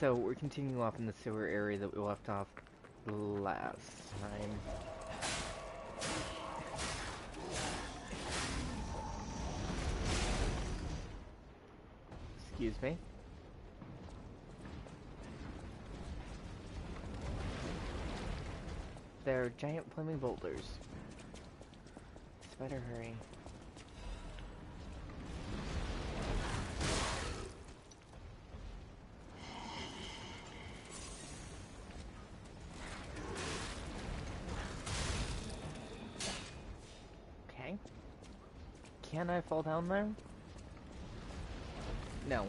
So we're continuing off in the sewer area that we left off last time. Excuse me. They're giant flaming boulders. Better hurry. Okay. Can I fall down there? No.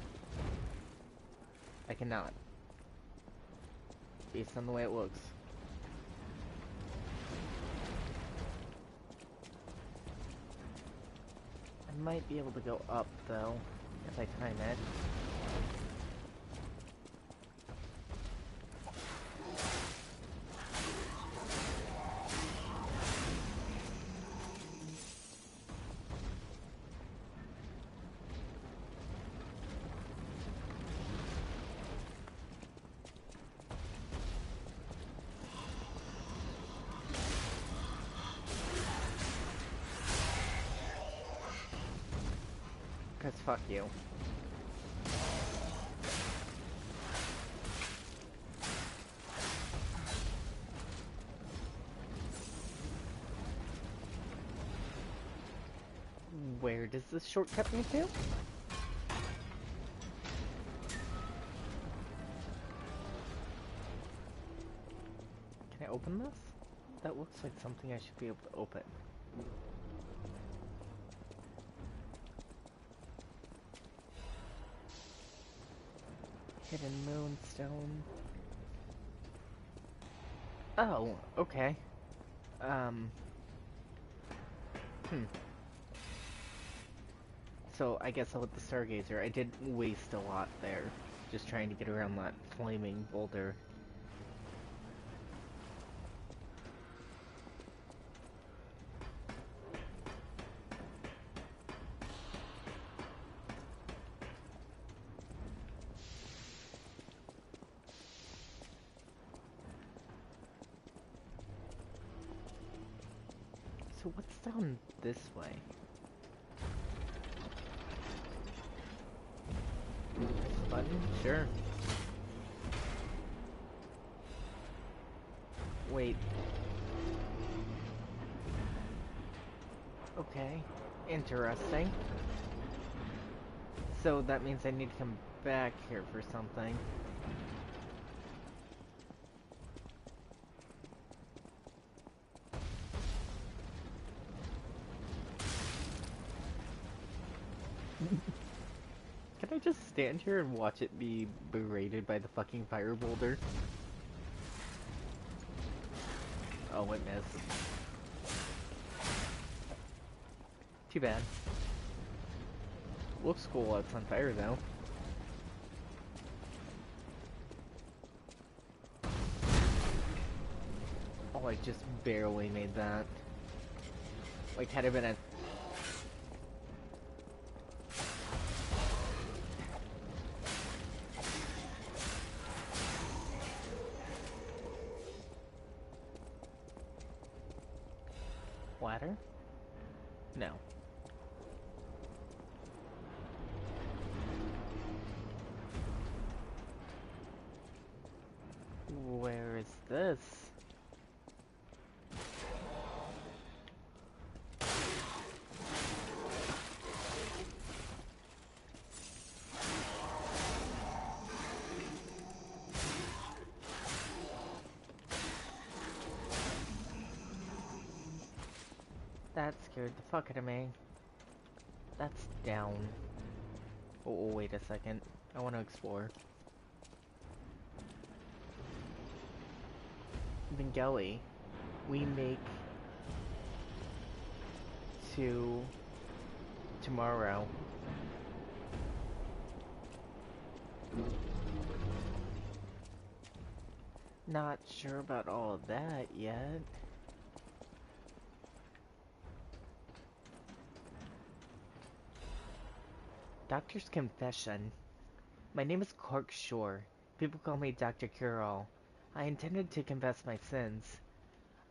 I cannot. Based on the way it looks. I might be able to go up, though, if I time it. Cause fuck you. Where does this shortcut me to? Can I open this? That looks like something I should be able to open. Hidden moonstone. Oh, okay. So, I guess with the Stargazer, I did waste a lot there. Just trying to get around that flaming boulder. So what's down this way? Press the button? Sure. Wait. Okay. Interesting. So that means I need to come back here for something. Can I just stand here and watch it be berated by the fucking fire boulder? Oh, it missed. Too bad. Looks cool while it's on fire, though. Oh, I just barely made that. Like, had it been a... ladder? No. Where is this? That scared the fuck out of me. That's down. Oh, wait a second. I want to explore. Bengali. We make to tomorrow. Not sure about all of that yet. Doctor's confession. My name is Clark Shore. People call me Dr. Cure-All. I intended to confess my sins.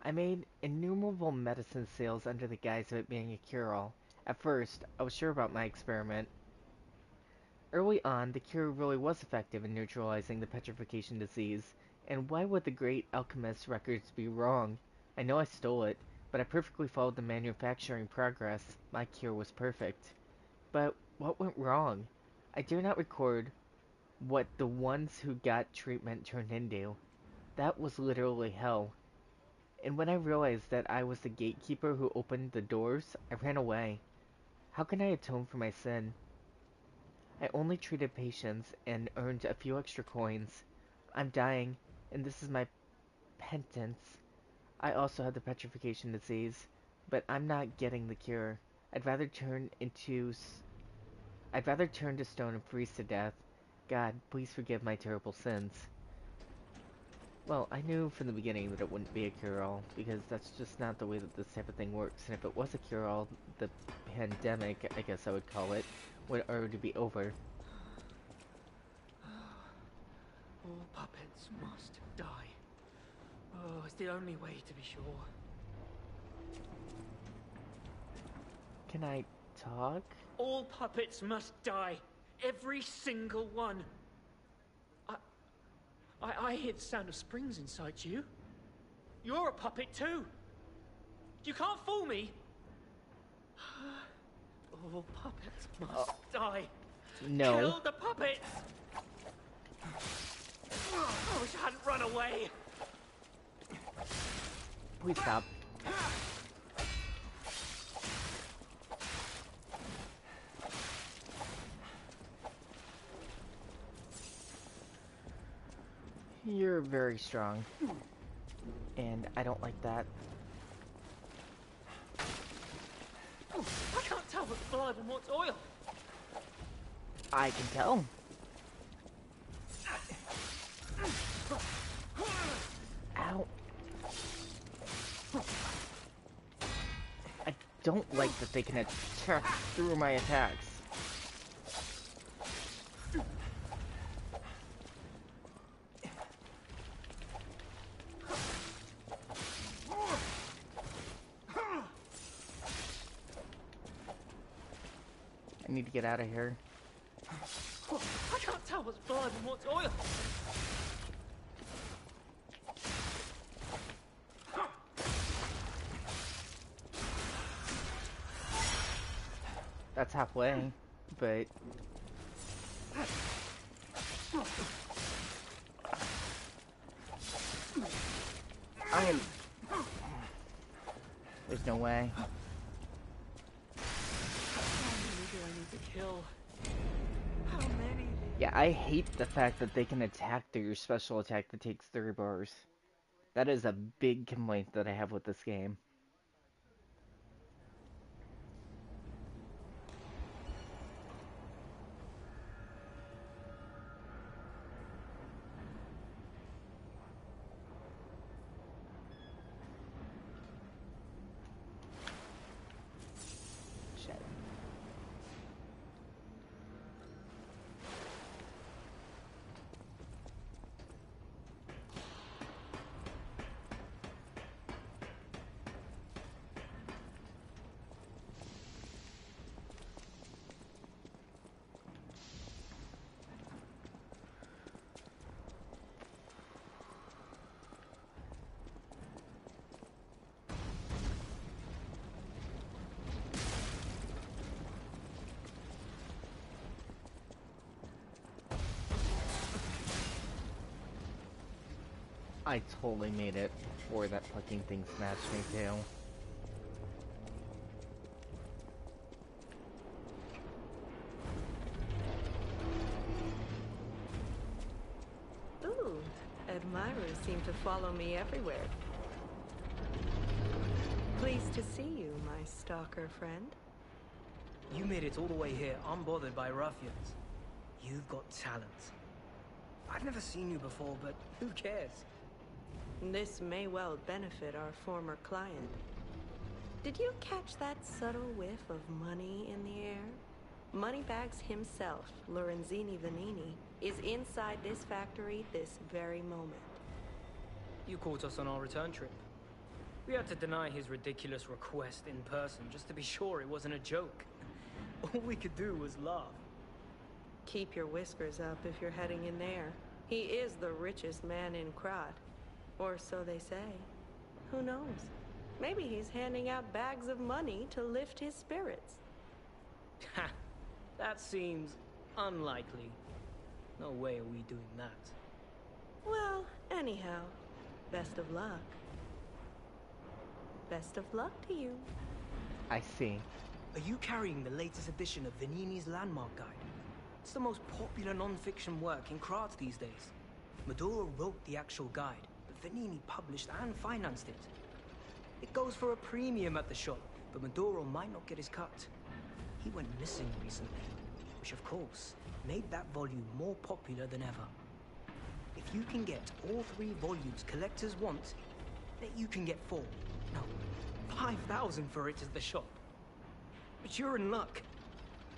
I made innumerable medicine sales under the guise of it being a cure-all. At first, I was sure about my experiment. Early on, the cure really was effective in neutralizing the petrification disease, and why would the great alchemist's records be wrong? I know I stole it, but I perfectly followed the manufacturing progress. My cure was perfect. But what went wrong? I dare not record what the ones who got treatment turned into. That was literally hell. And when I realized that I was the gatekeeper who opened the doors, I ran away. How can I atone for my sin? I only treated patients and earned a few extra coins. I'm dying, and this is my penance. I also have the petrification disease, but I'm not getting the cure. I'd rather turn into... I'd rather turn to stone and freeze to death. God, please forgive my terrible sins. Well, I knew from the beginning that it wouldn't be a cure-all, because that's just not the way that this type of thing works, and if it was a cure-all, the pandemic, I guess I would call it, would already be over. All puppets must die. Oh, it's the only way to be sure. Can I talk? All puppets must die. Every single one. I hear the sound of springs inside you. You're a puppet too. You can't fool me. All puppets must die. No. Kill the puppets. I wish I hadn't run away. Please stop. You're very strong. And I don't like that. I can't tell what's blood and what's oil. I can tell. Ow. I don't like that they can attack through my attacks. I need to get out of here. I can't tell what's blood and what's oil. That's halfway, but... There's no way. Kill. How many? Yeah, I hate the fact that they can attack through your special attack that takes 3 bars. That is a big complaint that I have with this game. Shit. I totally made it before that fucking thing smashed me too. Ooh, admirers seem to follow me everywhere. Pleased to see you, my stalker friend. You made it all the way here unbothered by ruffians. You've got talent. I've never seen you before, but who cares? This may well benefit our former client. Did you catch that subtle whiff of money in the air? Moneybags himself, Lorenzini Vanini, is inside this factory this very moment. You caught us on our return trip. We had to deny his ridiculous request in person just to be sure it wasn't a joke. All we could do was laugh. Keep your whiskers up if you're heading in there. He is the richest man in Krat. Or so they say. Who knows? Maybe he's handing out bags of money to lift his spirits. Ha! That seems unlikely. No way are we doing that. Well, anyhow, best of luck. Best of luck to you. I see. Are you carrying the latest edition of Venini's Landmark Guide? It's the most popular non-fiction work in Krat these days. Maduro wrote the actual guide, but Venini published and financed it. It goes for a premium at the shop, but Maduro might not get his cut. He went missing recently, which of course made that volume more popular than ever. If you can get all 3 volumes collectors want, then you can get 4. No, 5,000 for it at the shop. But you're in luck.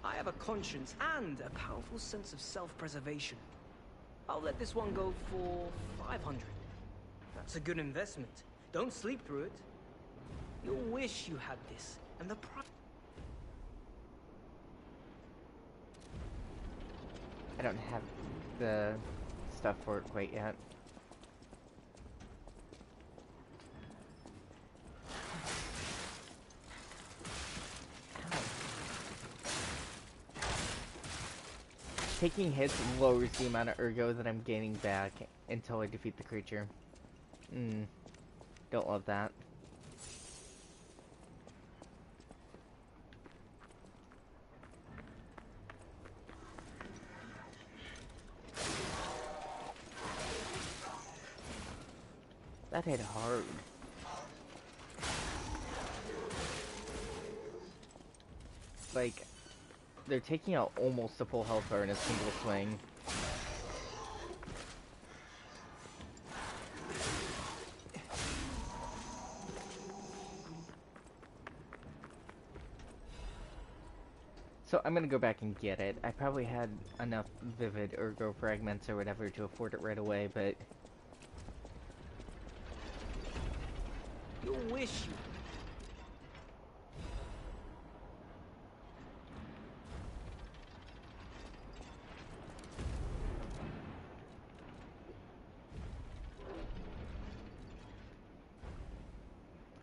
I have a conscience and a powerful sense of self-preservation. I'll let this one go for 500. That's a good investment. Don't sleep through it. You'll wish you had this, and the price. I don't have the stuff for it quite yet. Taking hits lowers the amount of ergo that I'm gaining back until I defeat the creature. Don't love that. That hit hard. Like, they're taking out almost a full health bar in a single swing. So I'm gonna go back and get it. I probably had enough vivid ergo fragments or whatever to afford it right away, but You wish you.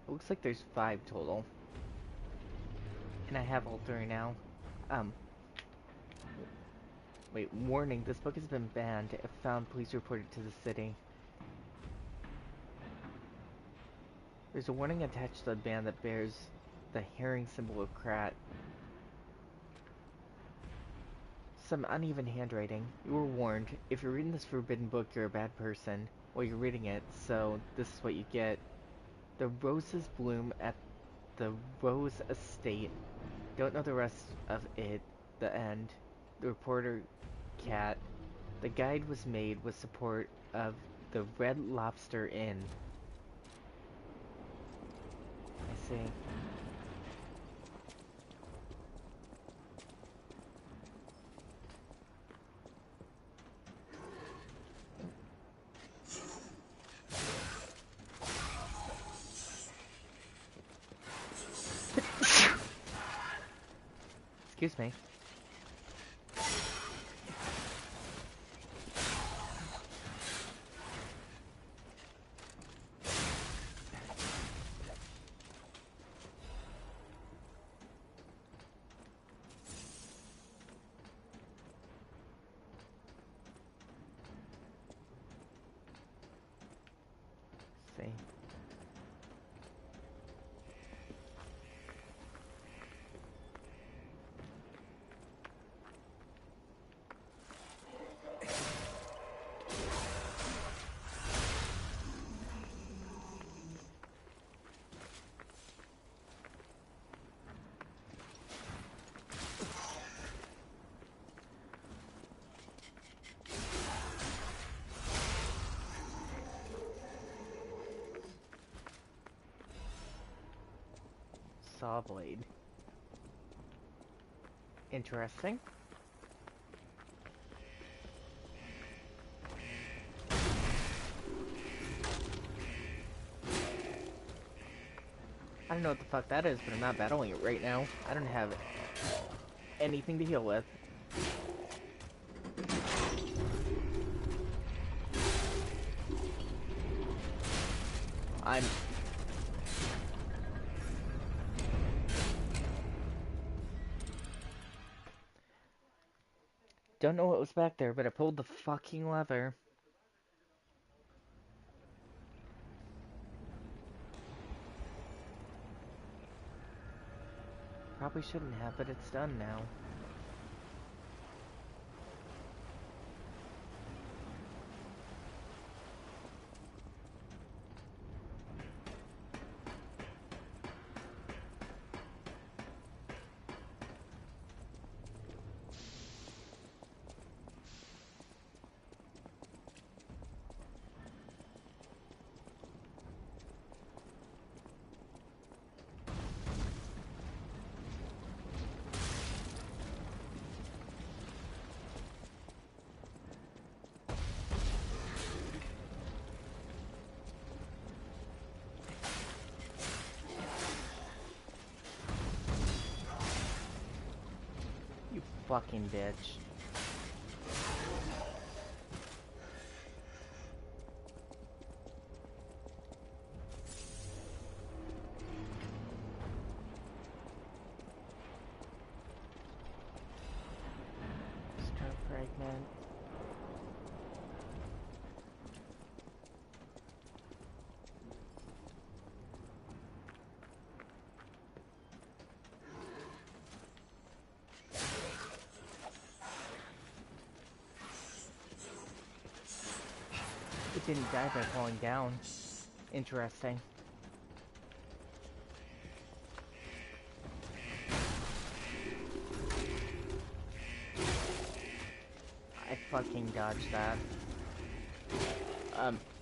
it looks like there's 5 total. And I have all 3 now. Wait, warning, this book has been banned. If found, please report it to the city. There's a warning attached to the band that bears the herring symbol of Krat. Some uneven handwriting. You were warned. If you're reading this forbidden book, you're a bad person. Well, you're reading it, so this is what you get. The roses bloom at the Rose Estate. Don't know the rest of it. The end. The reporter, Cat. The guide was made with support of the Red Lobster Inn. I see. Excuse me. See. Saw blade. Interesting. I don't know what the fuck that is, but I'm not battling it right now. I don't have anything to heal with. I'm... Don't know what was back there, but I pulled the fucking lever. Probably shouldn't have, but it's done now. You fucking bitch. Star fragment. It didn't die by falling down. Interesting. I fucking dodged that.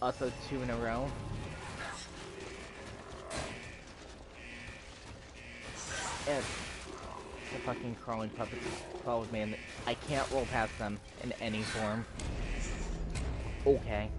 Also 2 in a row. And the fucking crawling puppets followed me, and I can't roll past them in any form. Okay.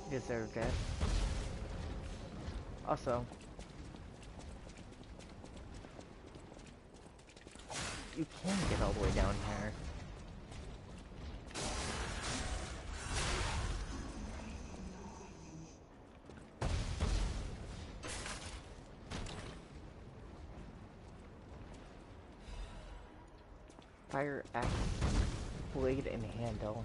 Deserved it. Also, you can get all the way down here. Fire axe, blade, and handle.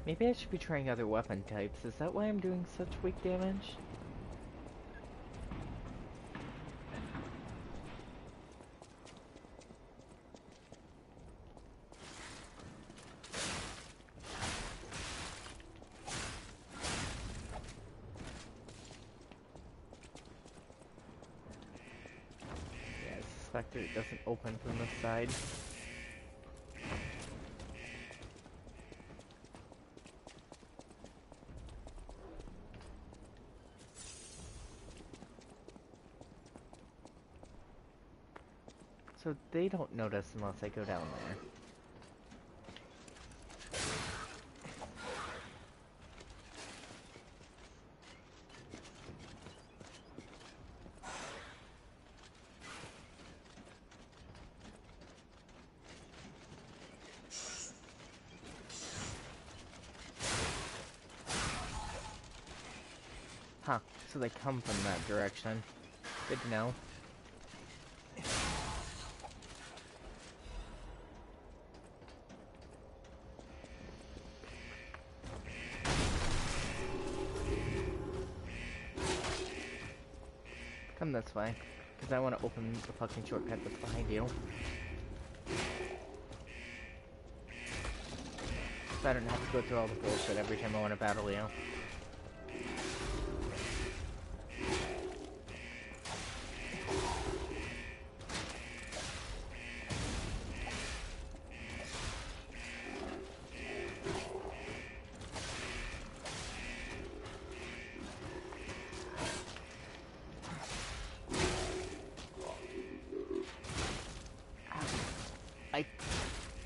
Maybe I should be trying other weapon types. Is that why I'm doing such weak damage? Yeah, I suspect it doesn't open from this side. So they don't notice unless I go down there. Huh, so they come from that direction. Good to know. Come this way, because I want to open the fucking shortcut that's behind you. So I don't have to go through all the bullshit every time I want to battle you.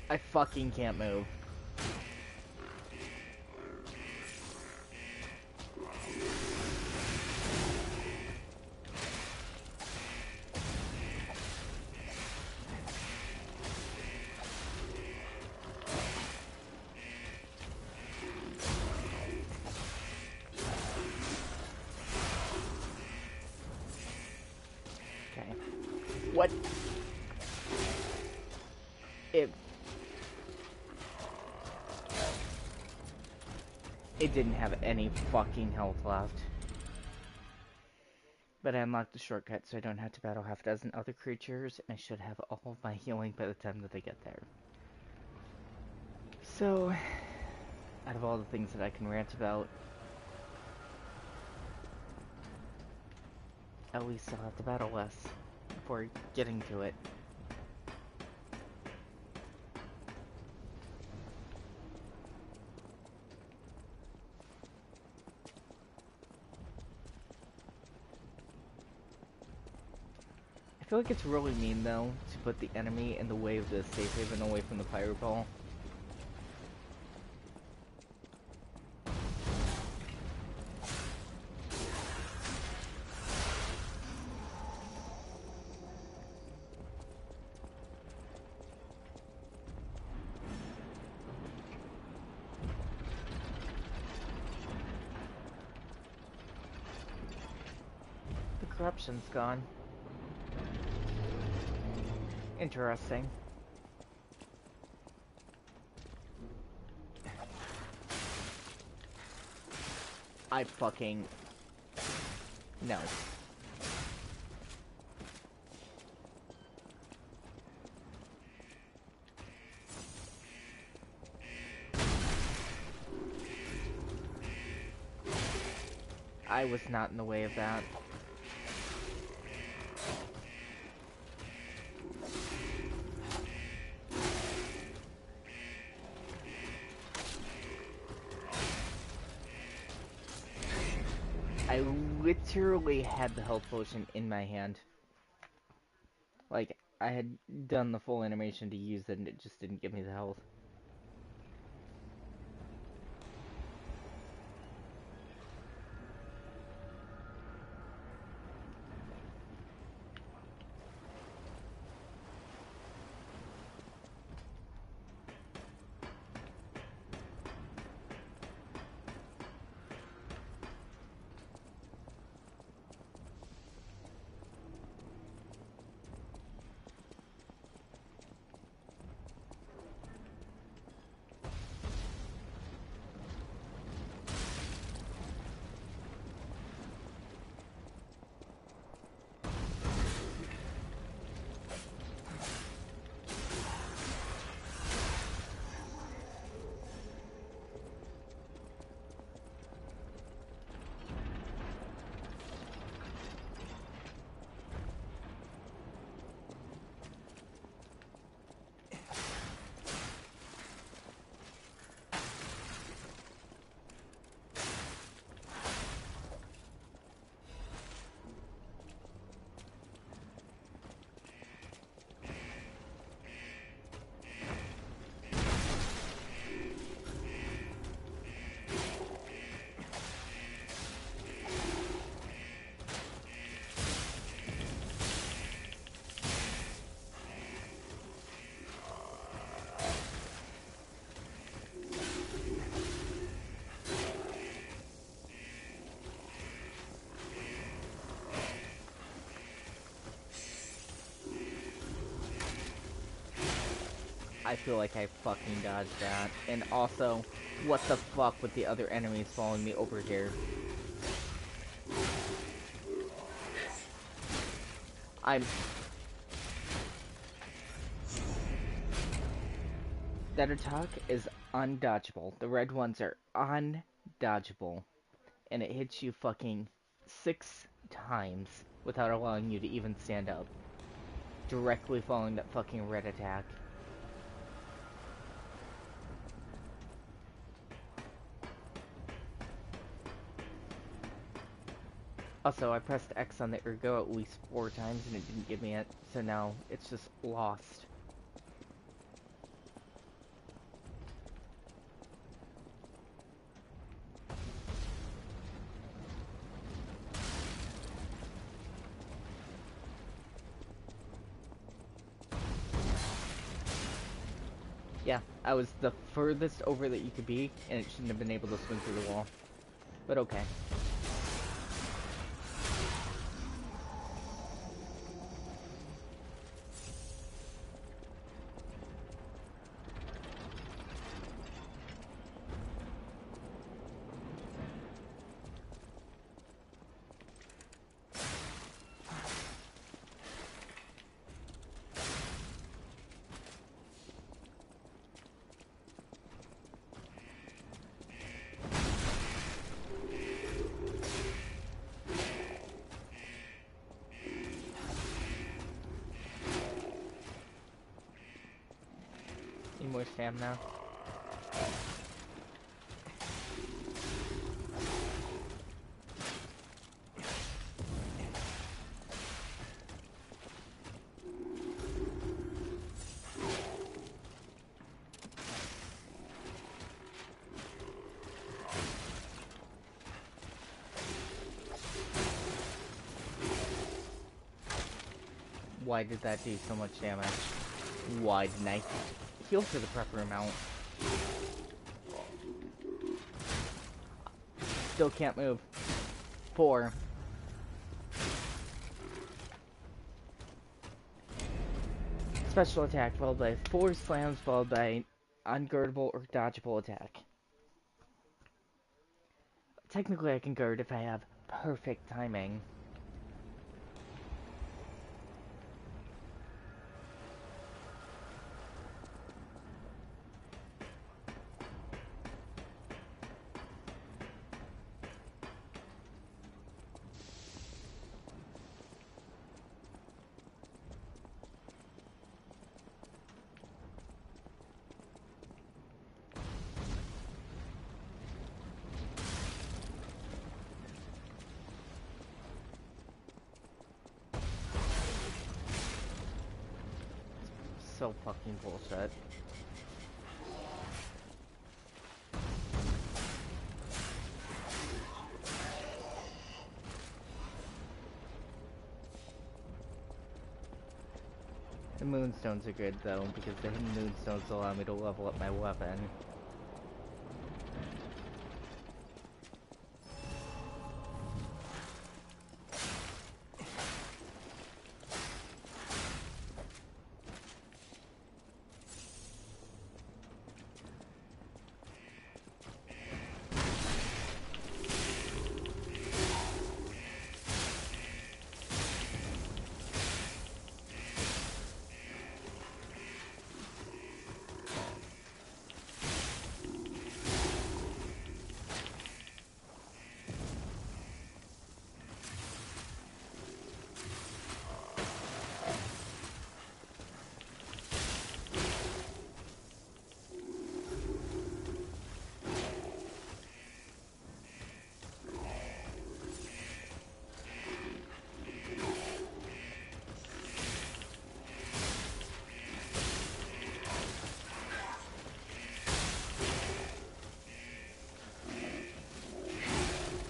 I fucking can't move. Okay. What? It didn't have any fucking health left. But I unlocked the shortcut so I don't have to battle half a dozen other creatures, and I should have all of my healing by the time that I get there. So, out of all the things that I can rant about, at least I'll have to battle less before getting to it. I feel like it's really mean, though, to put the enemy in the way of the safe haven away from the fireball. The corruption's gone. Interesting. I fucking... No. I was not in the way of that. I literally had the health potion in my hand. Like, I had done the full animation to use it and it just didn't give me the health. I feel like I fucking dodged that. And also, what the fuck with the other enemies following me over here? That attack is undodgeable. The red ones are undodgeable. And it hits you fucking 6 times without allowing you to even stand up. Directly following that fucking red attack. Also, I pressed X on the ergo at least 4 times and it didn't give me it, so now it's just lost. Yeah, I was the furthest over that you could be, and it shouldn't have been able to swing through the wall. But okay. Need more stamina. Why did that do so much damage? Why didn't I heal for the proper amount? Still can't move. 4. Special attack followed by 4 slams followed by unguardable or dodgeable attack. Technically I can guard if I have perfect timing. So fucking bullshit. The moonstones are good though, because the hidden moonstones allow me to level up my weapon.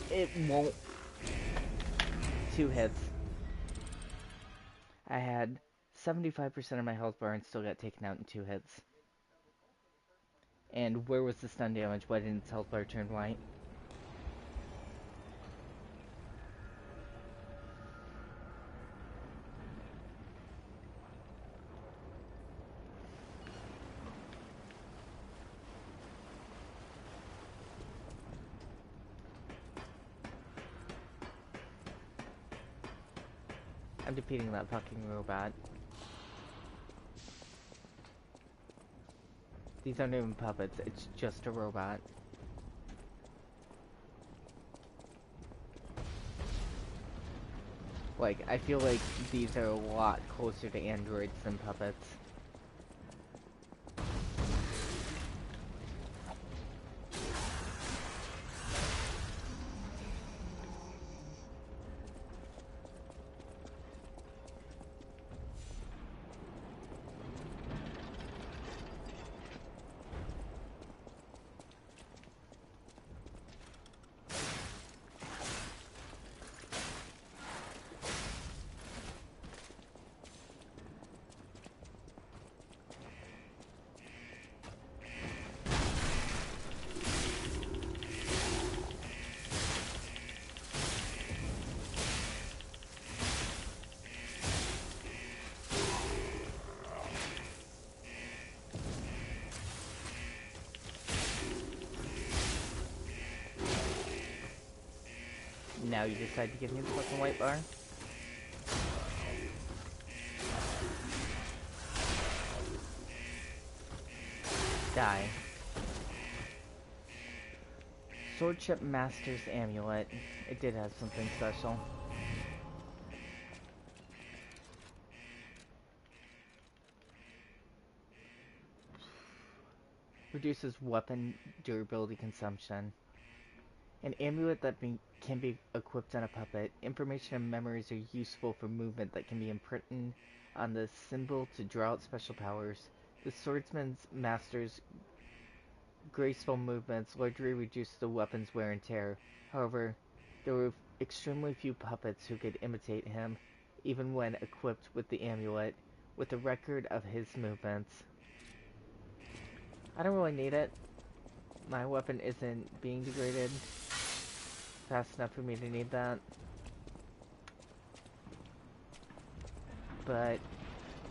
It won't. 2 hits. I had 75% of my health bar and still got taken out in 2 hits. And where was the stun damage? Why didn't its health bar turn white? I'm defeating that fucking robot. These aren't even puppets, it's just a robot. Like, I feel like these are a lot closer to androids than puppets. Now you decide to give me the fucking white bar? Die. Swordship Master's Amulet. It did have something special. Reduces weapon durability consumption. An amulet that can be equipped on a puppet. Information and memories are useful for movement that can be imprinted on the symbol to draw out special powers. The swordsman's master's graceful movements largely reduce the weapon's wear and tear. However, there were extremely few puppets who could imitate him, even when equipped with the amulet, with a record of his movements. I don't really need it. My weapon isn't being degraded fast enough for me to need that. But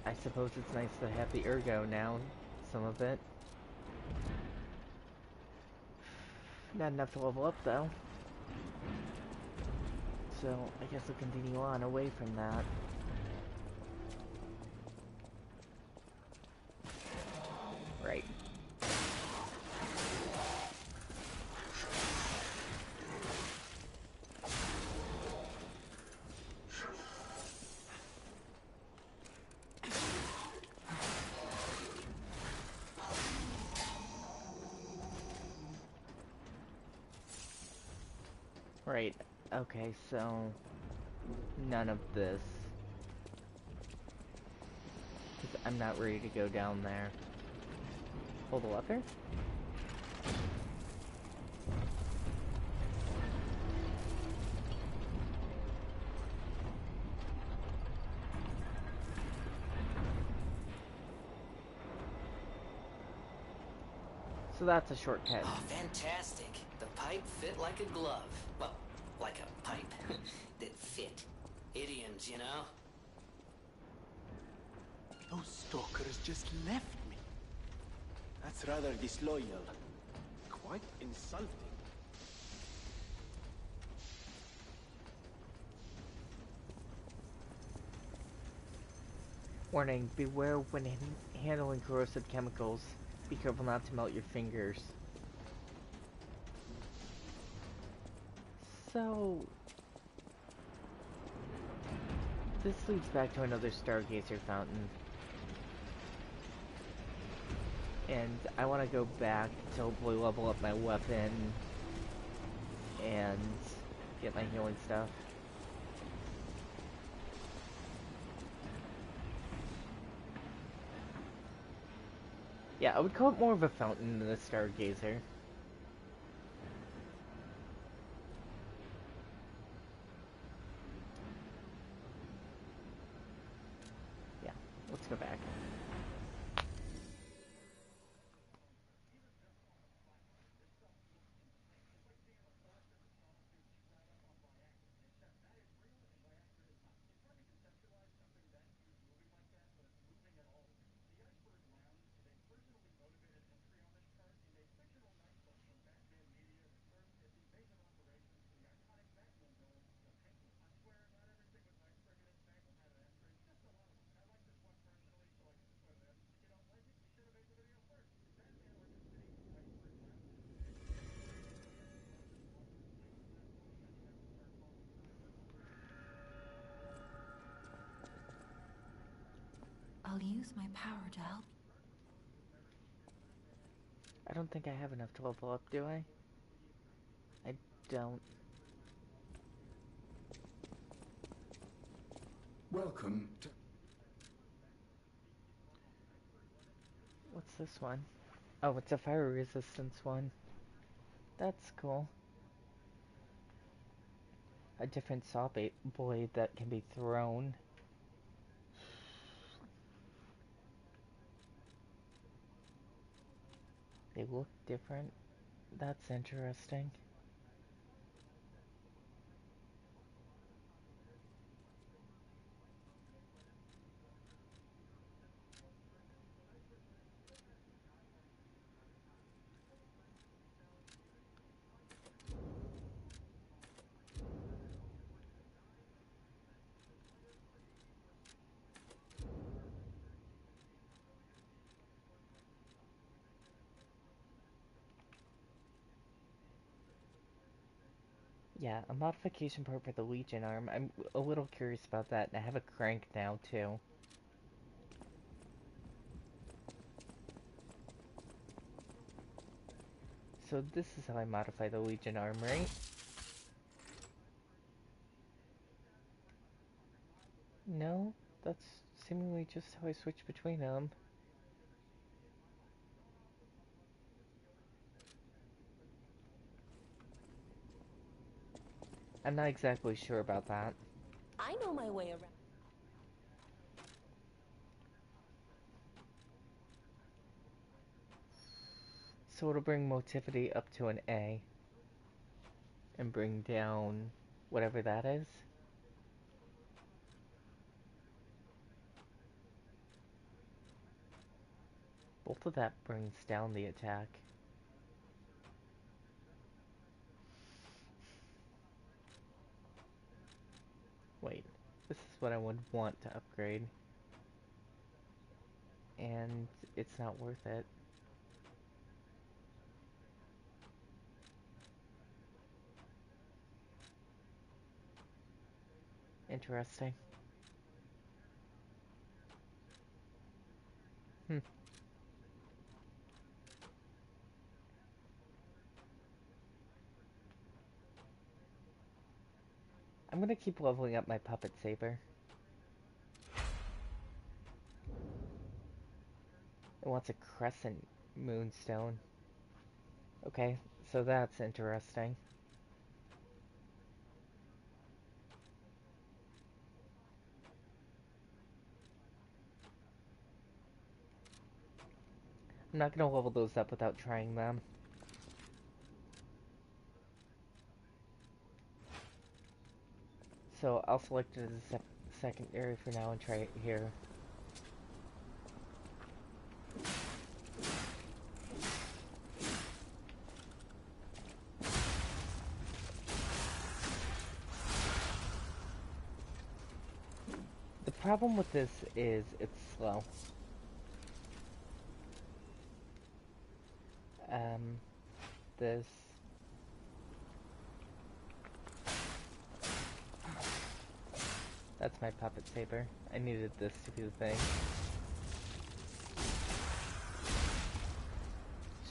I suppose it's nice to have the ergo now, some of it. Not enough to level up though. So I guess I'll continue on away from that. Right. Right, okay, so none of this. Because I'm not ready to go down there. Hold the lever? So that's a shortcut. Oh, fantastic. The pipe fit like a glove. Well, like a pipe that fit. Idioms, you know? Those stalkers just left me. That's rather disloyal. Quite insulting. Warning, beware when handling corrosive chemicals. Be careful not to melt your fingers. So this leads back to another Stargazer fountain. And I want to go back to hopefully level up my weapon and get my healing stuff. Yeah, I would call it more of a fountain than a Stargazer. Yeah, let's go back. I'll use my power to help. I don't think I have enough to level up, do I? I don't. Welcome to... What's this one? Oh, it's a fire resistance one. That's cool. A different saw blade that can be thrown. They look different. That's interesting. Yeah, a modification part for the Legion arm. I'm a little curious about that, and I have a crank now, too. So this is how I modify the Legion arm, right? No, that's seemingly just how I switch between them. I'm not exactly sure about that. I know my way around. So it'll bring motivity up to an A. And bring down whatever that is. Both of that brings down the attack. Wait, this is what I would want to upgrade. And it's not worth it. Interesting. I'm gonna keep leveling up my puppet saber. It wants a crescent moonstone. Okay, so that's interesting. I'm not gonna level those up without trying them. So I'll select it as a secondary for now and try it here. The problem with this is it's slow. This... That's my puppet saber. I needed this to be the thing.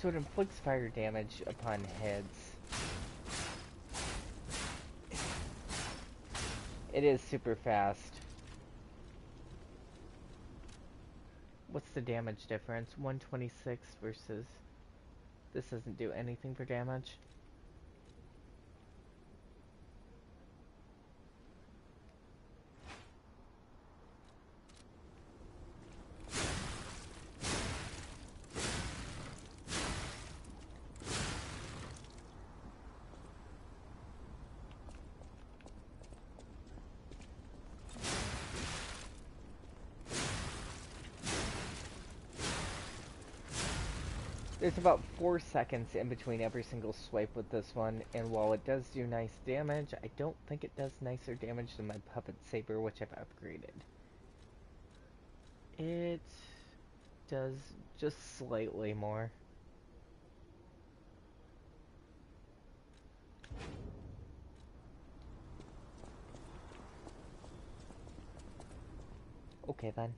So it inflicts fire damage upon heads. It is super fast. What's the damage difference? 126 versus... This doesn't do anything for damage. There's about 4 seconds in between every single swipe with this one, and while it does do nice damage, I don't think it does nicer damage than my puppet saber, which I've upgraded. It does just slightly more. Okay then.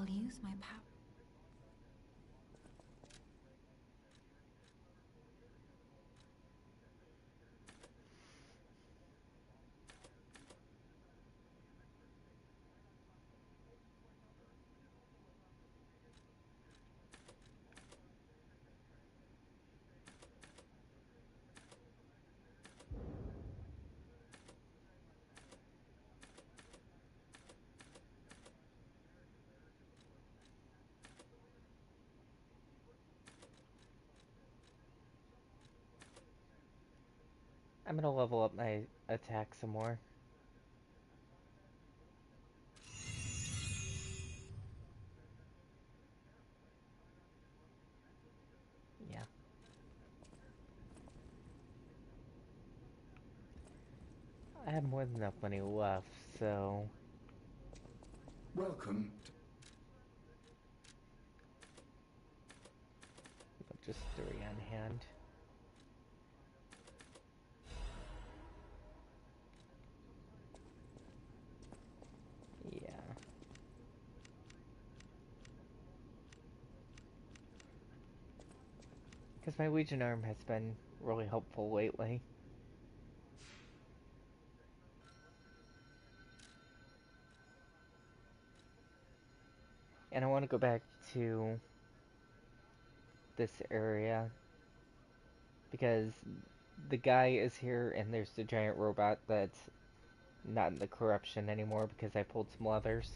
I'll use my power. I'm gonna level up my attack some more. Yeah. I have more than enough money left, so... Welcome. Just 3 on hand. Yeah. Because my Legion arm has been really helpful lately. And I want to go back to this area because the guy is here and there's the giant robot that's not in the corruption anymore because I pulled some levers.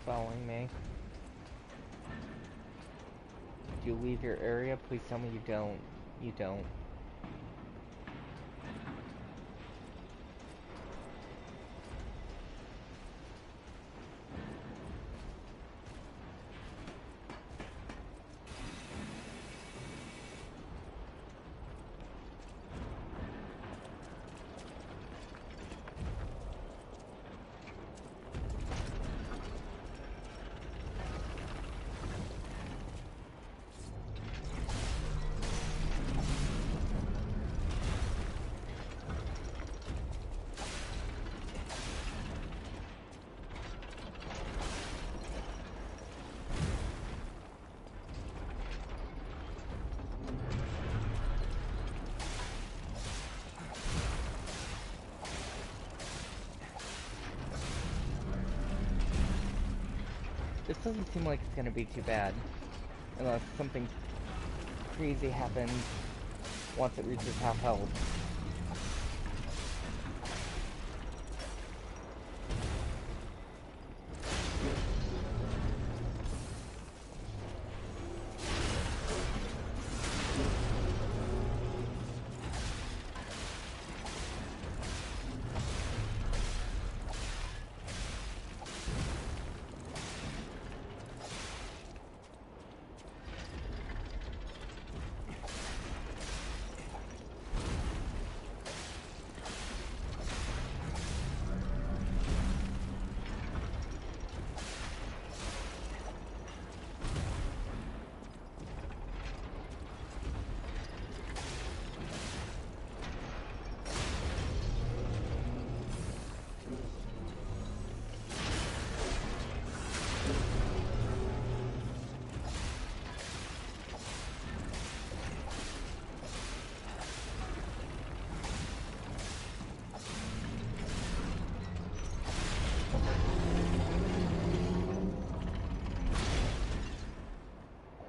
Following me. Do you leave your area? Please tell me you don't. You don't. This doesn't seem like it's gonna be too bad. Unless something crazy happens once it reaches half health.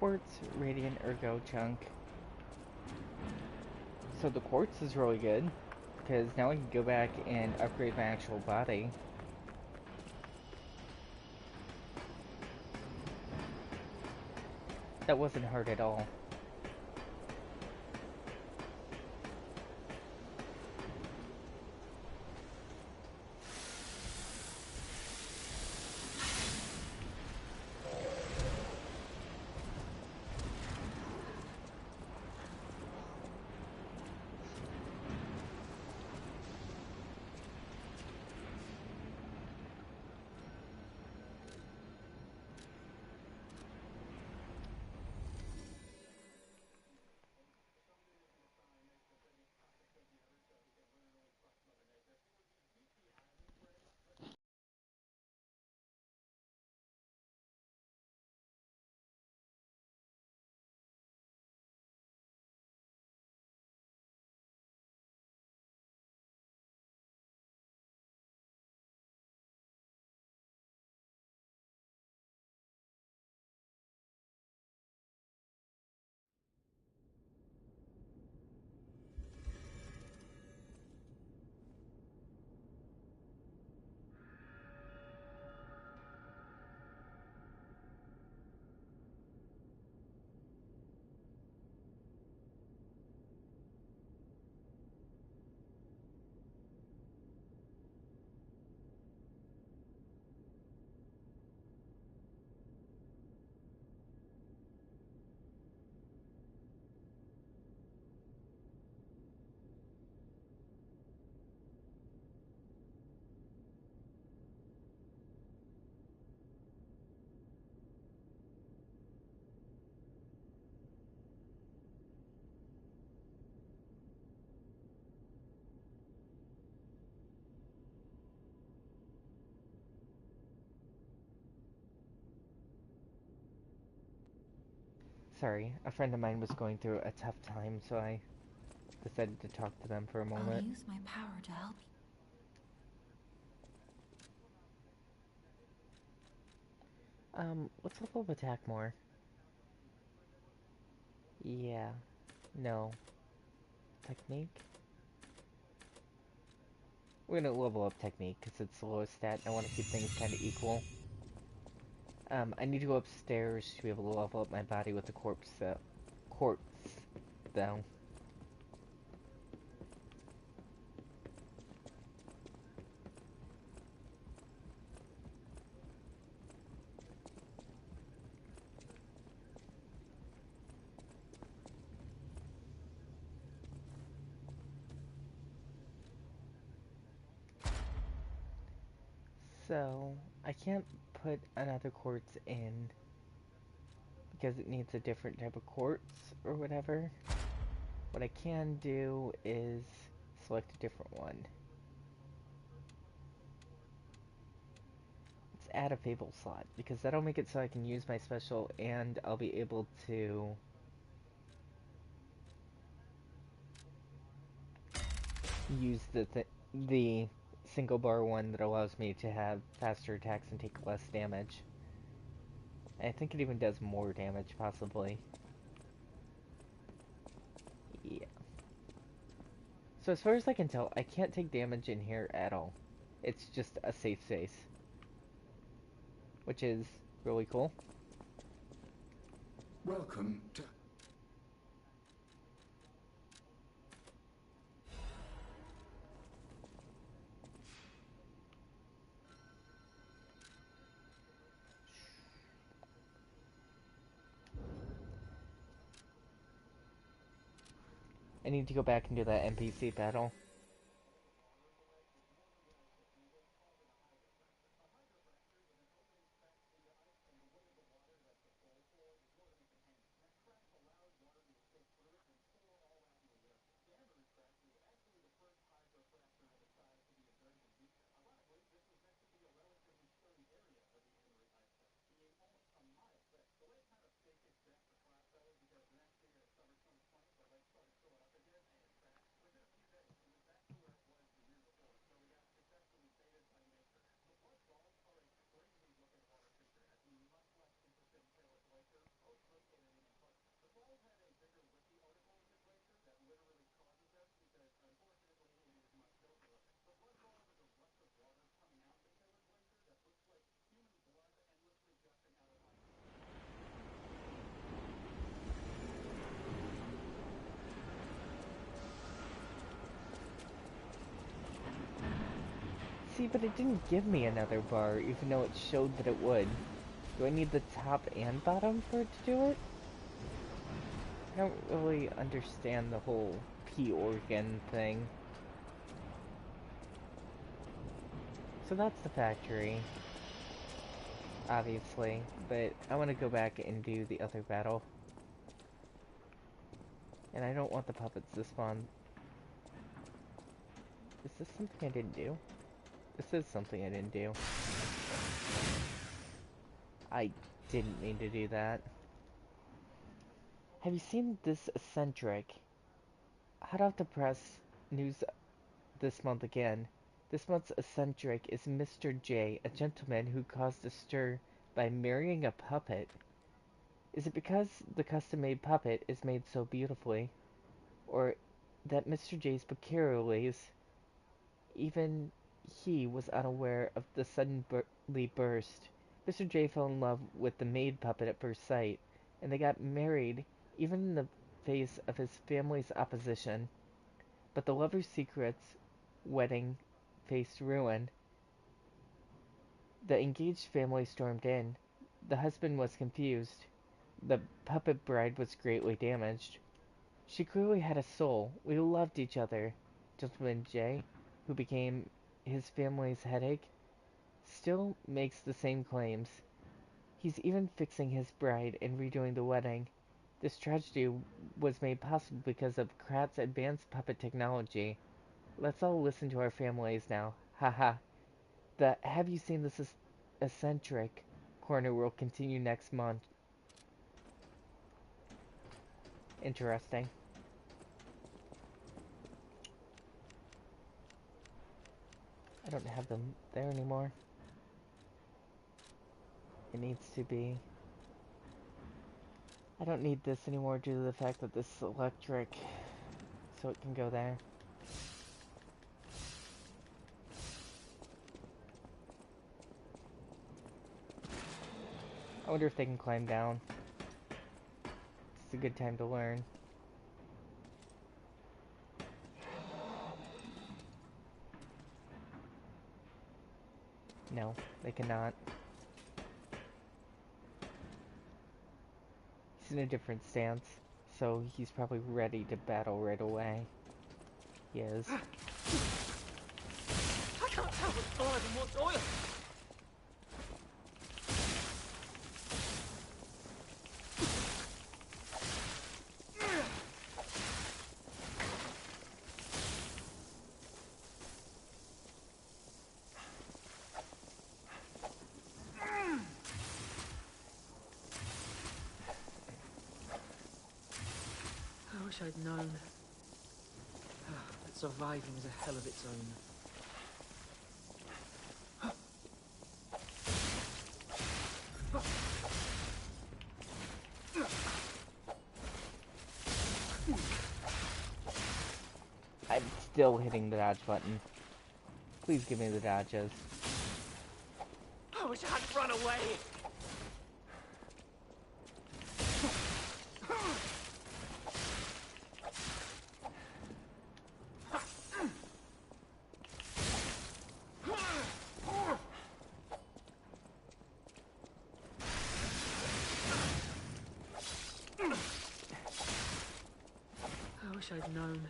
quartz, radiant, ergo, chunk. So the quartz is really good, because now I can go back and upgrade my actual body. That wasn't hard at all. Sorry, a friend of mine was going through a tough time, so I decided to talk to them for a I'll moment. use my power to help What's level of attack more? Yeah. No. Technique? We're gonna level up technique, because it's the lowest stat, and I want to keep things kind of equal. I need to go upstairs to be able to level up my body with the quartz, though. So, I can't put another quartz in because it needs a different type of quartz or whatever. What I can do is select a different one. Let's add a fable slot because that'll make it so I can use my special and I'll be able to use the single bar one that allows me to have faster attacks and take less damage. I think it even does more damage, possibly. Yeah. So as far as I can tell, I can't take damage in here at all. It's just a safe space. Which is really cool. Welcome to... I need to go back and do that NPC battle. See, but it didn't give me another bar, even though it showed that it would. Do I need the top and bottom for it to do it? I don't really understand the whole P organ thing. So that's the factory. Obviously, but I want to go back and do the other battle. And I don't want the puppets to spawn. Is this something I didn't do? This is something I didn't do. I didn't mean to do that. Have you seen this eccentric? Hot off the press news this month again. This month's eccentric is Mr. J, a gentleman who caused a stir by marrying a puppet. Is it because the custom-made puppet is made so beautifully? Or that Mr. J's peculiarities, even he was unaware of the suddenly burst? Mr. J fell in love with the maid puppet at first sight, and they got married even in the face of his family's opposition. But the lovers' secrets wedding faced ruin. The engaged family stormed in. The husband was confused. The puppet bride was greatly damaged. She clearly had a soul. We loved each other. Gentleman J, who became his family's headache, still makes the same claims. He's even fixing his bride and redoing the wedding. This tragedy was made possible because of Krat's advanced puppet technology. Let's all listen to our families now. Haha. The Have You Seen This Eccentric corner will continue next month. Interesting. I don't have them there anymore. It needs to be. I don't need this anymore due to the fact that this is electric, so it can go there. I wonder if they can climb down. It's a good time to learn. No, they cannot. He's in a different stance, so he's probably ready to battle right away. He is. I can't tell what's blood and what's oil. I wish I'd known that surviving is a hell of its own. I'm still hitting the dodge button. Please give me the dodges. I wish I hadn't run away. I wish I'd known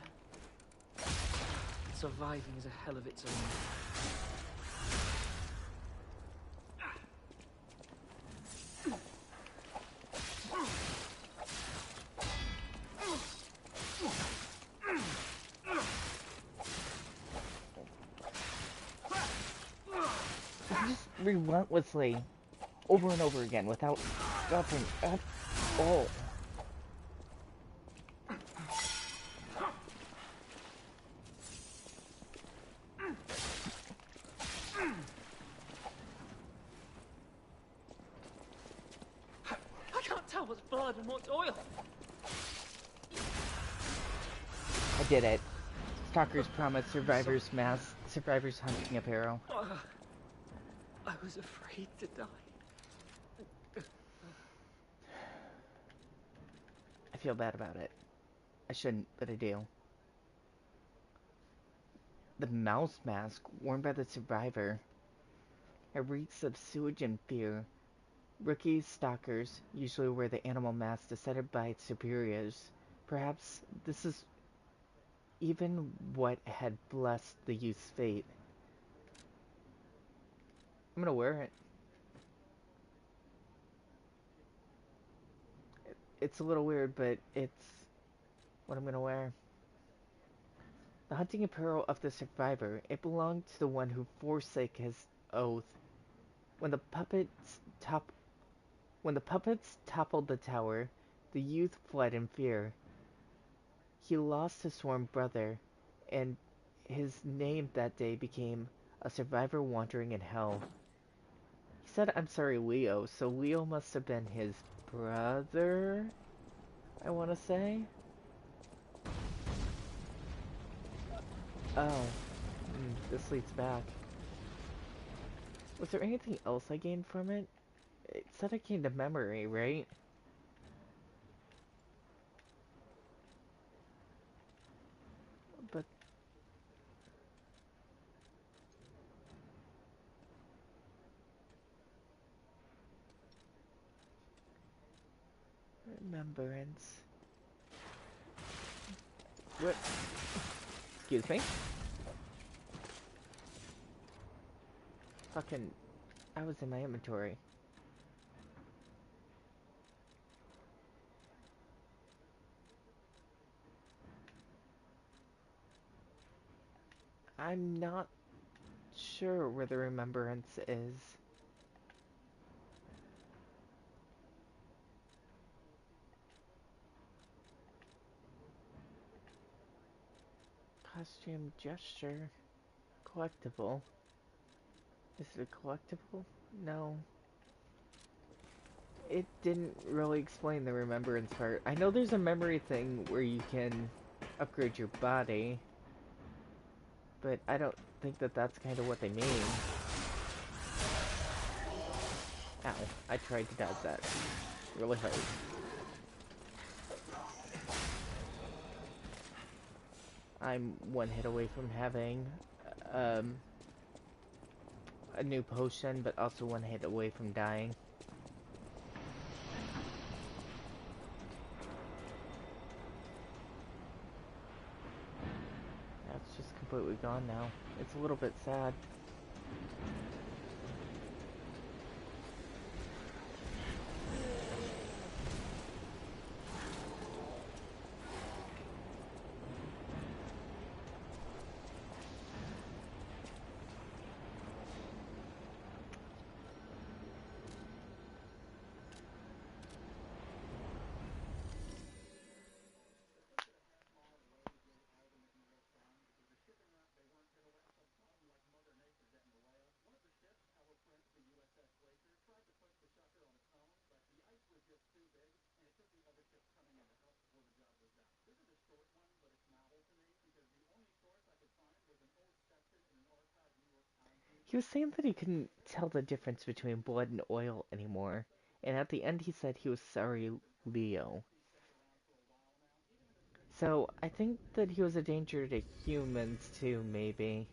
that surviving is a hell of its own. Just relentlessly, over and over again, without stopping at all. I can't tell what's blood and what's oil. I did it. Stalker's promise, survivor's mask, survivor's hunting apparel. I was afraid to die. I feel bad about it. I shouldn't, but I do. The mouse mask worn by the survivor. It reeks of sewage and fear. Rookie stalkers usually wear the animal mask decided by its superiors. Perhaps this is even what had blessed the youth's fate. I'm gonna wear it. It's a little weird, but it's what I'm gonna wear. The hunting apparel of the survivor. It belonged to the one who forsake his oath. When the puppets toppled the tower, the youth fled in fear. He lost his sworn brother, and his name that day became a survivor wandering in hell. He said, "I'm sorry, Leo," so Leo must have been his brother, I want to say. Oh, this leads back. Was there anything else I gained from it? It said I gained a memory, right? But remembrance. What? Excuse me? Fucking, I was in my inventory. I'm not sure where the remembrance is. Costume gesture. Collectible. Is it a collectible? No. It didn't really explain the remembrance part. I know there's a memory thing where you can upgrade your body, but I don't think that that's kind of what they mean. Ow, I tried to dodge that really hard. I'm one hit away from having um, a new potion, but also one hit away from dying. That's just completely gone now. It's a little bit sad. He was saying that he couldn't tell the difference between blood and oil anymore, and at the end he said he was sorry, Leo. So, I think that he was a danger to humans too, maybe.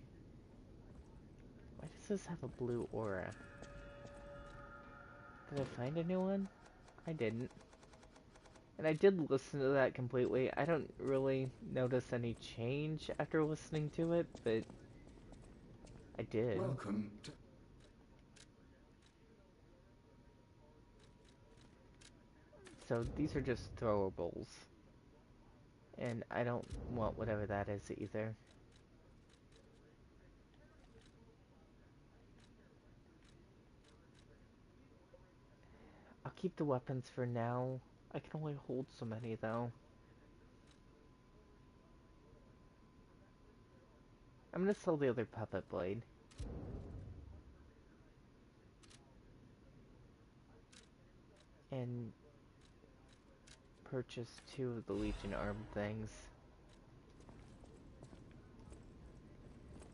Why does this have a blue aura? Did I find a new one? I didn't. And I did listen to that completely. I don't really notice any change after listening to it, but I did. Welcome to... So these are just throwables. And I don't want whatever that is either. I'll keep the weapons for now. I can only hold so many though. I'm gonna sell the other puppet blade. And purchase 2 of the Legion arm things.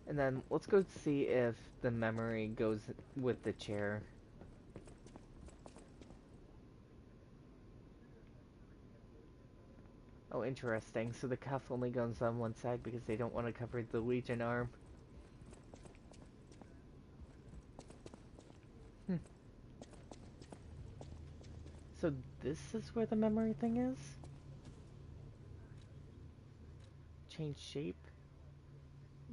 And then let's go see if the memory goes with the chair. Oh, interesting. So the cuff only goes on one side because they don't want to cover the Legion arm. So this is where the memory thing is? Change shape?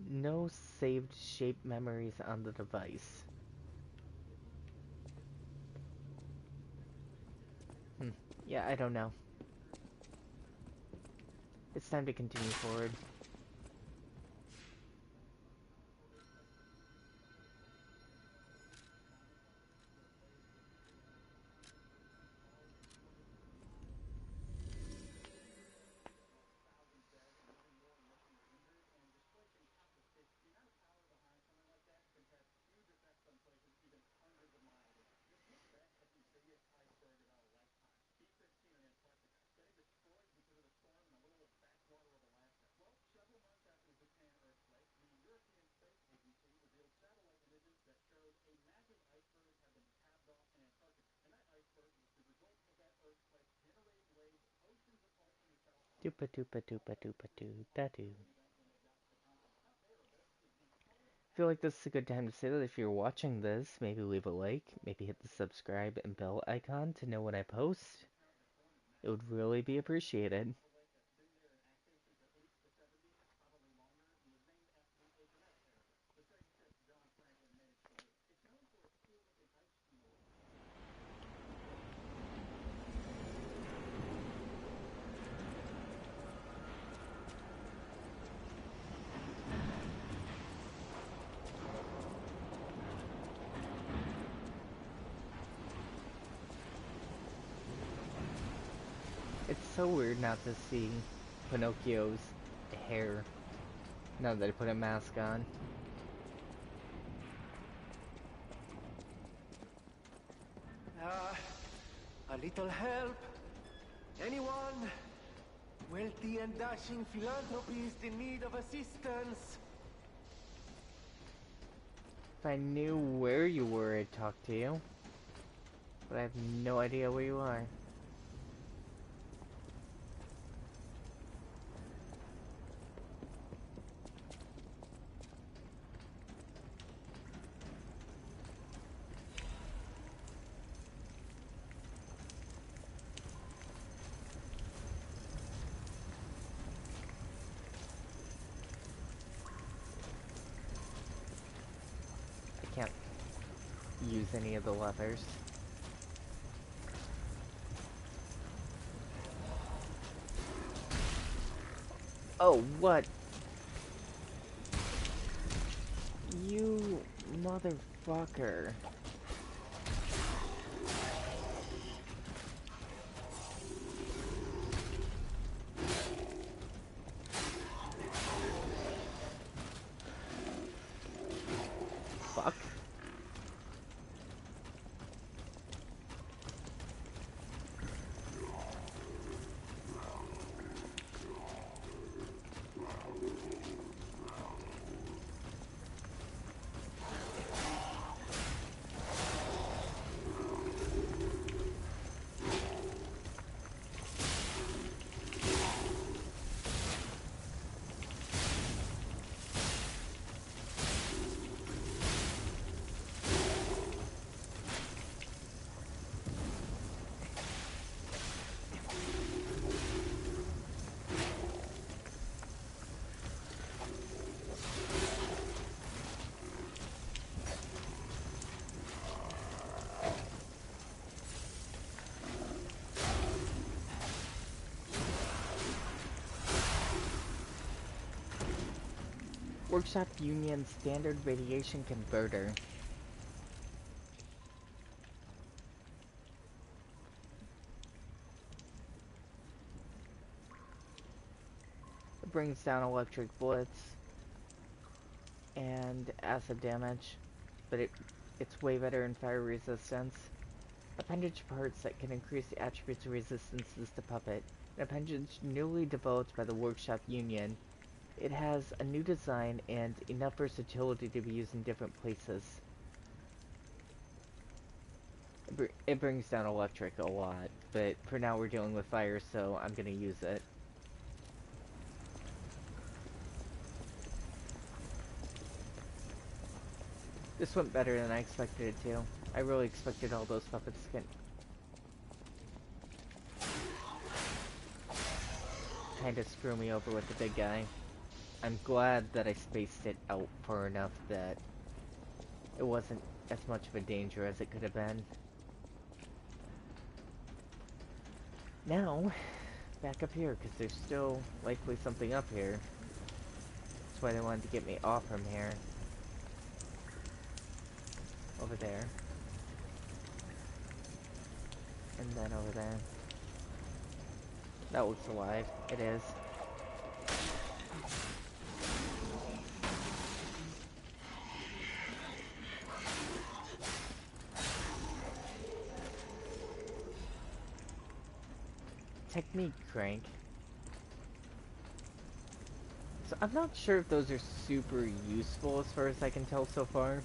No saved shape memories on the device. Yeah, I don't know. It's time to continue forward. Doopa doopa doopa doopa doo da doo. I feel like this is a good time to say that if you're watching this, maybe leave a like, maybe hit the subscribe and bell icon to know when I post. It would really be appreciated. It's so weird not to see Pinocchio's hair now that I put a mask on. A little help? Anyone? Wealthy and dashing philanthropist in need of assistance? If I knew where you were, I'd talk to you. But I have no idea where you are. I can't use any of the levers. Oh, what? You motherfucker. Fuck. Workshop Union Standard Radiation Converter. It brings down electric blitz and acid damage, but it's way better in fire resistance. Appendage parts that can increase the attributes of resistances to puppet. An appendage newly developed by the Workshop Union. It has a new design and enough versatility to be used in different places. It brings down electric a lot, but for now we're dealing with fire, so I'm gonna use it. This went better than I expected it to. I really expected all those puppets to get... kind of screw me over with the big guy. I'm glad that I spaced it out far enough that it wasn't as much of a danger as it could have been. Now, back up here, because there's still likely something up here. That's why they wanted to get me off from here. Over there. And then over there. That looks alive. It is. Technique crank. So I'm not sure if those are super useful as far as I can tell so far.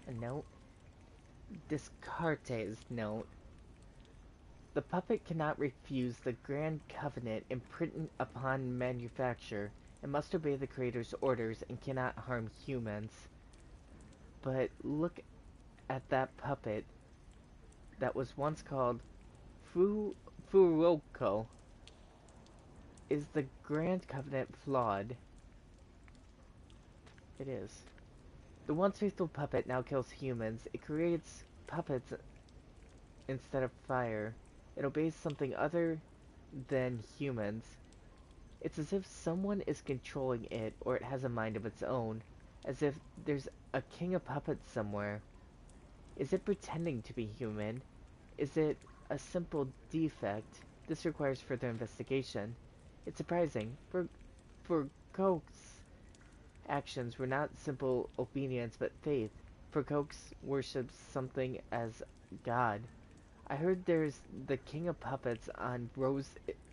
A note. Descartes' note. The puppet cannot refuse the Grand Covenant imprinted upon manufacture. It must obey the Creator's orders and cannot harm humans. But look at that puppet that was once called Furuoko. Is the Grand Covenant flawed? It is. The once faithful puppet now kills humans. It creates puppets instead of fire. It obeys something other than humans. It's as if someone is controlling it, or it has a mind of its own. As if there's a king of puppets somewhere. Is it pretending to be human? Is it a simple defect? This requires further investigation. It's surprising. For Coke's actions were not simple obedience but faith. For Coke's worships something as God. I heard there's the King of Puppets on Rose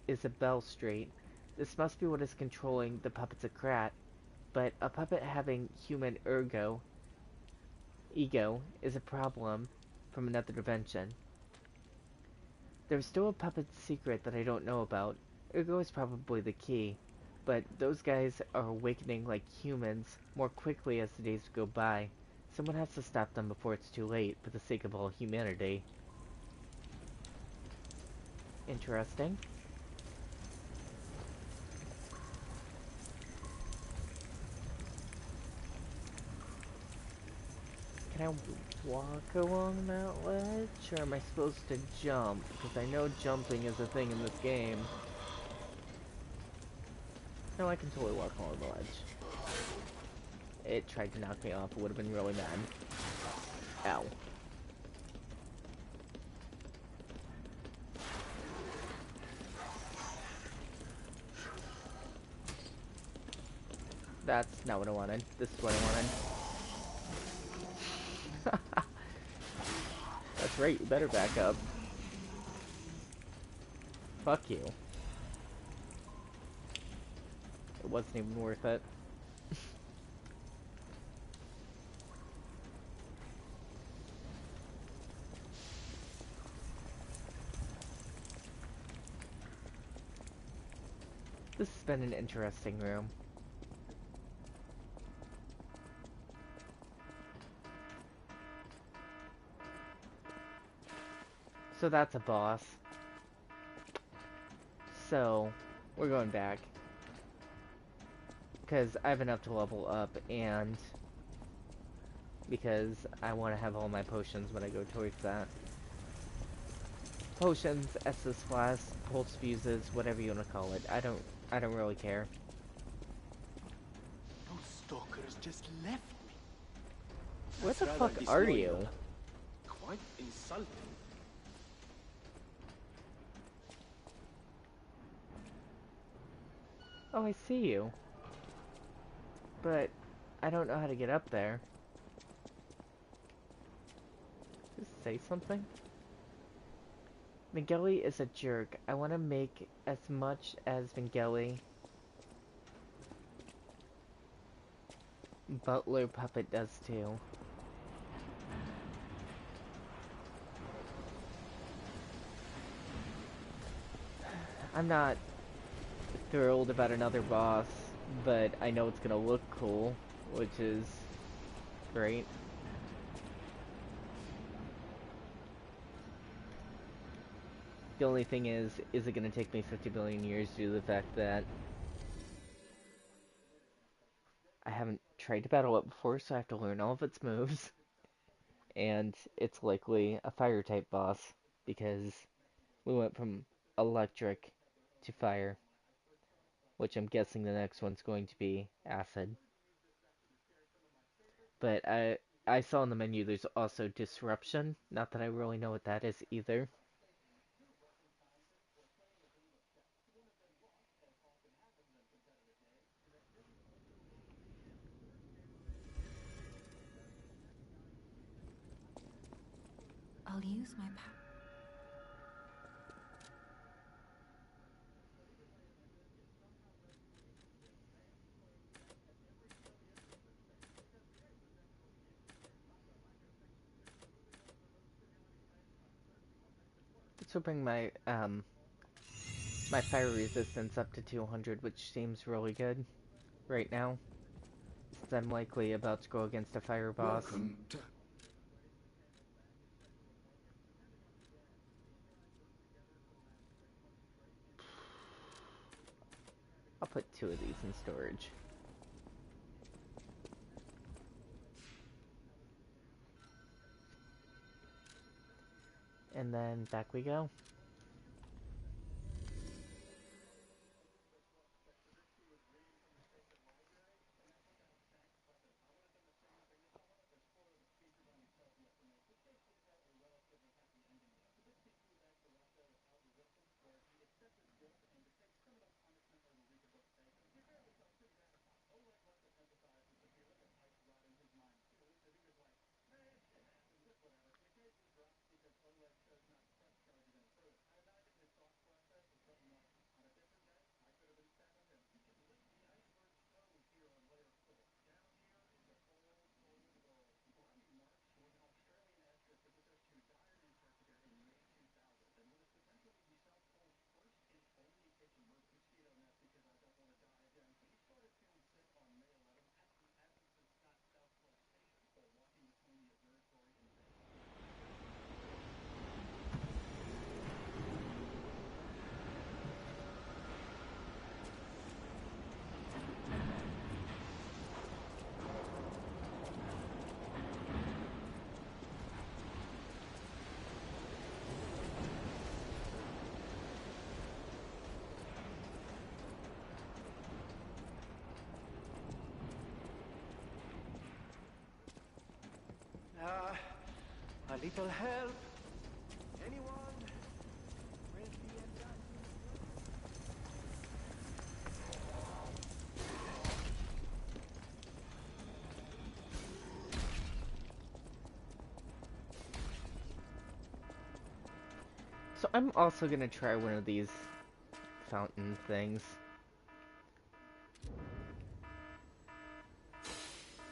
Isabel Street. This must be what is controlling the puppets of Krat. But a puppet having human ego is a problem from another dimension. There's still a puppet secret that I don't know about. Ergo is probably the key. But those guys are awakening like humans more quickly as the days go by. Someone has to stop them before it's too late, for the sake of all humanity. Interesting. Can I walk along that ledge, or am I supposed to jump? Because I know jumping is a thing in this game. No, I can totally walk along the ledge. It tried to knock me off. It would have been really mad. Ow. That's not what I wanted. This is what I wanted. That's right, you better back up. Fuck you. It wasn't even worth it. This has been an interesting room. So that's a boss. So, we're going back. Because I have enough to level up, and because I want to have all my potions when I go towards that. Potions, Estus Flask, Pulse Fuses, whatever you want to call it. I don't really care. Those stalkers just left me. Where the That's fuck rather are disloyal. you? Quite insulting. Oh, I see you. But I don't know how to get up there. Just say something? Migueli is a jerk. I want to make as much as Migueli. Butler Puppet does too. I'm not thrilled about another boss, but I know it's gonna look cool, which is great. The only thing is it going to take me 50 billion years due to the fact that I haven't tried to battle it before, so I have to learn all of its moves. And it's likely a fire type boss, because we went from electric to fire, which I'm guessing the next one's going to be acid. But I saw in the menu there's also disruption, not that I really know what that is either. I'll use my power. This will bring my my fire resistance up to 200, which seems really good right now, since I'm likely about to go against a fire boss. Welcome to... I'll put 2 of these in storage. And then back we go. A little help? Anyone? So I'm also gonna try one of these fountain things.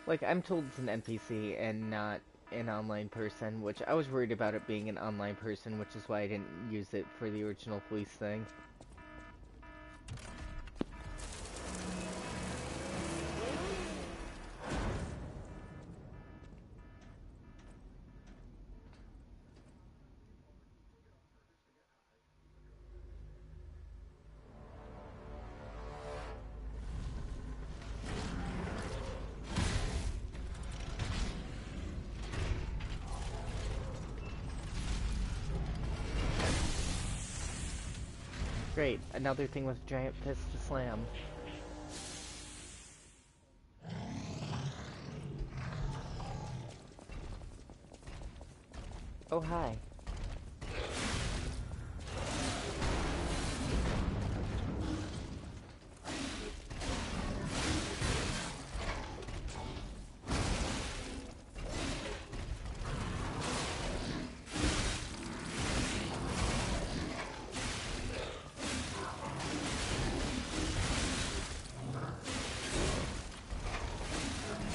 Like, I'm told it's an NPC and not an online person, which I was worried about it being an online person, which is why I didn't use it for the original police thing. Great, another thing with giant fists to slam. Oh, hi.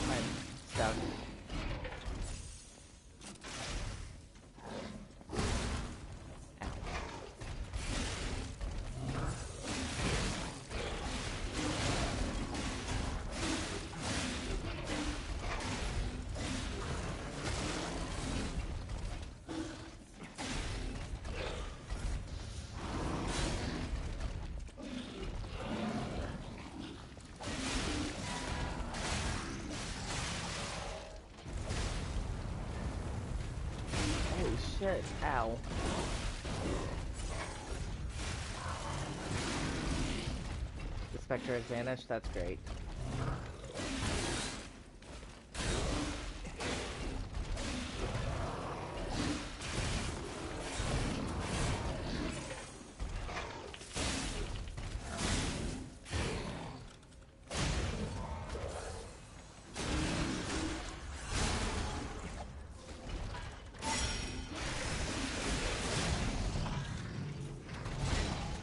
I'm stuck. shit. Ow. The Spectre has vanished. That's great.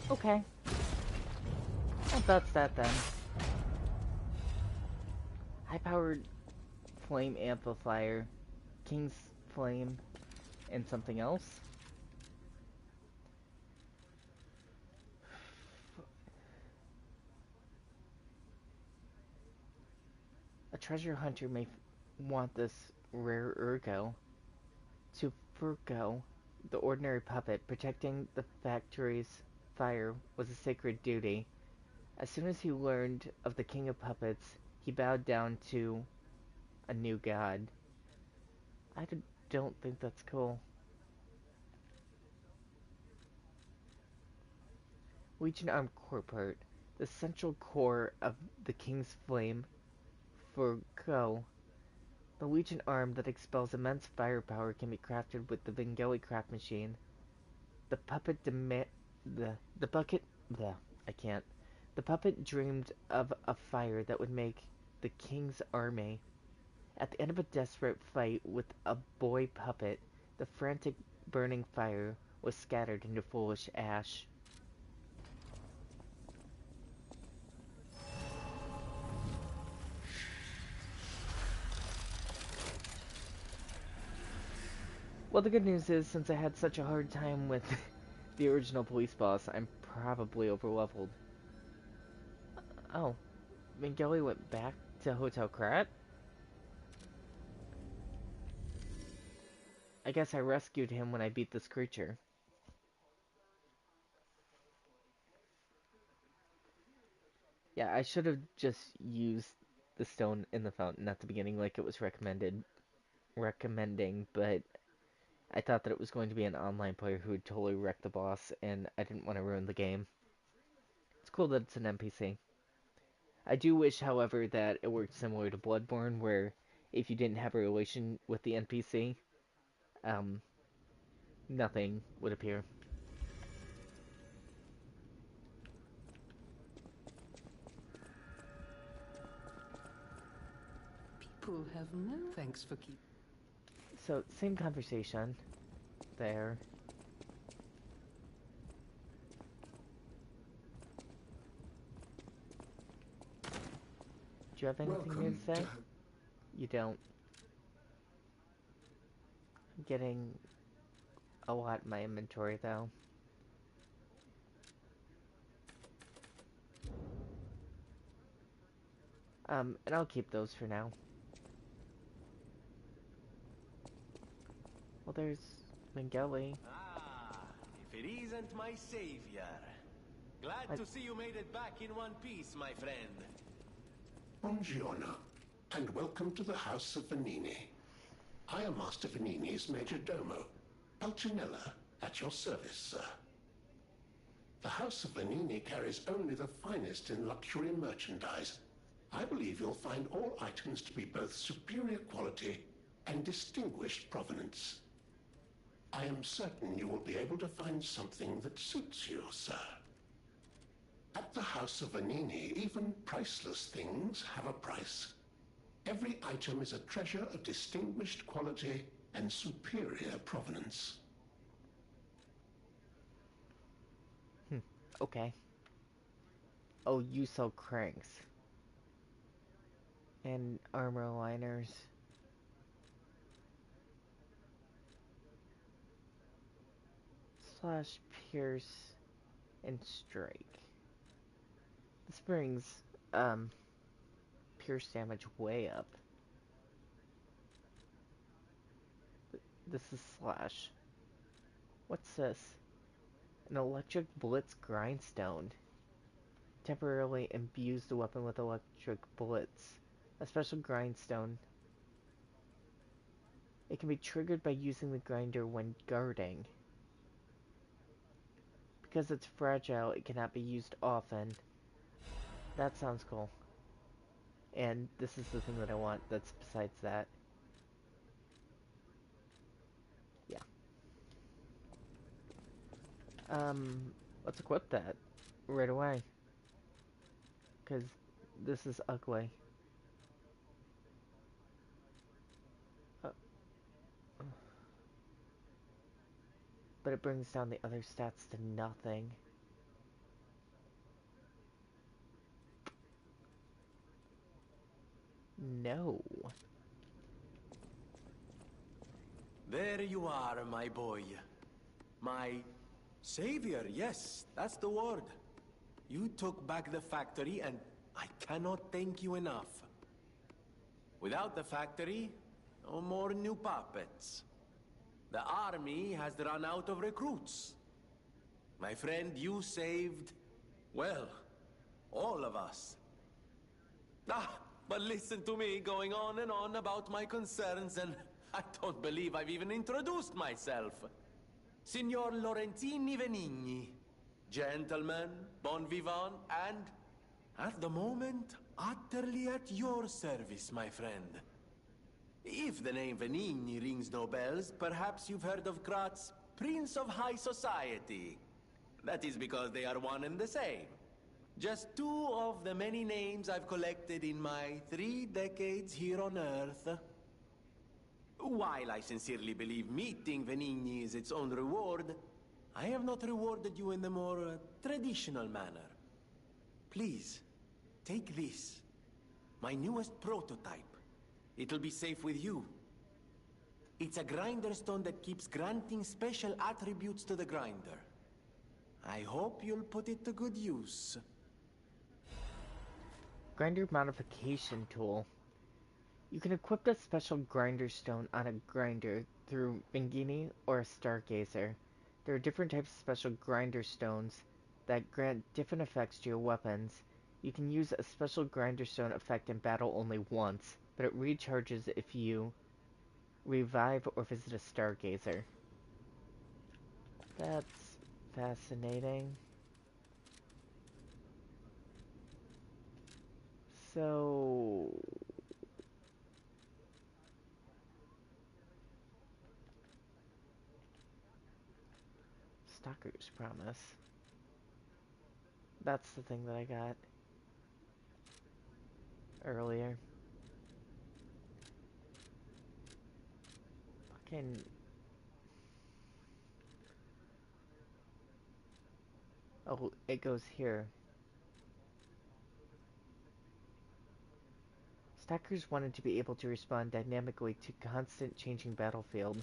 Okay. Well, that's that then. High-powered flame amplifier, King's Flame, and something else. A treasure hunter may want this rare ergo. To Furgo, the ordinary puppet, protecting the factory's fire was a sacred duty. As soon as he learned of the king of puppets, he bowed down to a new god. I don't think that's cool. Legion Arm Corporate, the central core of the King's Flame for Go. The Legion arm that expels immense firepower can be crafted with the Vangeli craft machine. The puppet the bucket I can't. The puppet dreamed of a fire that would make the king's army. At the end of a desperate fight with a boy puppet, the frantic burning fire was scattered into foolish ash. Well, the good news is, since I had such a hard time with the original police boss, I'm probably overleveled. Oh, Vangeli went back to Hotel Krat? I guess I rescued him when I beat this creature. Yeah, I should have just used the stone in the fountain at the beginning like it was recommending, but I thought that it was going to be an online player who would totally wreck the boss, and I didn't want to ruin the game. It's cool that it's an NPC. I do wish, however, that it worked similar to Bloodborne, where if you didn't have a relation with the NPC, nothing would appear. People have no thanks for keep. So, same conversation there. Do you have anything new to say? You don't. I'm getting a lot in my inventory, though. And I'll keep those for now. Well, there's Vangeli. Ah, if it isn't my savior. Glad to see you made it back in one piece, my friend. Buongiorno, and welcome to the House of Venini. I am Master Venini's Major Domo, Pulcinella, at your service, sir. The House of Venini carries only the finest in luxury merchandise. I believe you'll find all items to be both superior quality and distinguished provenance. I am certain you will be able to find something that suits you, sir. At the House of Venini, even priceless things have a price. Every item is a treasure of distinguished quality and superior provenance. Okay. Oh, you sell cranks. And armor liners. Slash, pierce, and strike. This brings, pierce damage way up. This is slash. What's this? An electric blitz grindstone. Temporarily imbues the weapon with electric bullets. A special grindstone. It can be triggered by using the grinder when guarding. Because it's fragile, it cannot be used often. That sounds cool. And this is the thing that I want that's besides that. Yeah. Let's equip that right away. Because this is ugly. But it brings down the other stats to nothing. No. There you are, my boy. My savior, yes, that's the word. You took back the factory, and I cannot thank you enough. Without the factory, no more new puppets. The army has run out of recruits. My friend, you saved, well, all of us. But listen to me going on and on about my concerns, and I don't believe I've even introduced myself. Signor Laurentini Venigni. Gentleman, bon vivant, and, at the moment, utterly at your service, my friend. If the name Venigni rings no bells, perhaps you've heard of Krat's Prince of High Society. That is because they are one and the same. Just two of the many names I've collected in my 3 decades here on Earth. While I sincerely believe meeting Venigni is its own reward, I have not rewarded you in the more traditional manner. Please, take this. My newest prototype. It'll be safe with you. It's a grinder stone that keeps granting special attributes to the grinder. I hope you'll put it to good use. Grinder modification tool. You can equip a special grinder stone on a grinder through Bingini or a Stargazer. There are different types of special grinder stones that grant different effects to your weapons. You can use a special grinder stone effect in battle only once, but it recharges if you revive or visit a Stargazer. That's fascinating. So... Stalker's Promise. That's the thing that I got earlier. Fucking... Oh, it goes here. Stalkers wanted to be able to respond dynamically to constant changing battlefield.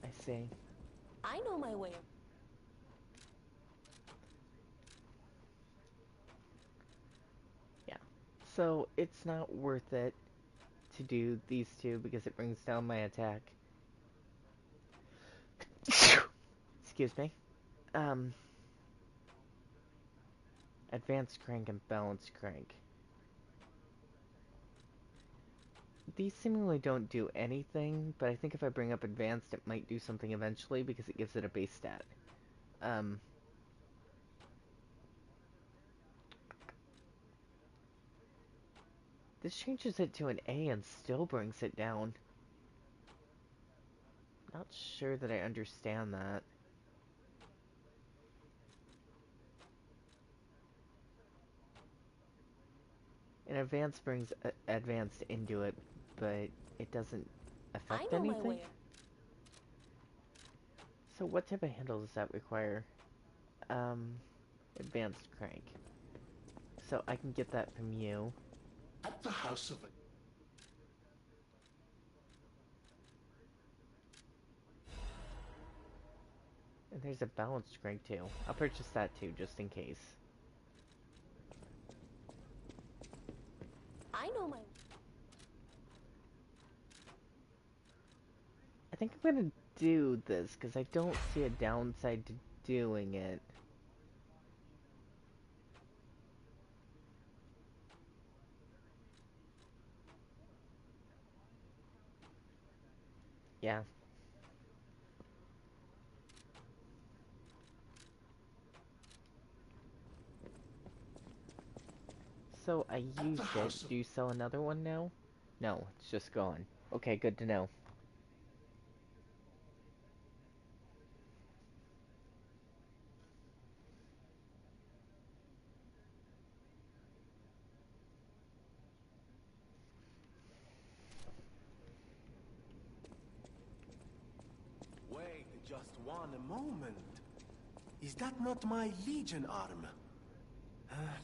I see. I know my way. Yeah. So, it's not worth it to do these two because it brings down my attack. Excuse me. Advanced crank and balanced crank. These seemingly don't do anything, but I think if I bring up advanced, it might do something eventually because it gives it a base stat. This changes it to an A and still brings it down. Not sure that I understand that. And advanced brings advanced into it, but it doesn't affect anything. So what type of handle does that require? Advanced crank. So I can get that from you. At the house of... And there's a balanced crank too. I'll purchase that too, just in case. I know my... I think I'm gonna do this, because I don't see a downside to doing it. Yeah. So I At the used it. house of... Do you sell another one now? No, it's just gone. Okay, good to know. Wait just one moment. Is that not my Legion arm?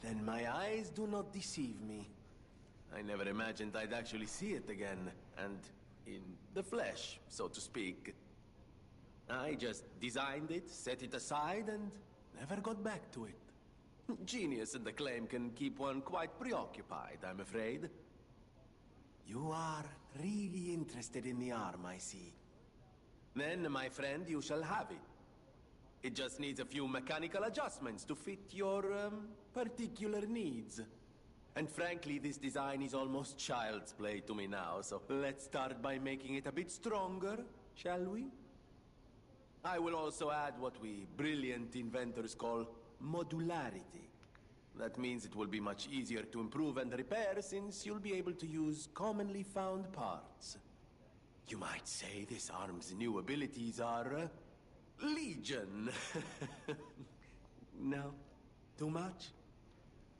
Then my eyes do not deceive me. I never imagined I'd actually see it again, and in the flesh, so to speak. I just designed it, set it aside, and never got back to it. Genius and acclaim can keep one quite preoccupied, I'm afraid. You are really interested in the arm, I see. Then, my friend, you shall have it. It just needs a few mechanical adjustments to fit your, particular needs. And frankly, this design is almost child's play to me now, so let's start by making it a bit stronger, shall we? I will also add what we brilliant inventors call modularity. That means it will be much easier to improve and repair since you'll be able to use commonly found parts. You might say this arm's new abilities are, Legion. No? Too much?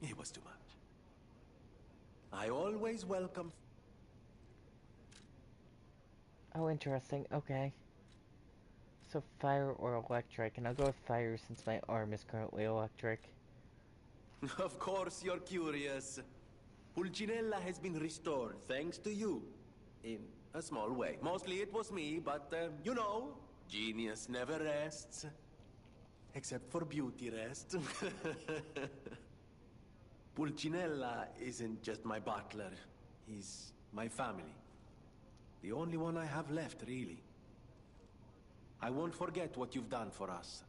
It was too much. I always welcome... Oh, interesting. Okay. So fire or electric, and I'll go with fire since my arm is currently electric. Of course you're curious. Pulcinella has been restored thanks to you. In a small way. Mostly it was me, but, you know, genius never rests. Except for beauty rest. Pulcinella isn't just my butler. He's my family. The only one I have left, really. I won't forget what you've done for us.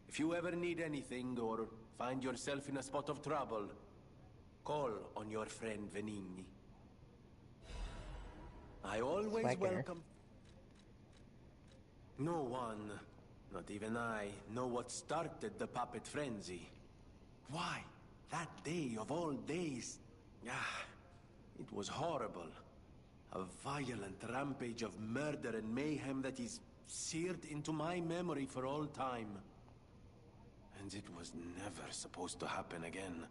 If you ever need anything or find yourself in a spot of trouble, call on your friend Venigni. I always Swagger. welcome... No one, not even I, know what started the puppet frenzy. Why? That day of all days... it was horrible. A violent rampage of murder and mayhem that is seared into my memory for all time. And it was never supposed to happen again.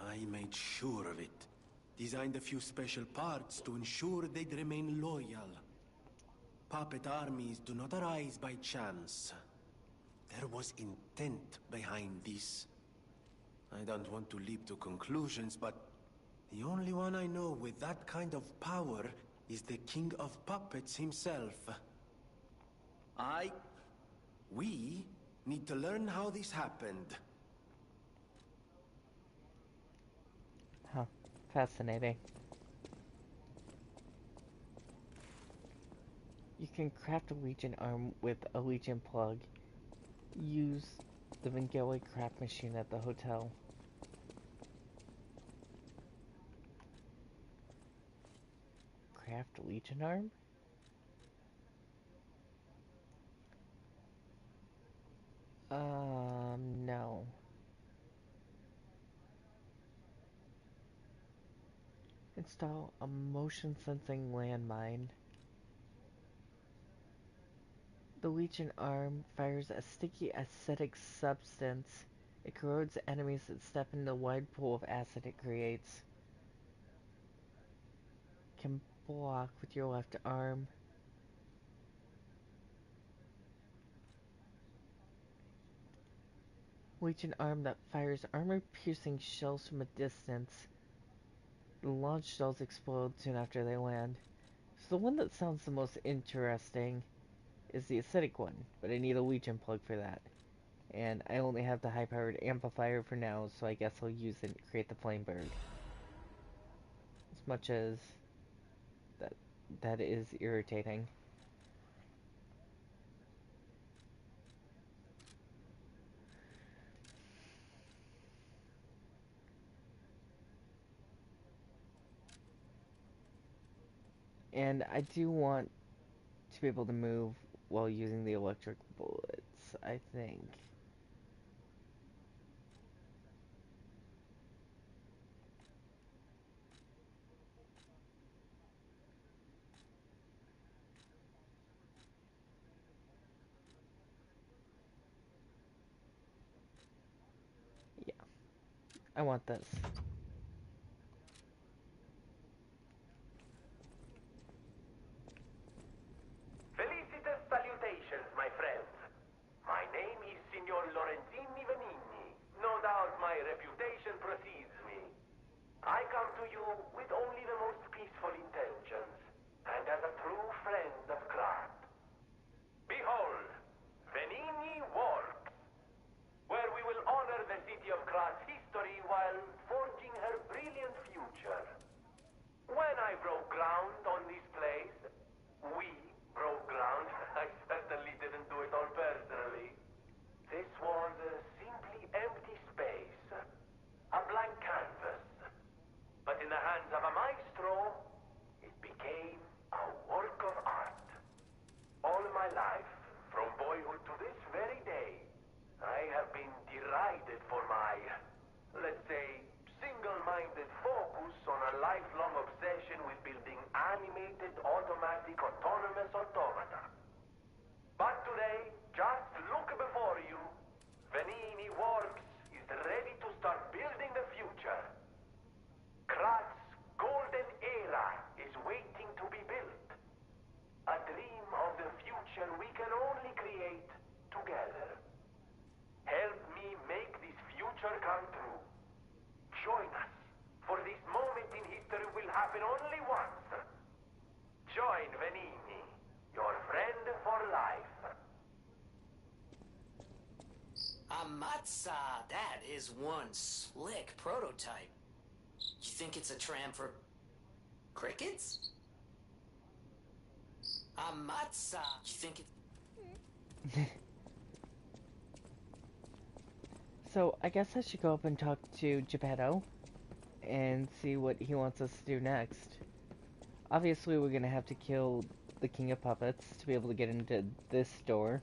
I made sure of it. Designed a few special parts to ensure they'd remain loyal. Puppet armies do not arise by chance. There was intent behind this. I don't want to leap to conclusions, but the only one I know with that kind of power is the King of Puppets himself. We need to learn how this happened. Huh. Fascinating. You can craft a Legion arm with a Legion plug. Use the Vangeli craft machine at the hotel. Craft Legion arm? No. Install a motion sensing landmine. The Legion arm fires a sticky acidic substance. It corrodes enemies that step into the wide pool of acid it creates. Can block with your left arm. Legion arm that fires armor-piercing shells from a distance. The launch shells explode soon after they land. So the one that sounds the most interesting is the acidic one, but I need a Legion plug for that. And I only have the high-powered amplifier for now, so I guess I'll use it to create the flame bird. As much as that is irritating. And I do want to be able to move while using the electric bullets, I think. Yeah, I want this. Felicitous salutations, my friends. My name is Signor Lorenzini Venigni. No doubt my reputation precedes me. I come to you with only the most peaceful intentions, and as a true friend of Krat. Behold, Venigni Works, where we will honor the city of Krat's history while forging her brilliant future. When I broke ground on this place, we broke ground. I certainly didn't do it all personally. This was simply empty space, a blank canvas. But in the hands of a maestro, it became a work of art. All my life, from boyhood to this very day, I have been derided for my, let's say, single-minded focus on a lifelong obsession with building animated, automatic, autonomous automata. But today, just look before you. Venini Works is ready to start building the future. Krat's golden era is waiting to be built. A dream of the future we can only create together. Help me make this future come true. Join us, for this moment in history will happen only once. Join Venini, your friend for life. Amatsa, that is one slick prototype. You think it's a tram for crickets? Amatsa, you think it's... So, I guess I should go up and talk to Geppetto and see what he wants us to do next. Obviously, we're gonna have to kill the King of Puppets to be able to get into this door.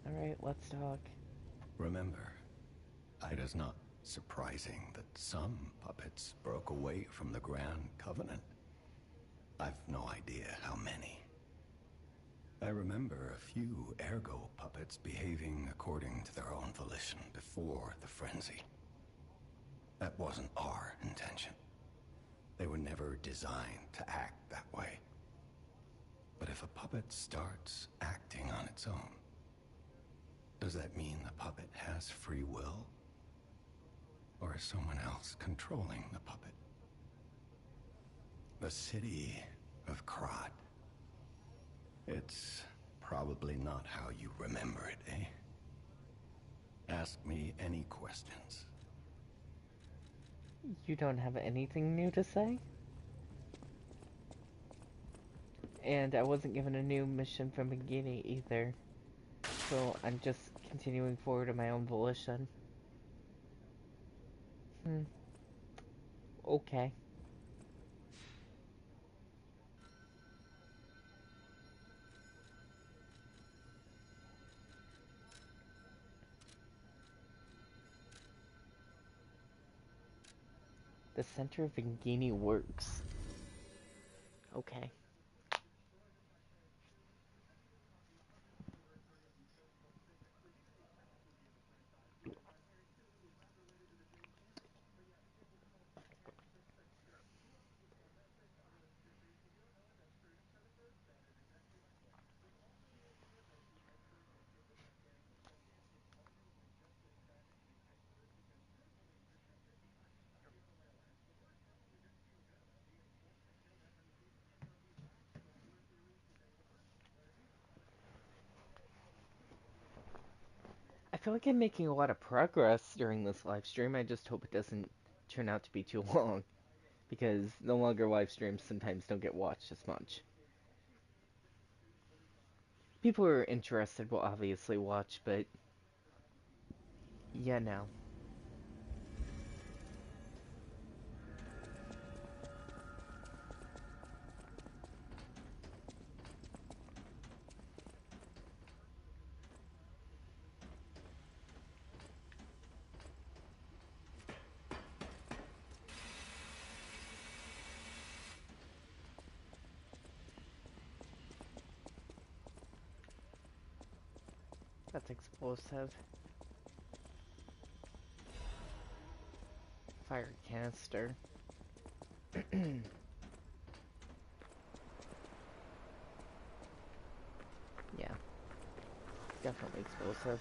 Alright, let's talk. Remember, it is not surprising that some puppets broke away from the Grand Covenant. I've no idea how many. I remember a few ergo puppets behaving according to their own volition before the frenzy. That wasn't our intention. They were never designed to act that way. But if a puppet starts acting on its own, does that mean the puppet has free will? Or is someone else controlling the puppet? The city of Krat. It's probably not how you remember it, eh? Ask me any questions. You don't have anything new to say? And I wasn't given a new mission from Bikini either. So I'm just continuing forward of my own volition. Okay. The center of Bikini works. Okay. I feel like I'm making a lot of progress during this live stream. I just hope it doesn't turn out to be too long. Because the longer live streams sometimes don't get watched as much. People who are interested will obviously watch, but Yeah, no. That's explosive. Fire canister. Yeah, definitely explosive.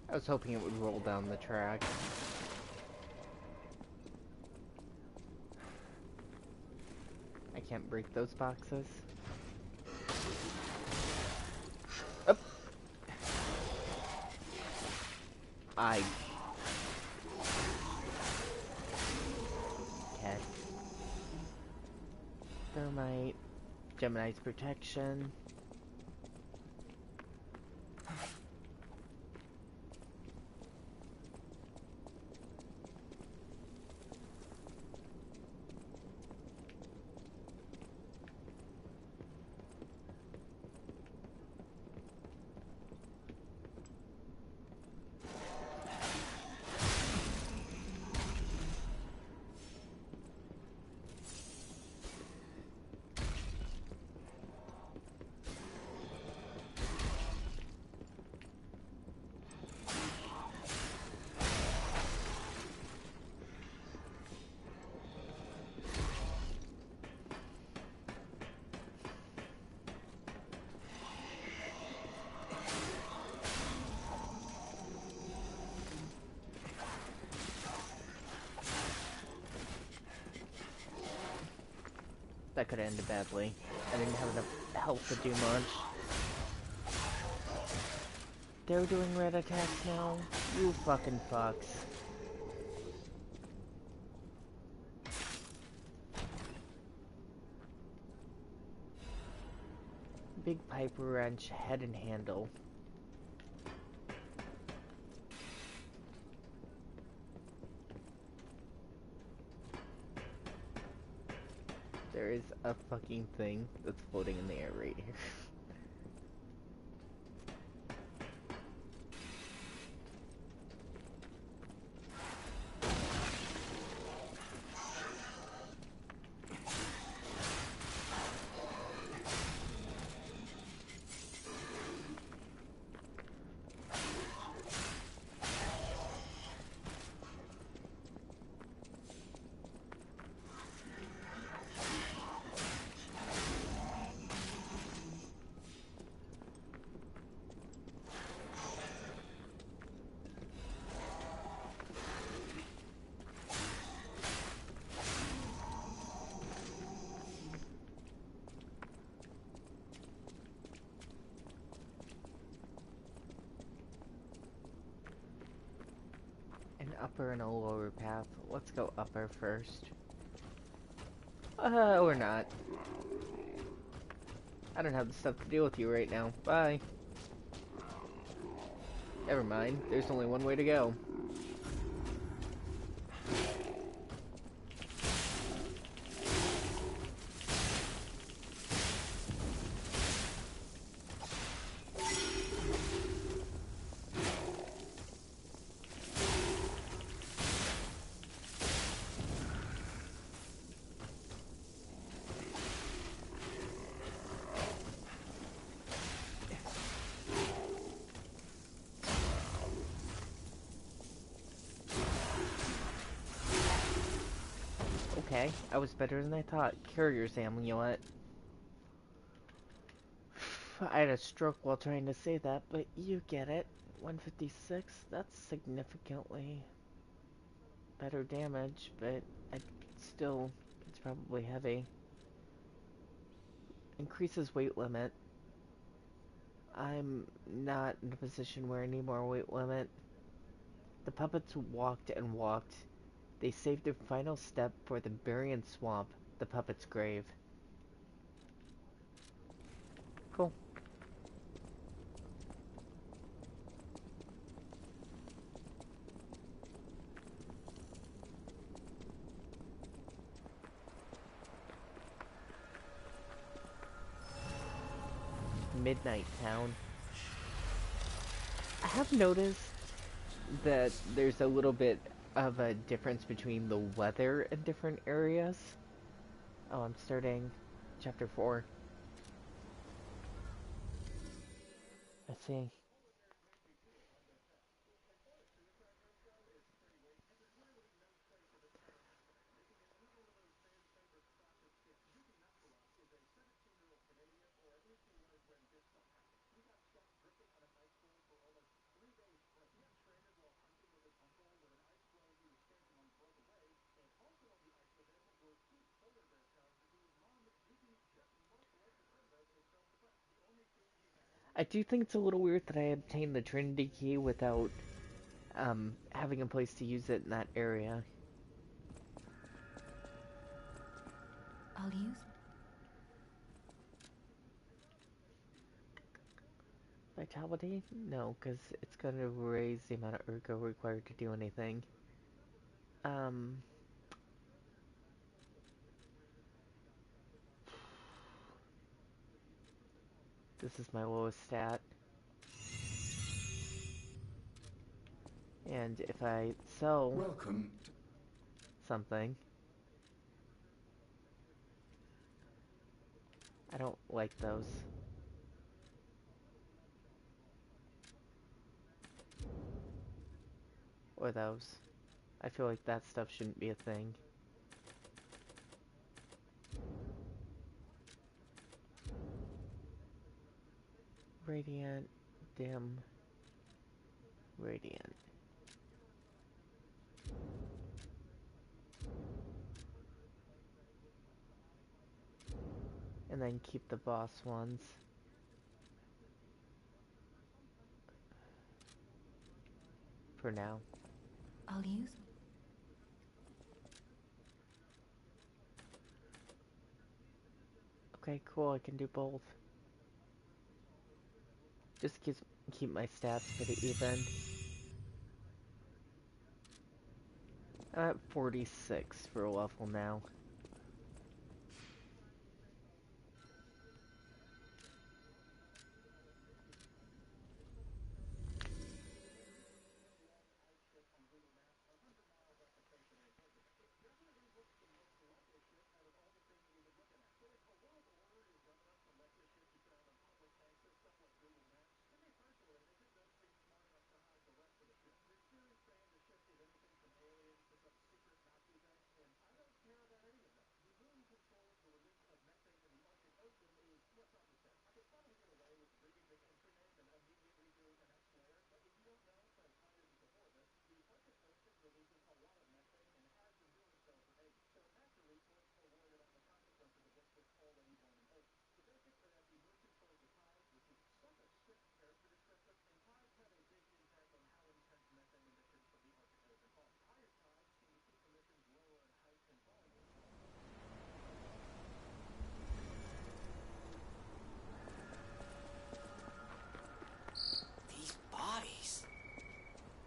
I was hoping it would roll down the track. I can't break those boxes. Up. I. Okay. Thermite. Gemini's protection. That could have ended badly. I didn't have enough health to do much. They're doing red attacks now? You fucking fucks. Big pipe wrench, head and handle. There is a fucking thing that's floating in the air right here. An upper and a lower path. Let's go upper first. Or not. I don't have the stuff to deal with you right now. Bye. Never mind. There's only one way to go. Okay, I was better than I thought. Carrier's amulet. I had a stroke while trying to say that, but you get it. 156, that's significantly better damage, but it's probably heavy. Increases weight limit. I'm not in a position where I need more weight limit. The puppets walked and walked. They saved their final step for the burying swamp, the puppet's grave. Cool. Midnight Town. I have noticed that there's a little bit of a difference between the weather in different areas. Oh, I'm starting chapter 4. I see. I do think it's a little weird that I obtained the Trinity key without having a place to use it in that area. I'll use. Vitality? No, because it's going to raise the amount of ergo required to do anything. This is my lowest stat. And if I sell Welcome to something, I don't like those. Or those. I feel like that stuff shouldn't be a thing. Radiant, dim, radiant. And then keep the boss ones. For now. I'll use. Okay, cool, I can do both. Just keep my stats pretty even. I'm at 46 for a level now.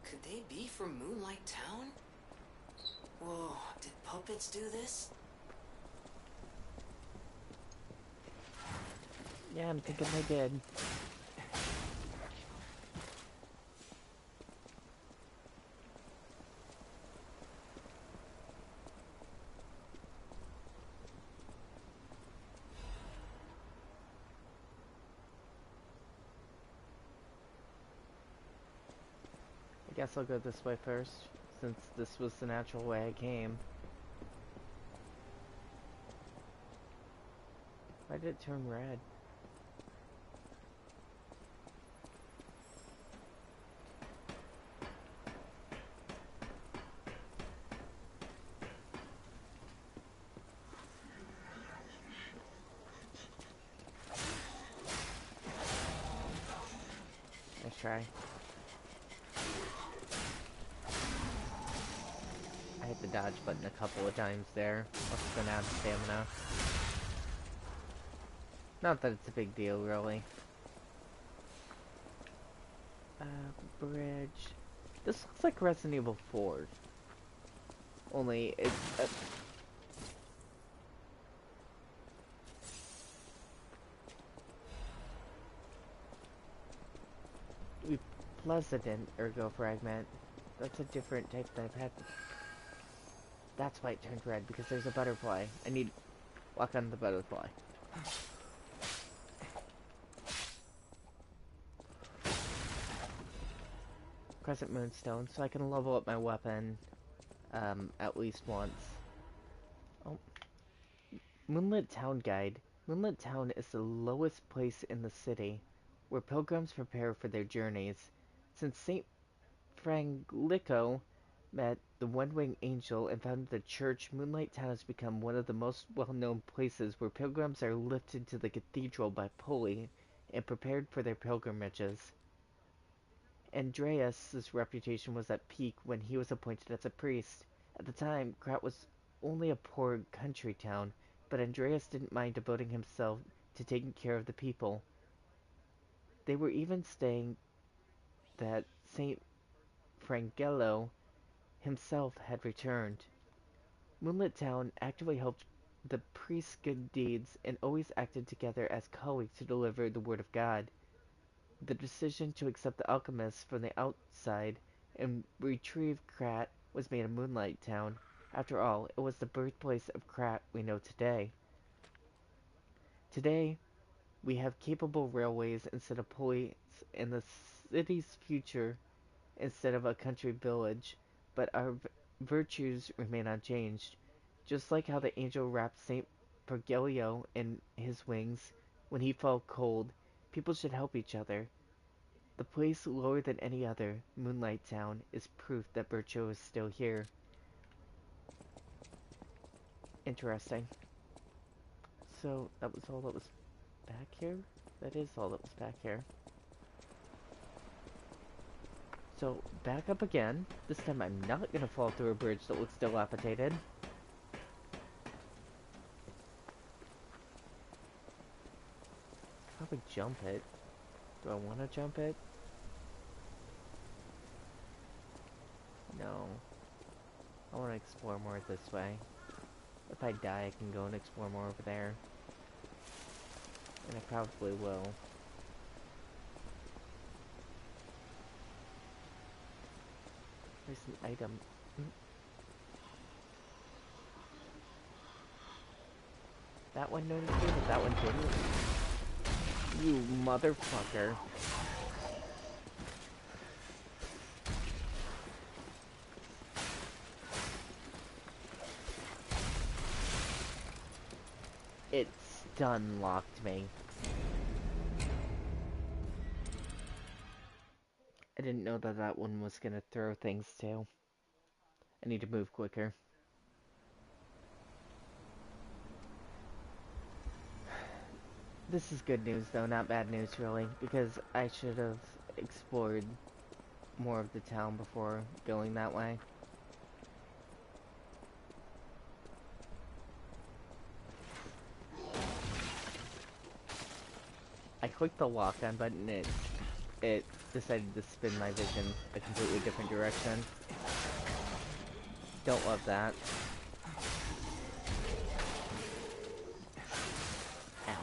Could they be from Moonlight Town? Whoa, did puppets do this? Yeah, I'm thinking they did. I guess I'll go this way first, since this was the natural way I came. Why did it turn red? try. I hit the dodge button a couple of times there. Must have been out of stamina. Not that it's a big deal, really. Bridge. This looks like Resident Evil 4. Only it's... Pleasant ergo fragment. That's a different type that I've had. That's why it turned red, because there's a butterfly. I need... Walk on the butterfly. Crescent Moonstone, so I can level up my weapon, at least once. Oh. Moonlit Town Guide. Moonlit Town is the lowest place in the city, where pilgrims prepare for their journeys. Since St. Franglico met the One-Winged Angel and founded the church, Moonlight Town has become one of the most well-known places where pilgrims are lifted to the cathedral by pulley and prepared for their pilgrimages. Andreas's reputation was at peak when he was appointed as a priest. At the time, Krat was only a poor country town, but Andreas didn't mind devoting himself to taking care of the people. They were even saying that St. Frangelo himself had returned. Moonlit Town actively helped the priest's good deeds and always acted together as colleagues to deliver the word of God. The decision to accept the alchemists from the outside and retrieve Krat was made in Moonlight Town. After all, it was the birthplace of Krat we know today. Today, we have capable railways instead of pulleys and the city's future instead of a country village, but our virtues remain unchanged. Just like how the angel wrapped St. Pergelio in his wings when he fell cold, people should help each other. The place lower than any other, Moonlight Town, is proof that virtue is still here. Interesting. So, that was all that was back here? That is all that was back here. So, back up again. This time I'm not gonna fall through a bridge that looks dilapidated. Probably jump it. Do I want to jump it? No. I want to explore more this way. If I die, I can go and explore more over there. And I probably will. There's an item. That one noticed me, but that one didn't. You motherfucker. It stun locked me. I didn't know that that one was gonna throw things too. I need to move quicker. This is good news though, not bad news really, because I should have explored more of the town before going that way. I clicked the lock-on button, it decided to spin my vision a completely different direction. Don't love that. Ow.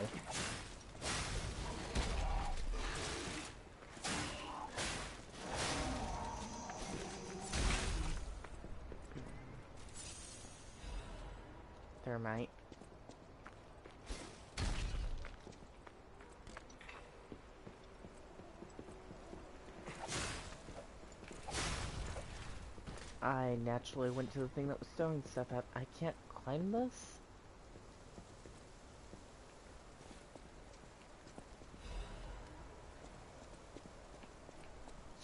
Thermite. I naturally went to the thing that was throwing stuff at. I can't climb this?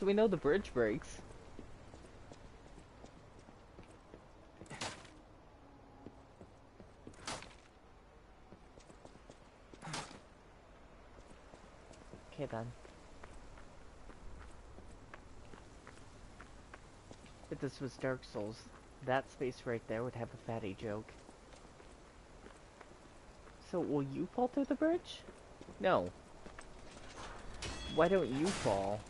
So we know the bridge breaks. Okay then. If this was Dark Souls, that space right there would have a fatty joke. So, will you fall through the bridge? No. Why don't you fall?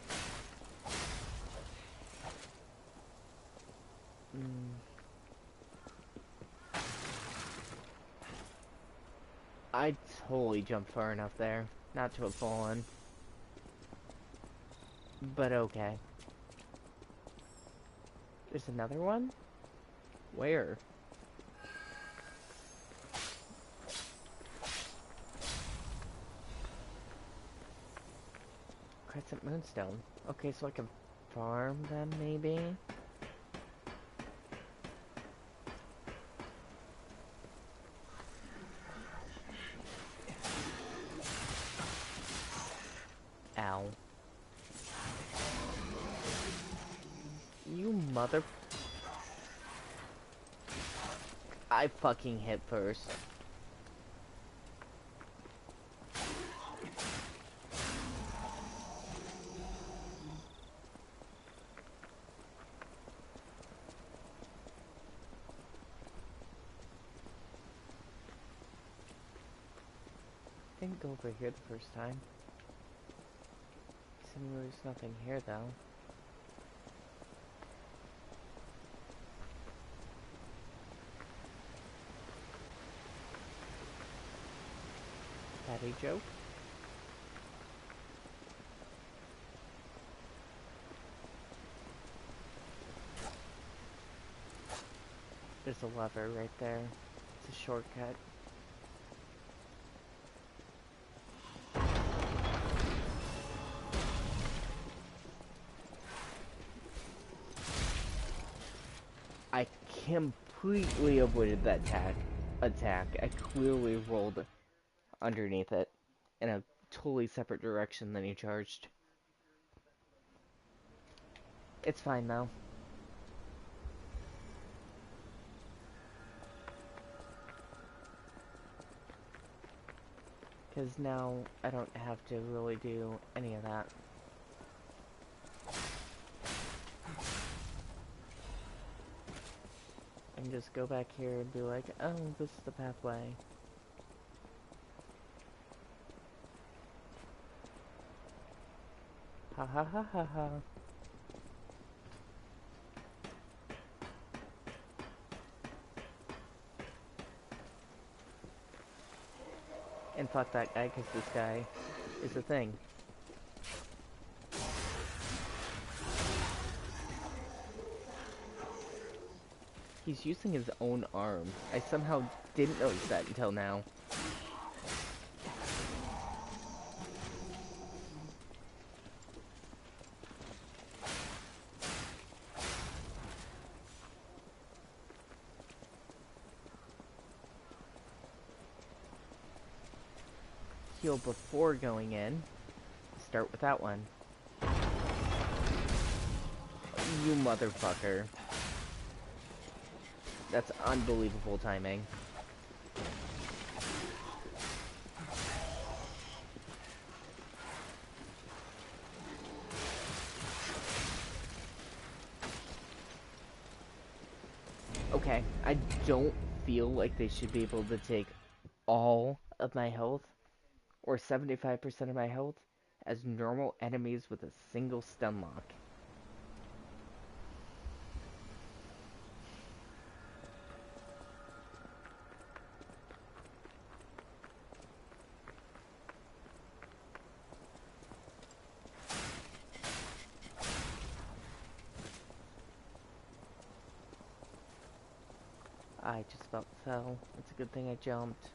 I totally jumped far enough there, not to have fallen. But okay. There's another one? Where? Crescent Moonstone. Okay, so I can farm them, maybe? Ow. You mother... I fucking hit first. Didn't go over here the first time. Seems there's nothing here though. Patty joke? There's a lever right there. It's a shortcut. I completely avoided that attack. I clearly rolled underneath it in a totally separate direction than he charged. It's fine though. Because now I don't have to really do any of that. I can just go back here and be like, oh, this is the pathway. Ha ha ha ha ha. And fuck that guy, because this guy is a thing. He's using his own arm. I somehow didn't notice that until now. Heal before going in. Start with that one. You motherfucker. That's unbelievable timing. Okay, I don't feel like they should be able to take all of my health, or 75% of my health, as normal enemies with a single stun lock. I just about fell. It's a good thing I jumped.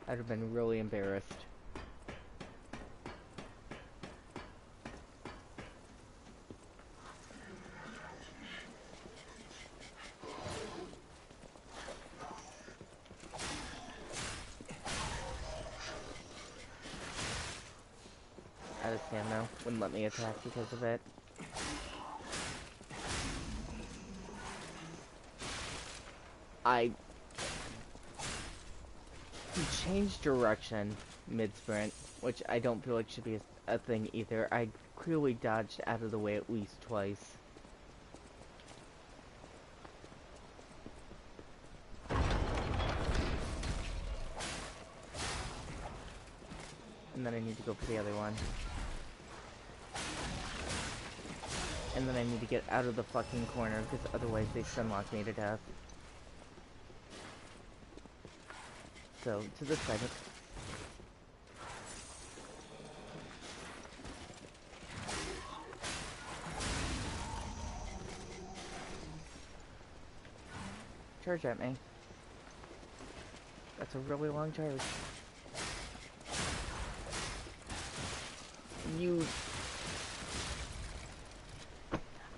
I'd have been really embarrassed. Out of stamina. Wouldn't let me attack because of it. I changed direction mid-sprint, which I don't feel like should be a thing either. I clearly dodged out of the way at least twice. And then I need to go for the other one. And then I need to get out of the fucking corner, because otherwise they stunlock me to death. So, to the side. Charge at me. That's a really long charge. You...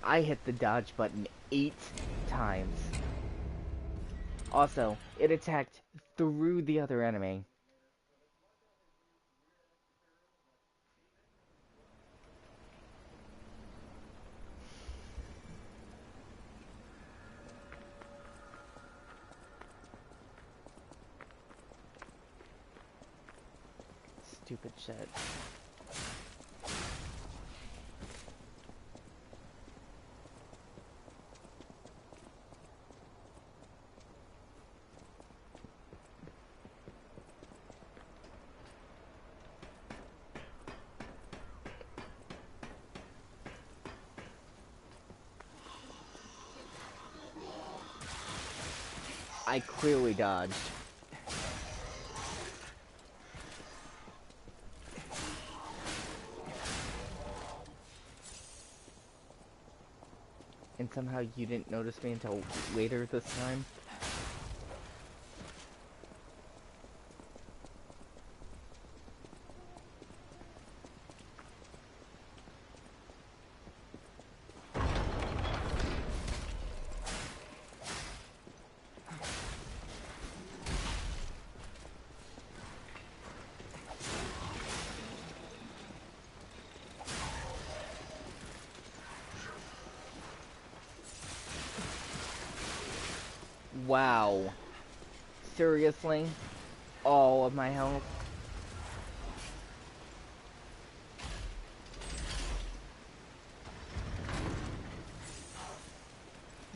I hit the dodge button 8 times. Also, it attacked through the other enemy. Stupid shit. I clearly dodged. And somehow you didn't notice me until later this time. Wow. Seriously? All of my health?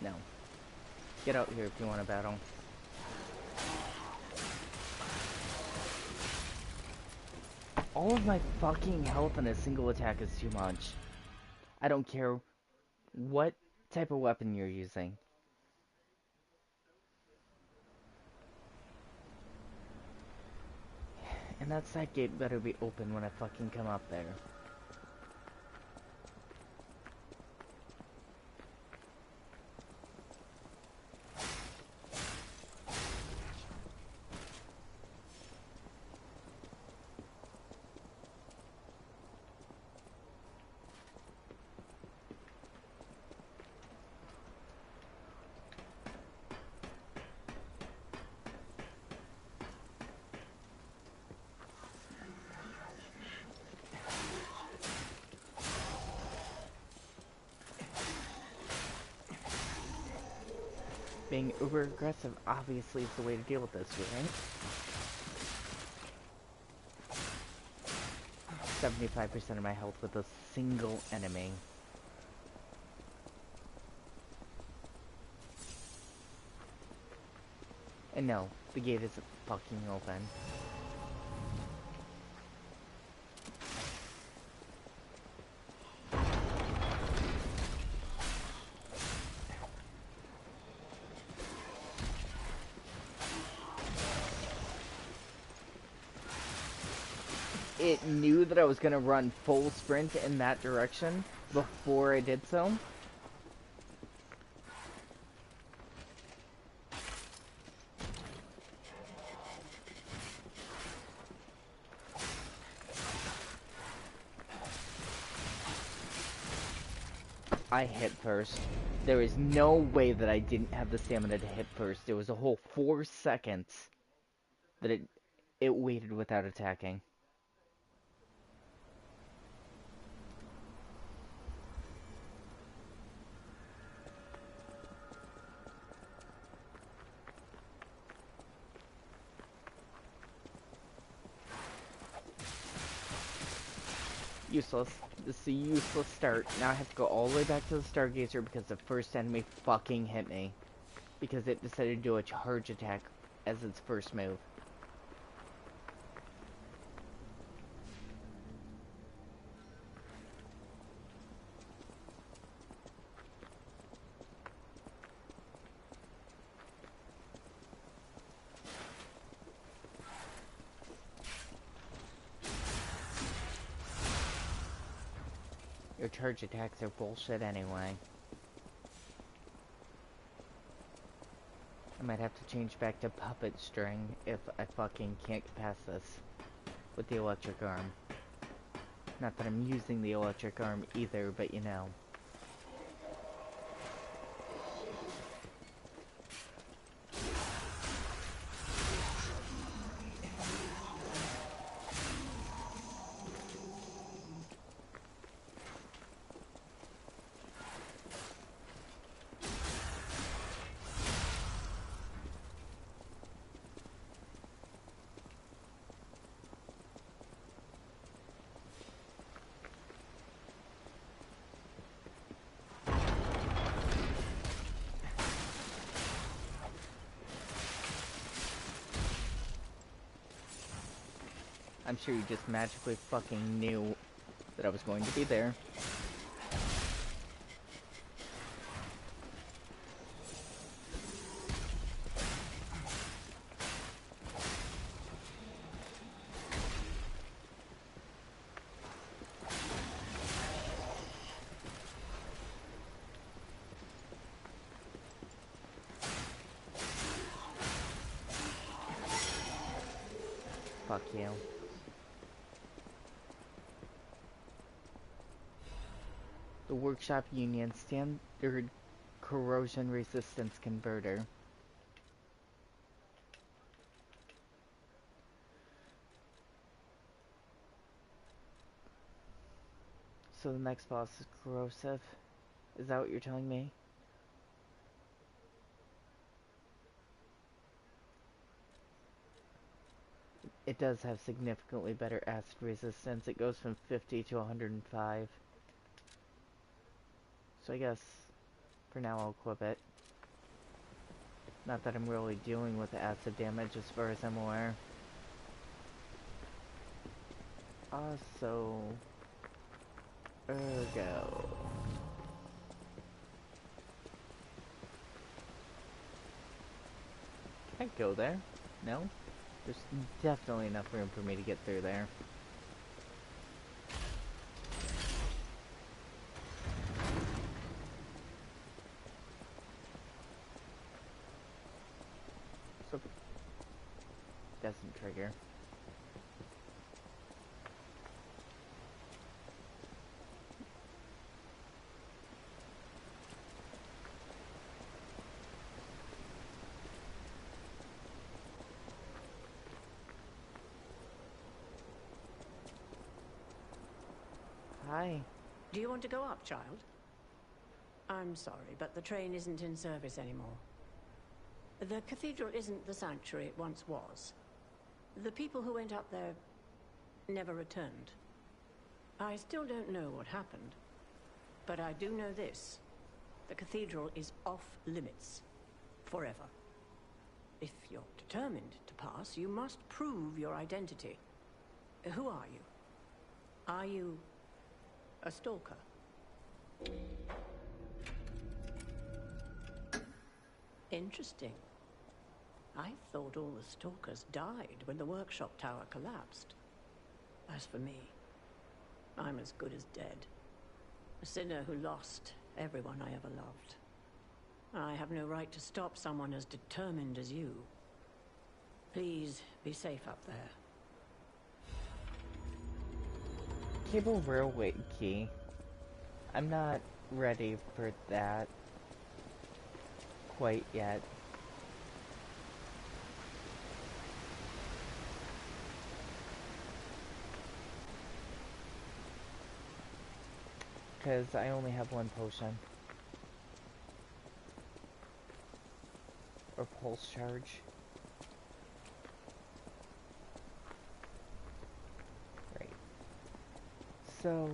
No. Get out here if you want to battle. All of my fucking health in a single attack is too much. I don't care what type of weapon you're using. And that side gate better be open when I fucking come up there. Being uber aggressive obviously is the way to deal with this, right? 75% of my health with a single enemy. And no, the gate isn't fucking open. It knew that I was gonna run full sprint in that direction before I did so. I hit first. There is no way that I didn't have the stamina to hit first. There was a whole 4 seconds that it waited without attacking. Useless. This is a useless start. Now I have to go all the way back to the Stargazer because the first enemy fucking hit me. Because it decided to do a charge attack as its first move. Your charge attacks are bullshit anyway. I might have to change back to puppet string if I fucking can't get past this with the electric arm. Not that I'm using the electric arm either, but you know. I'm sure you just magically fucking knew that I was going to be there. Fuck you. The Workshop Union Standard Corrosion Resistance Converter. So the next boss is corrosive? Is that what you're telling me? It does have significantly better acid resistance. It goes from 50 to 105. So I guess, for now I'll equip it. Not that I'm really dealing with acid damage as far as I'm aware. Also... Ergo... Can I go there? No? There's definitely enough room for me to get through there. So... doesn't trigger. Hi. Do you want to go up, child? I'm sorry, but the train isn't in service anymore. The cathedral isn't the sanctuary it once was. The people who went up there never returned. I still don't know what happened, but I do know this. The cathedral is off limits. Forever. If you're determined to pass, you must prove your identity. Who are you? Are you a stalker? Interesting. I thought all the stalkers died when the workshop tower collapsed. As for me, I'm as good as dead. A sinner who lost everyone I ever loved. I have no right to stop someone as determined as you. Please be safe up there. Cable railway key. I'm not ready for that quite yet. Because I only have one potion. Or pulse charge. Right. So...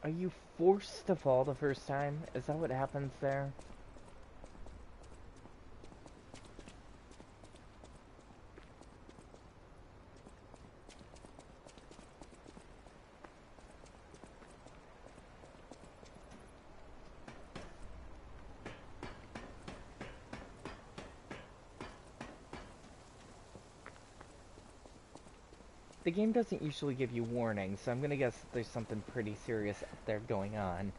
Are you forced to fall the first time? Is that what happens there? The game doesn't usually give you warnings, so I'm gonna guess that there's something pretty serious up there going on.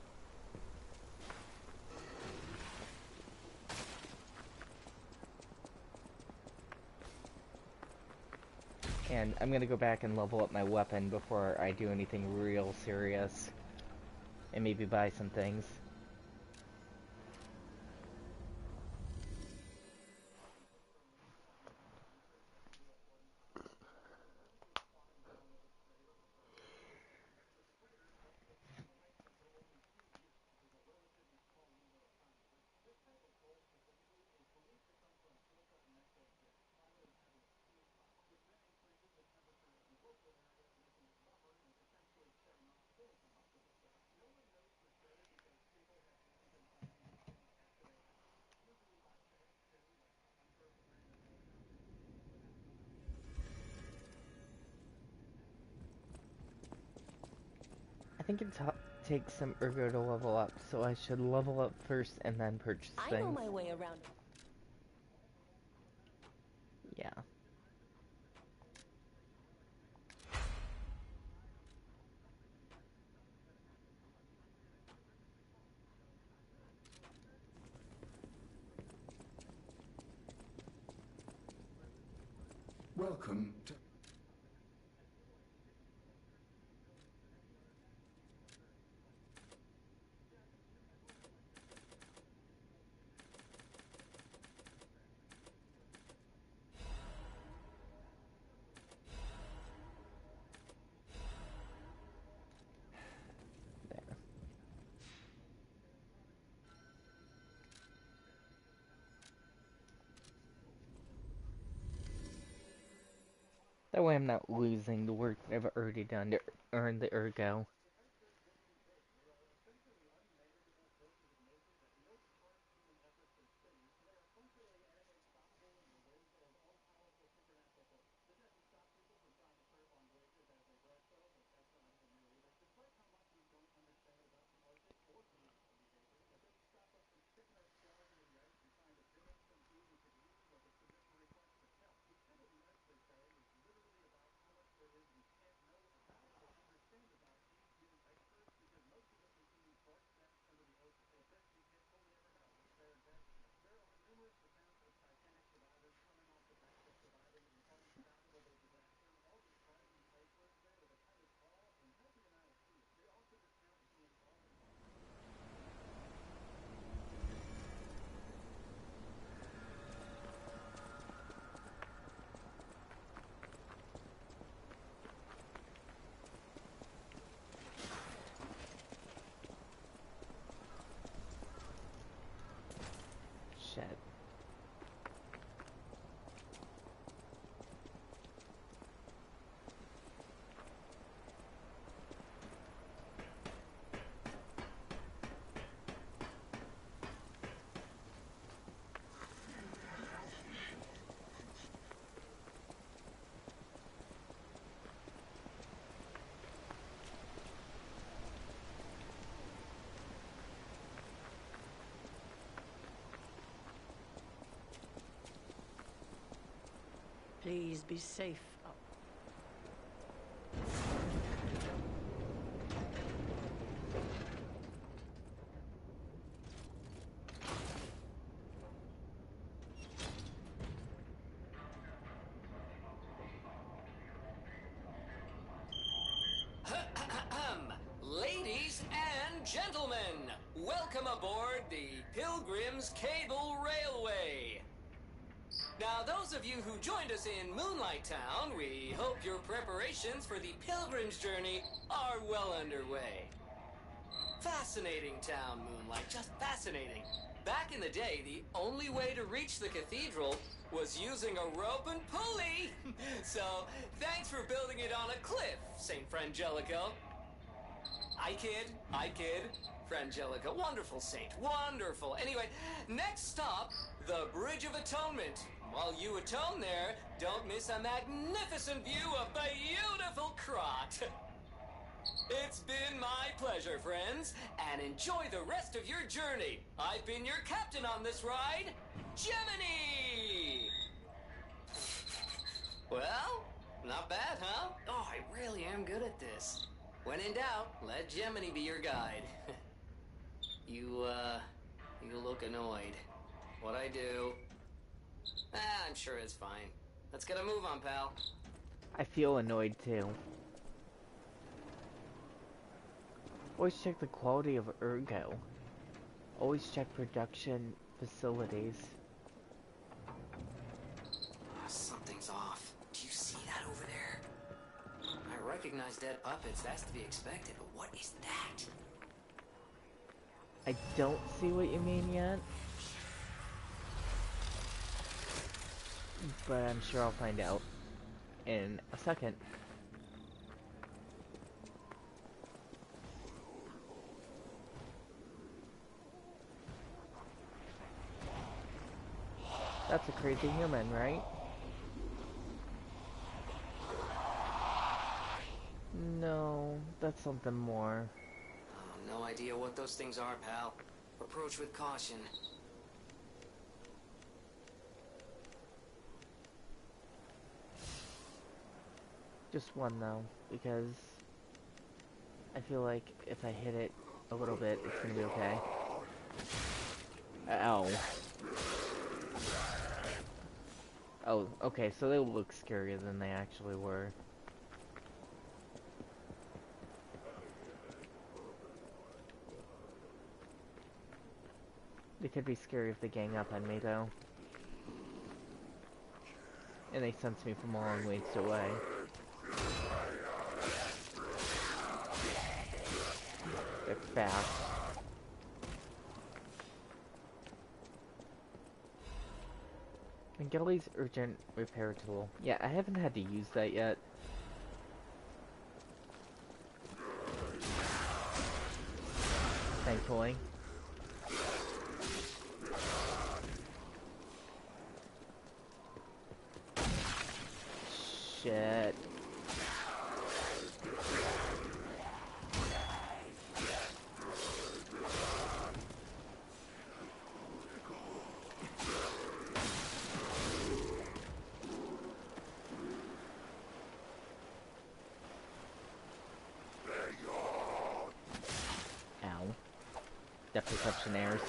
And I'm gonna go back and level up my weapon before I do anything real serious. And maybe buy some things. I think it takes some ergo to level up, so I should level up first and then purchase things. I know my way around. Yeah. Welcome to... That way I'm not losing the work that I've already done to earn the ergo. Shit. Please be safe. Ladies and gentlemen, welcome aboard the Pilgrim's Cable Railway. Now, those of you who joined us in Moonlight Town, we hope your preparations for the pilgrim's journey are well underway. Fascinating town, Moonlight, just fascinating. Back in the day, the only way to reach the cathedral was using a rope and pulley. So, thanks for building it on a cliff, St. Frangelico. I kid. Frangelica, wonderful saint, wonderful. Anyway, next stop, the Bridge of Atonement. While you atone there, don't miss a magnificent view of beautiful Krat. It's been my pleasure, friends, and enjoy the rest of your journey. I've been your captain on this ride, Gemini! Well, not bad, huh? Oh, I really am good at this. When in doubt, let Gemini be your guide. You look annoyed. What'd I do? I'm sure it's fine. Let's get a move on, pal. I feel annoyed too. Always check the quality of Ergo. Always check production facilities. Something's off. Do you see that over there? I recognize dead puppets. That's to be expected, but what is that? I don't see what you mean yet. But I'm sure I'll find out in a second. That's a crazy human, right? No, that's something more. Oh, no idea what those things are, pal. Approach with caution. Just one though, because I feel like if I hit it a little bit, it's gonna be okay. Ow. Oh, okay, so they look scarier than they actually were. They could be scary if they gang up on me, though. And they sense me from a long ways away. They're fast. And Gelly's urgent repair tool. Yeah, I haven't had to use that yet. Thankfully. Shit. Ow. Depth perception errors.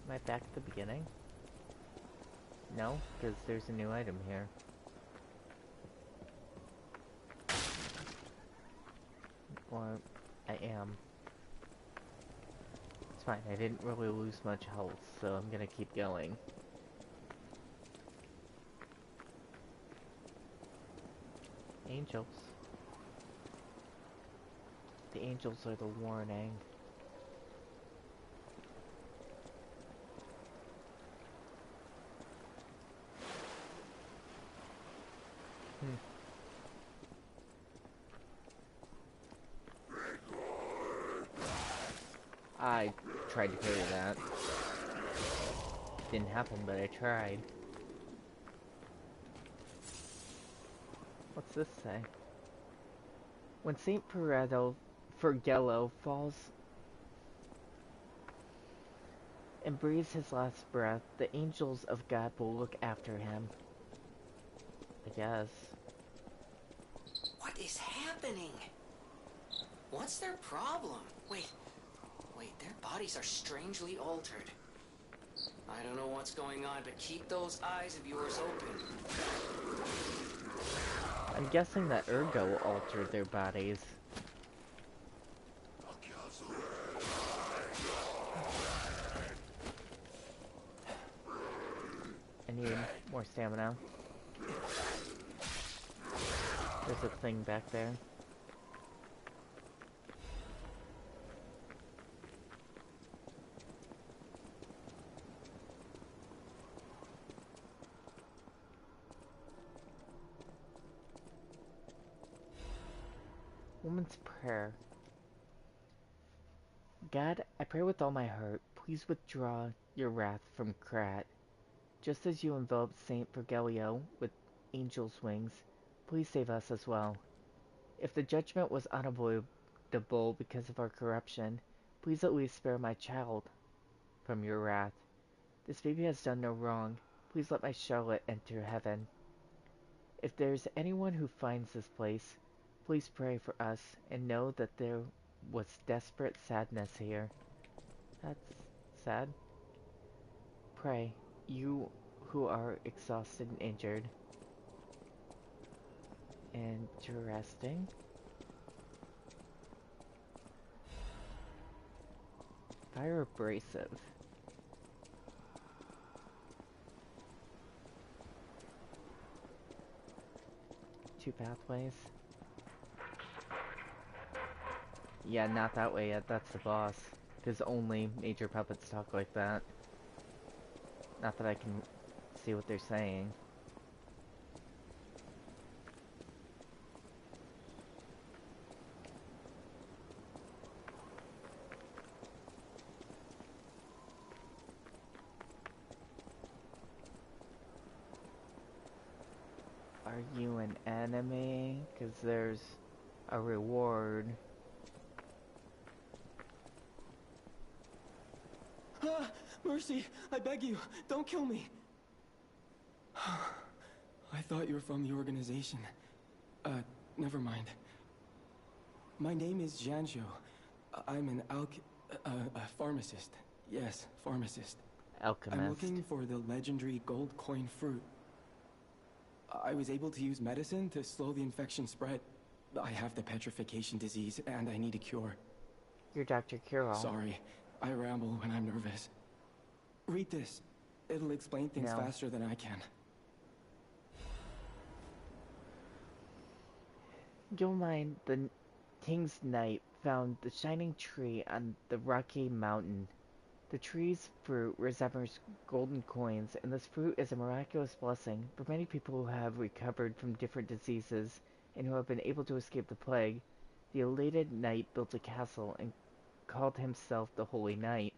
Am I back at the beginning? No, because there's a new item here. Or I am. It's fine, I didn't really lose much health, so I'm gonna keep going. Angels. The angels are the warning. I tried to carry that. Didn't happen, but I tried. What's this say? When Saint Fergello falls and breathes his last breath, the angels of God will look after him. I guess. What is happening? What's their problem? Wait, their bodies are strangely altered. I don't know what's going on, but keep those eyes of yours open. I'm guessing that Ergo altered their bodies. I need more stamina. There's a thing back there. Woman's prayer. God, I pray with all my heart, please withdraw your wrath from Krat. Just as you enveloped Saint Virgilio with angel's wings, please save us as well. If the judgment was unavoidable because of our corruption, please at least spare my child from your wrath. This baby has done no wrong. Please let my Charlotte enter heaven. If there's anyone who finds this place, please pray for us and know that there was desperate sadness here. That's sad. Pray, you who are exhausted and injured. Interesting. Fire abrasive. Two pathways. Yeah, not that way yet. That's the boss. Because only major puppets talk like that. Not that I can see what they're saying. Are you an enemy? Because there's a reward. Ah, mercy, I beg you, don't kill me. I thought you were from the organization. Never mind. My name is Janjo. I'm an pharmacist. Yes, pharmacist. Alchemist. I'm looking for the legendary gold coin fruit. I was able to use medicine to slow the infection spread. I have the petrification disease, and I need a cure. You're Dr. Curall. Sorry, I ramble when I'm nervous. Read this. It'll explain things faster than I can. You'll mind the King's Knight found the shining tree on the rocky mountain. The tree's fruit resembles golden coins, and this fruit is a miraculous blessing for many people who have recovered from different diseases and who have been able to escape the plague. The elated knight built a castle and called himself the Holy Knight.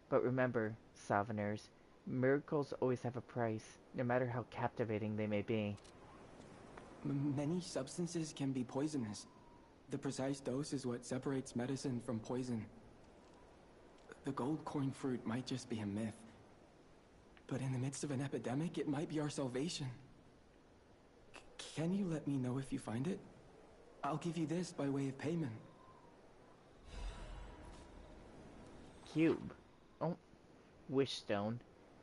But remember, Southerners, miracles always have a price, no matter how captivating they may be. Many substances can be poisonous. The precise dose is what separates medicine from poison. The gold coin fruit might just be a myth. But in the midst of an epidemic, it might be our salvation. Can you let me know if you find it? I'll give you this by way of payment. Cube. Oh, wish stone.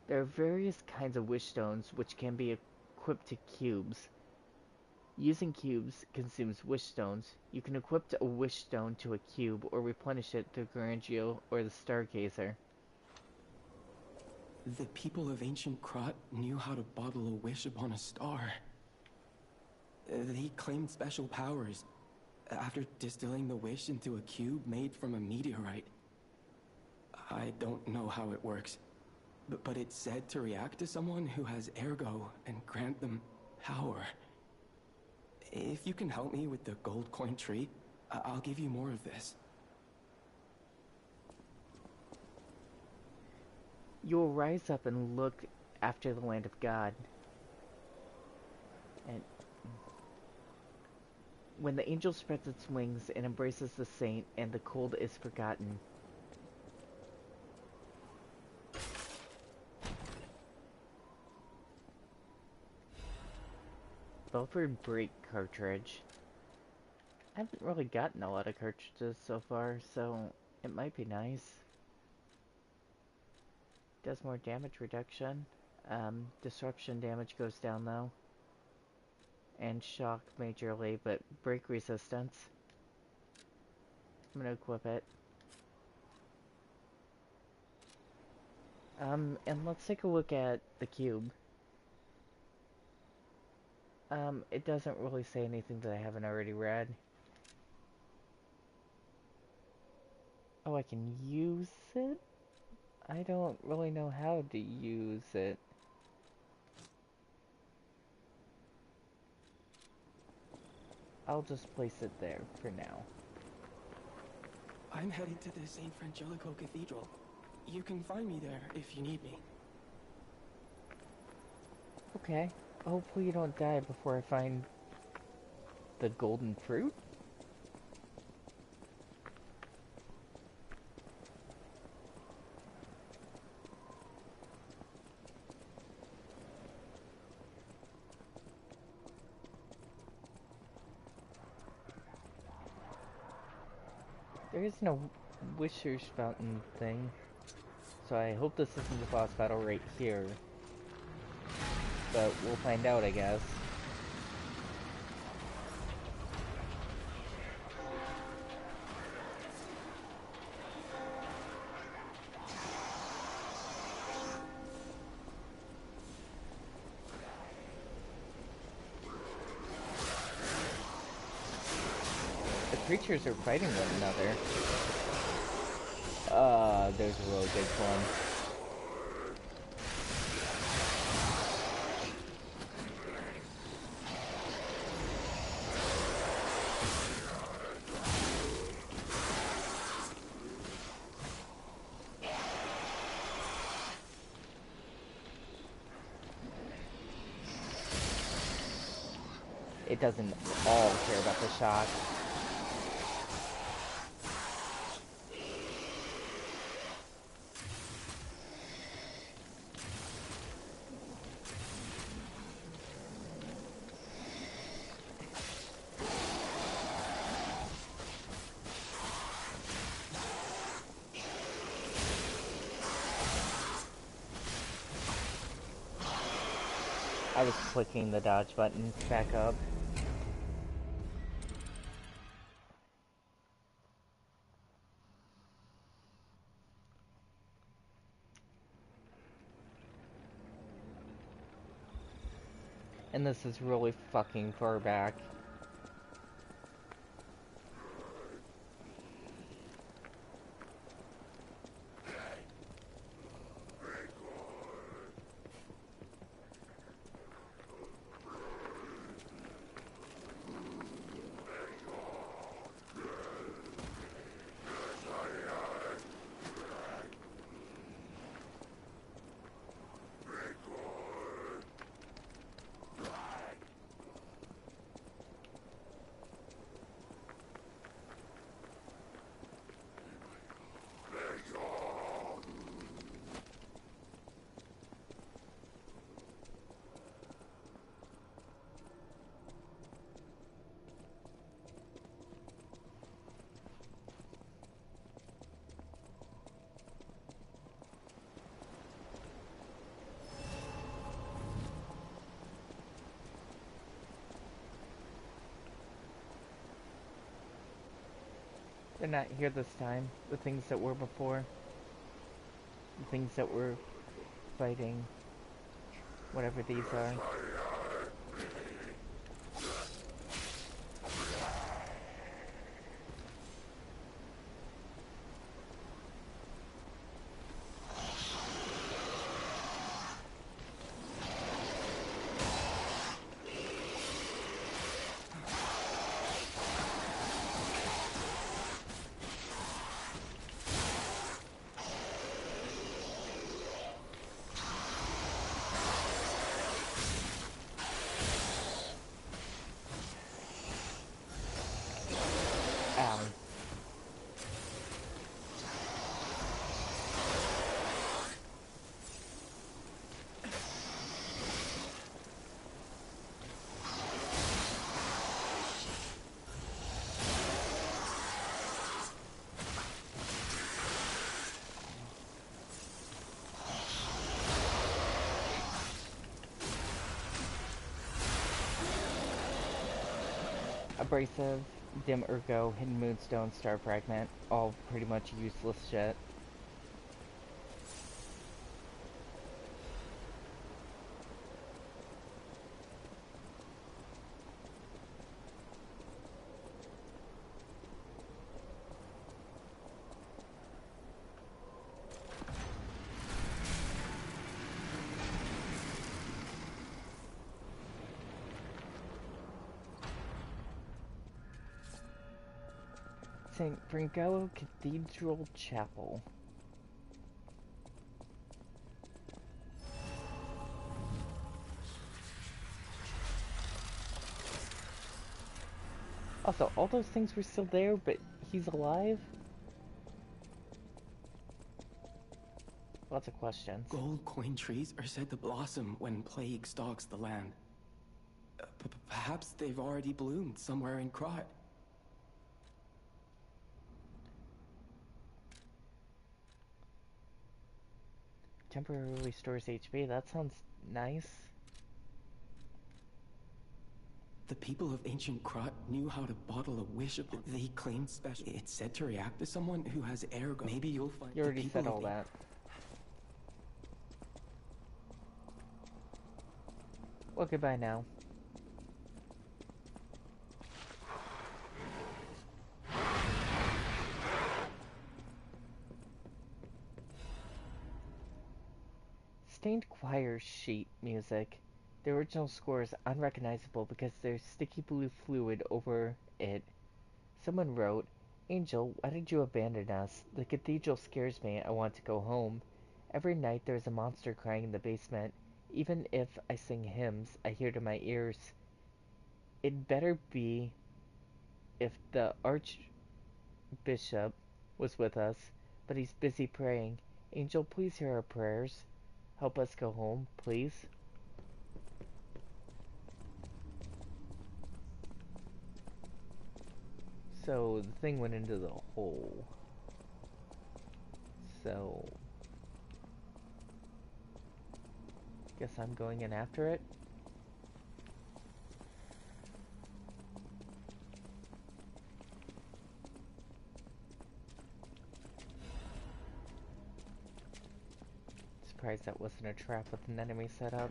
There are various kinds of wish stones which can be equipped to cubes. Using cubes consumes wish stones. You can equip a wish stone to a cube or replenish it through Garangio or the Stargazer. The people of ancient Krat knew how to bottle a wish upon a star. They claimed special powers after distilling the wish into a cube made from a meteorite. I don't know how it works, but it's said to react to someone who has ergo and grant them power. If you can help me with the gold coin tree, I'll give you more of this. You will rise up and look after the land of God. And when the angel spreads its wings and embraces the saint and the cold is forgotten. Belford Break cartridge. I haven't really gotten a lot of cartridges so far, so it might be nice. Does more damage reduction. Disruption damage goes down though. And shock majorly, but break resistance. I'm gonna equip it. And let's take a look at the cube. It doesn't really say anything that I haven't already read. Oh, I can use it? I don't really know how to use it. I'll just place it there for now. I'm heading to the St. Frangelico Cathedral. You can find me there if you need me. Okay. Hopefully you don't die before I find the golden fruit. There is no Wisher's Fountain thing, so I hope this isn't the boss battle right here. But we'll find out, I guess. The creatures are fighting one another. There's a really good one. It doesn't all care about the shock. I was clicking the dodge button back up. And this is really fucking far back. They're not here this time. The things that were before. The things that were fighting. Whatever these are. Abrasive, Dim Ergo, Hidden Moonstone, Star Fragment, all pretty much useless shit. St. Bringallo Cathedral Chapel. Also, all those things were still there, but he's alive? Lots of questions. Gold coin trees are said to blossom when plague stalks the land. Perhaps they've already bloomed somewhere in Krat. Temporarily restores HP. That sounds nice. The people of ancient Krat knew how to bottle a wish upon. They claimed special. It's said to react to someone who has ergo. Maybe you'll find. You already said all that. Well, goodbye now. Stained choir sheet music. The original score is unrecognizable because there's sticky blue fluid over it. Someone wrote, "Angel, why did you abandon us? The cathedral scares me. I want to go home. Every night there's a monster crying in the basement. Even if I sing hymns, I hear to my ears. It'd better be if the Archbishop was with us, but he's busy praying. Angel, please hear our prayers. Help us go home, please." So, the thing went into the hole. So, guess I'm going in after it. Surprised that wasn't a trap with an enemy set up.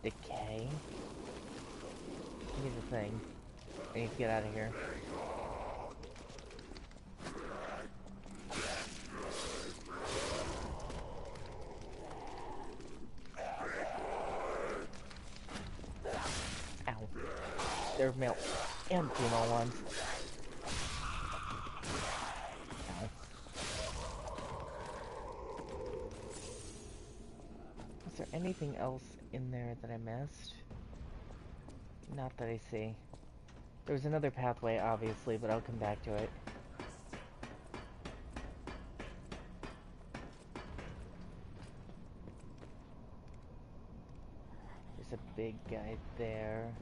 Decay? Here's the thing. I need to get out of here. Ow. There are male and female ones. Ow. Is there anything else in there that I missed? Not that I see. There was another pathway, obviously, but I'll come back to it. There's a big guy there.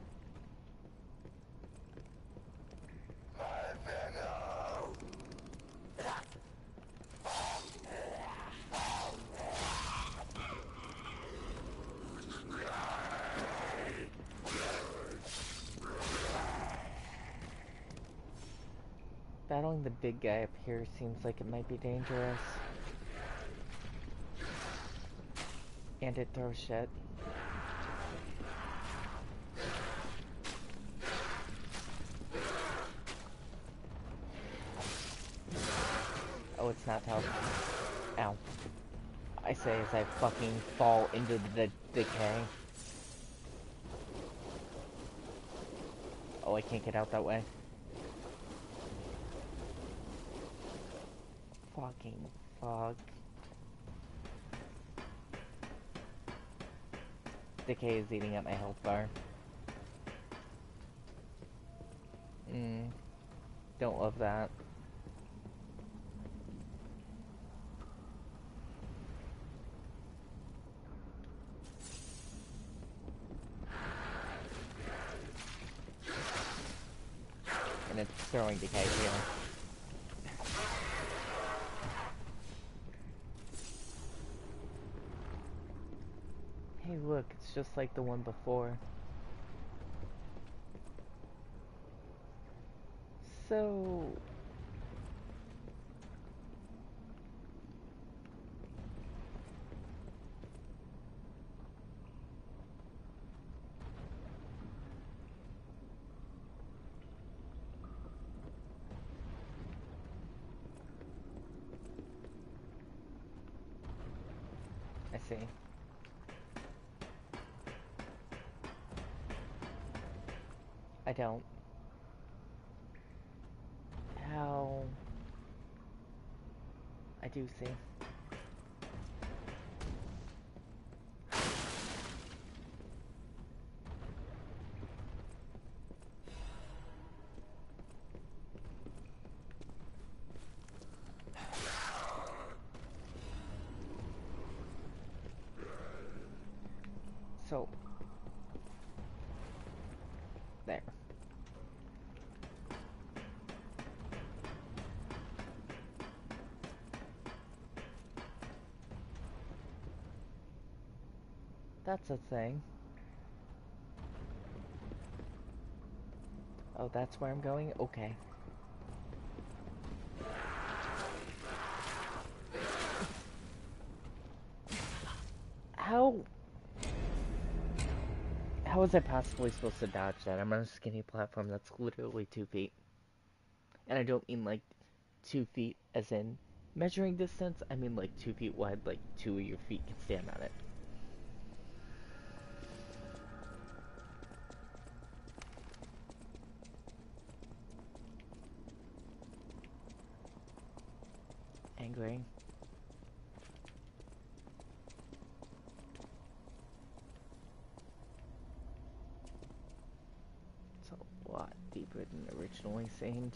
Battling the big guy up here seems like it might be dangerous. And it throws shit. Oh, it's not tough. Ow. I say as I fucking fall into the decay. Oh, I can't get out that way. Fucking fuck. Decay is eating up my health bar. Don't love that. And it's throwing decay here. Hey look, it's just like the one before. So... see. I don't. How? I do see. So, there. That's a thing. Oh, that's where I'm going? Okay. How... How was I possibly supposed to dodge that? I'm on a skinny platform that's literally 2 feet. And I don't mean like 2 feet as in measuring distance, I mean like 2 feet wide, like 2 of your feet can stand on it. Angry. It's a lot deeper than originally seemed.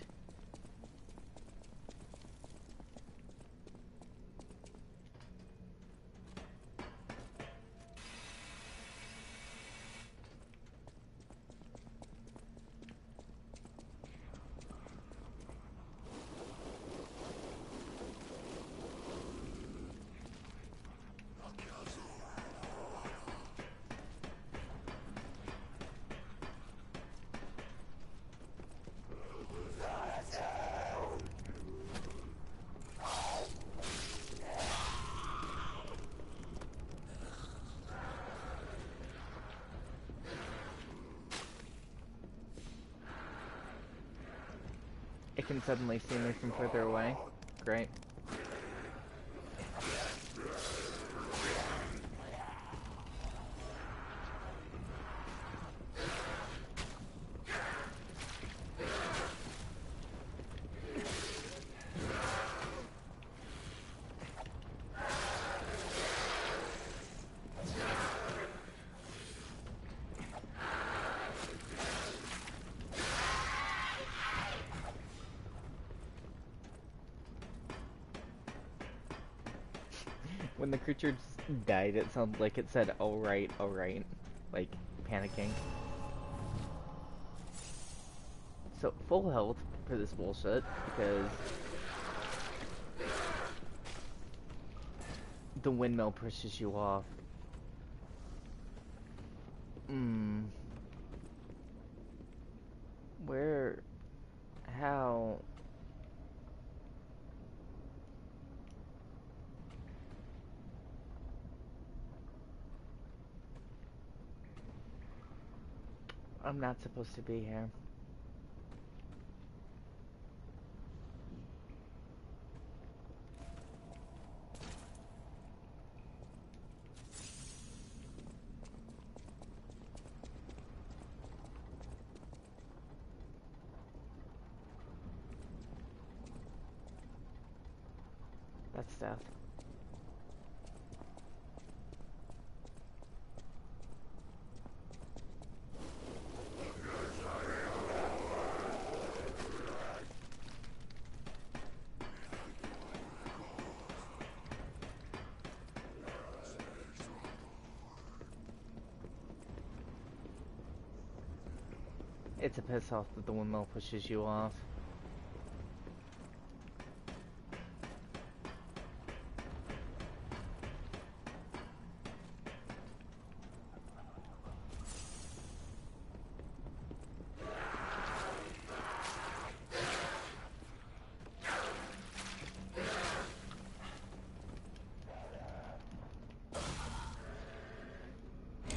It can suddenly see me from further away. Great. When the creature just died, it sounded like it said, alright, like, panicking. So, full health for this bullshit, because the windmill pushes you off. Where? How? I'm not supposed to be here. That's death. It's a piss off that the windmill pushes you off.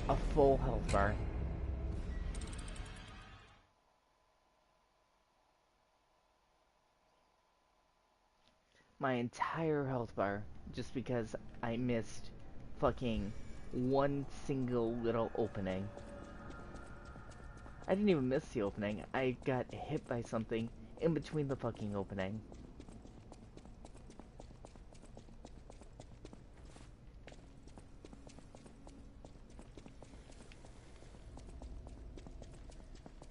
A full health bar. My entire health bar, just because I missed fucking one single little opening. I didn't even miss the opening. I got hit by something in between the fucking opening.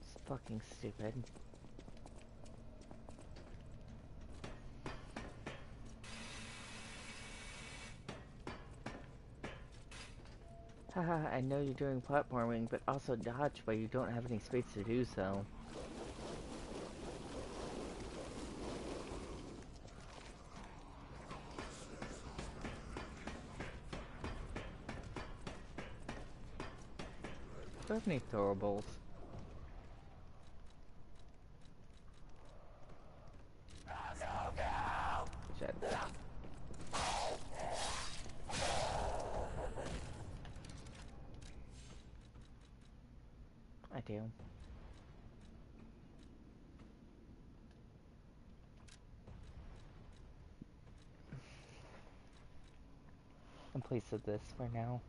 It's fucking stupid. Haha, I know you're doing platforming, but also dodge, but you don't have any space to do so. Do I have any throwables? Shit. I do. In place of this for now.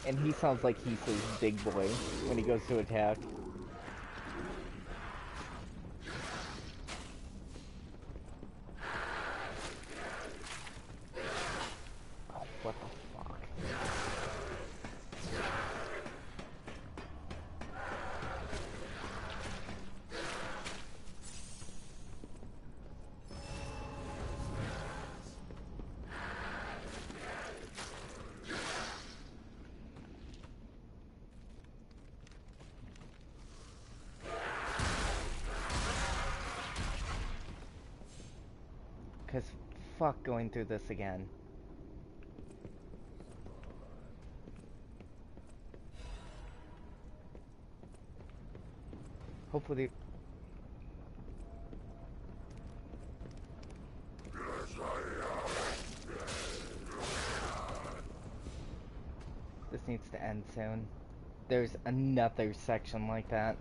And he sounds like he says big boy when he goes to attack. Oh, what the fuck? Cause fuck going through this again. Hopefully. This needs to end soon. There's another section like that.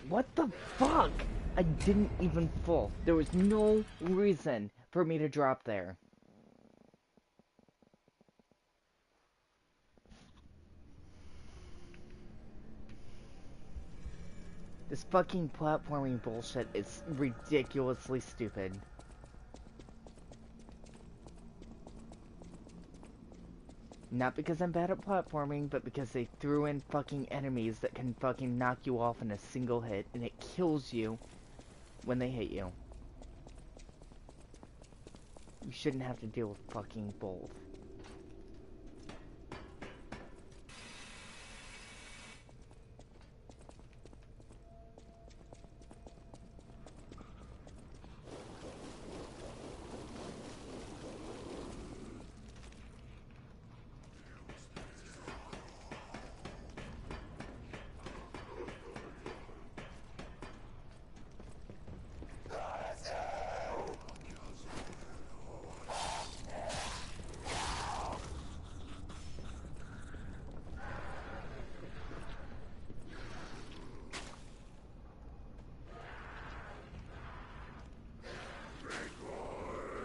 What the fuck? I didn't even fall. There was no reason for me to drop there. This fucking platforming bullshit is ridiculously stupid. Not because I'm bad at platforming, but because they threw in fucking enemies that can fucking knock you off in a single hit, and it kills you when they hit you. You shouldn't have to deal with fucking both.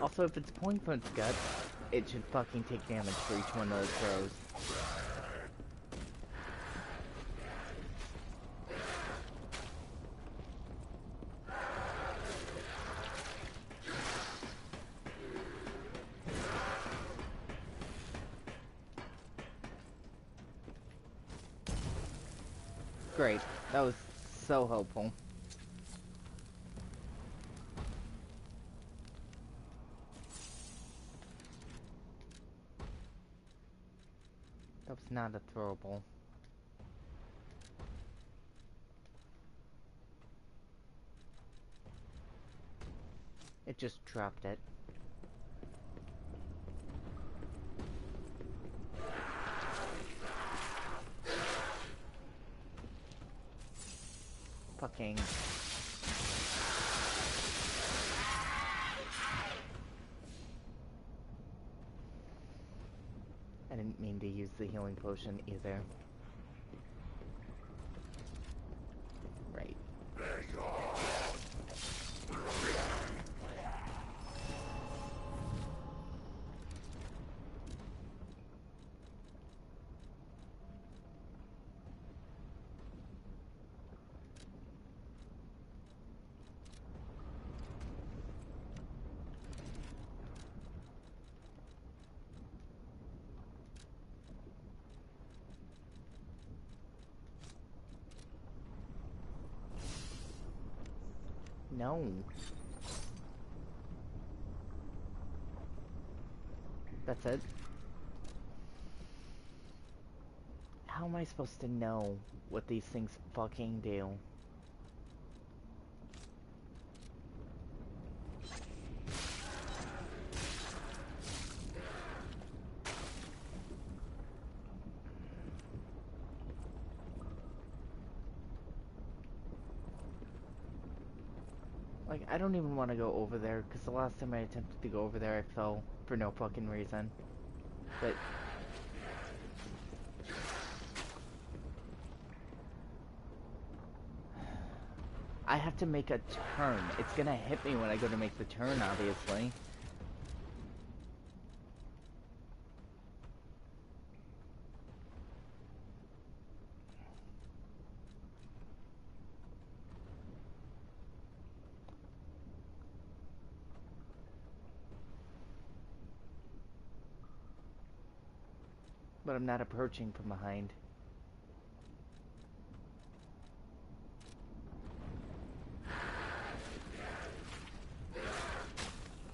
Also, if it's pulling from its guts, it should fucking take damage for each one of those throws. Great. That was so helpful. That was not a throwable. It just dropped it. Fucking... I didn't mean to use the healing potion either. Right. No. That's it? How am I supposed to know what these things fucking do? Like, I don't even want to go over there, because the last time I attempted to go over there, I fell for no fucking reason. But... I have to make a turn. It's gonna hit me when I go to make the turn, obviously. But I'm not approaching from behind.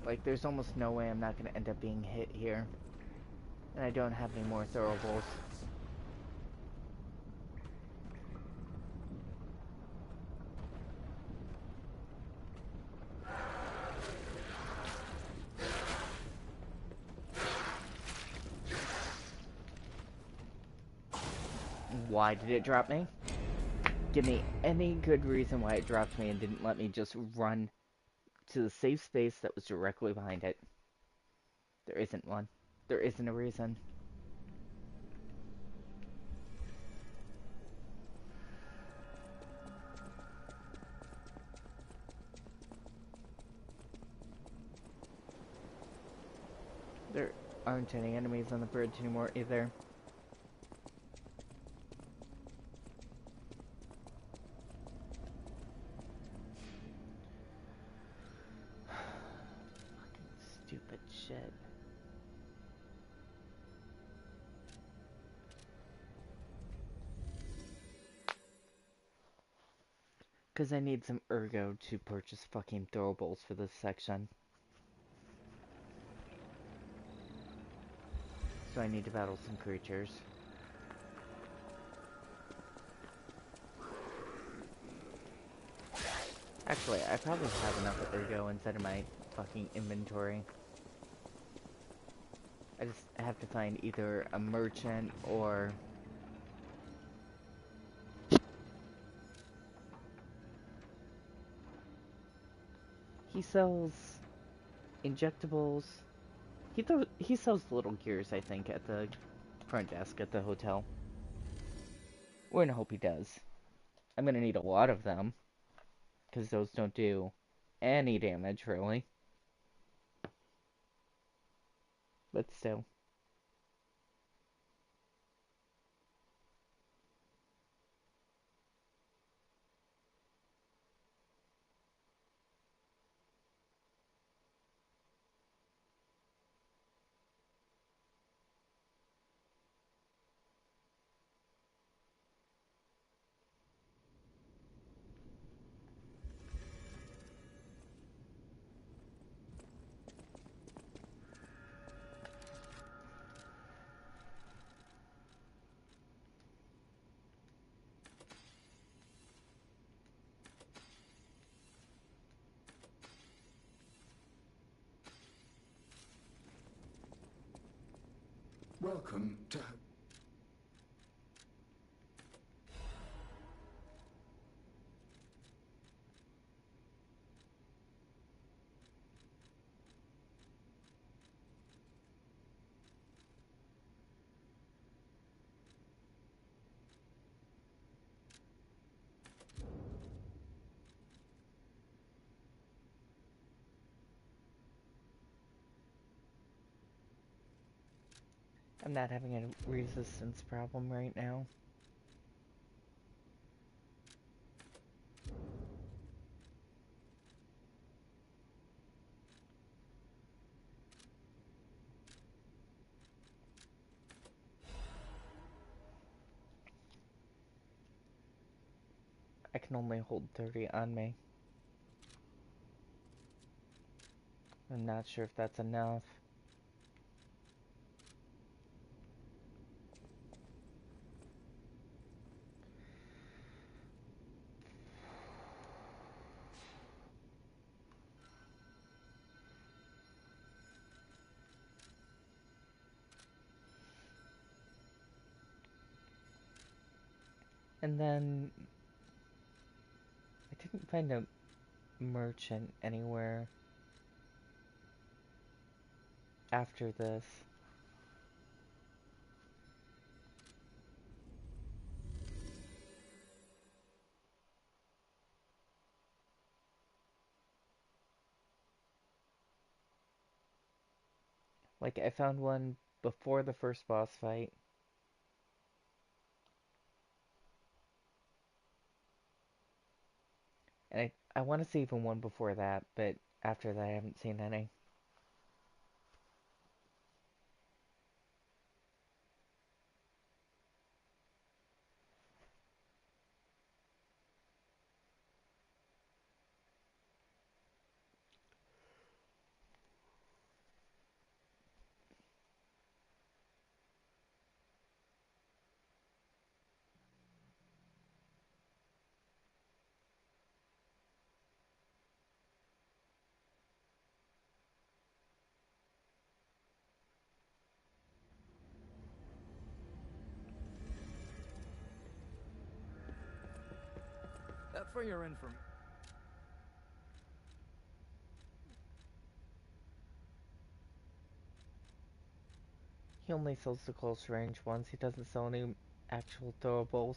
Like, there's almost no way I'm not gonna end up being hit here. And I don't have any more throwables. Why did it drop me? Give me any good reason why it dropped me and didn't let me just run to the safe space that was directly behind it. There isn't one. There isn't a reason. There aren't any enemies on the bridge anymore either. Fucking stupid shit. Because I need some ergo to purchase fucking throwables for this section. So I need to battle some creatures. Actually, I probably have enough ergo inside of my fucking inventory. I just have to find either a merchant or... He sells injectables. He sells little gears, I think, at the front desk at the hotel. We're gonna hope he does. I'm gonna need a lot of them, because those don't do any damage, really. But still. Welcome to... I'm not having a resistance problem right now. I can only hold 30 on me. I'm not sure if that's enough. And then I didn't find a merchant anywhere after this. Like, I found one before the first boss fight. And I want to see even one before that, but after that I haven't seen any. For your information. He only sells the close range ones. He doesn't sell any actual throwables.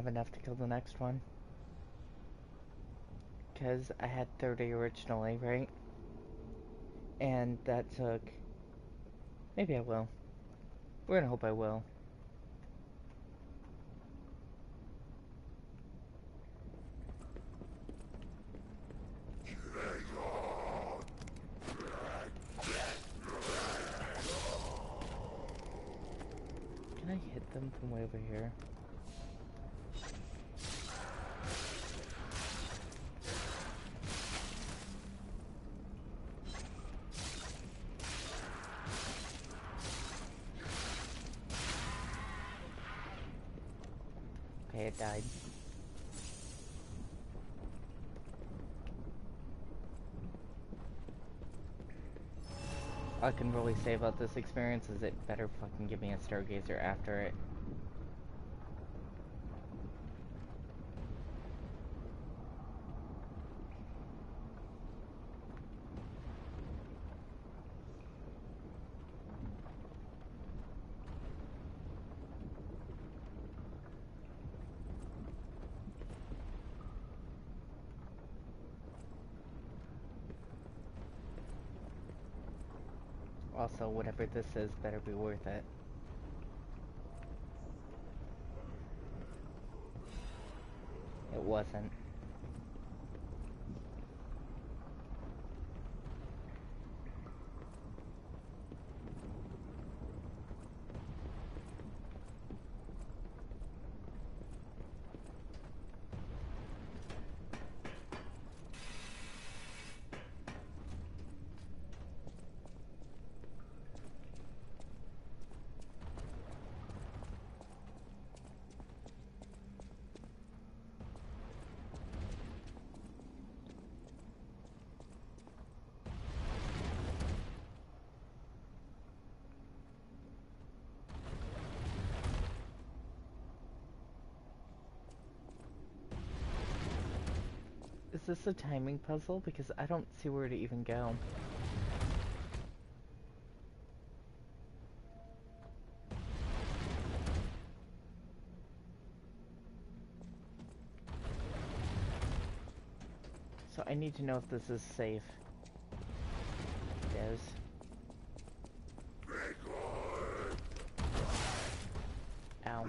have enough to kill the next one. Because I had 30 originally, right? And that took... Maybe I will. We're gonna hope I will. Can I hit them from way over here? Okay, it died. All I can really say about this experience is it better fucking give me a Stargazer after it. Also, whatever this is better be worth it. It wasn't. Is this a timing puzzle? Because I don't see where to even go. So I need to know if this is safe. It is. Ow.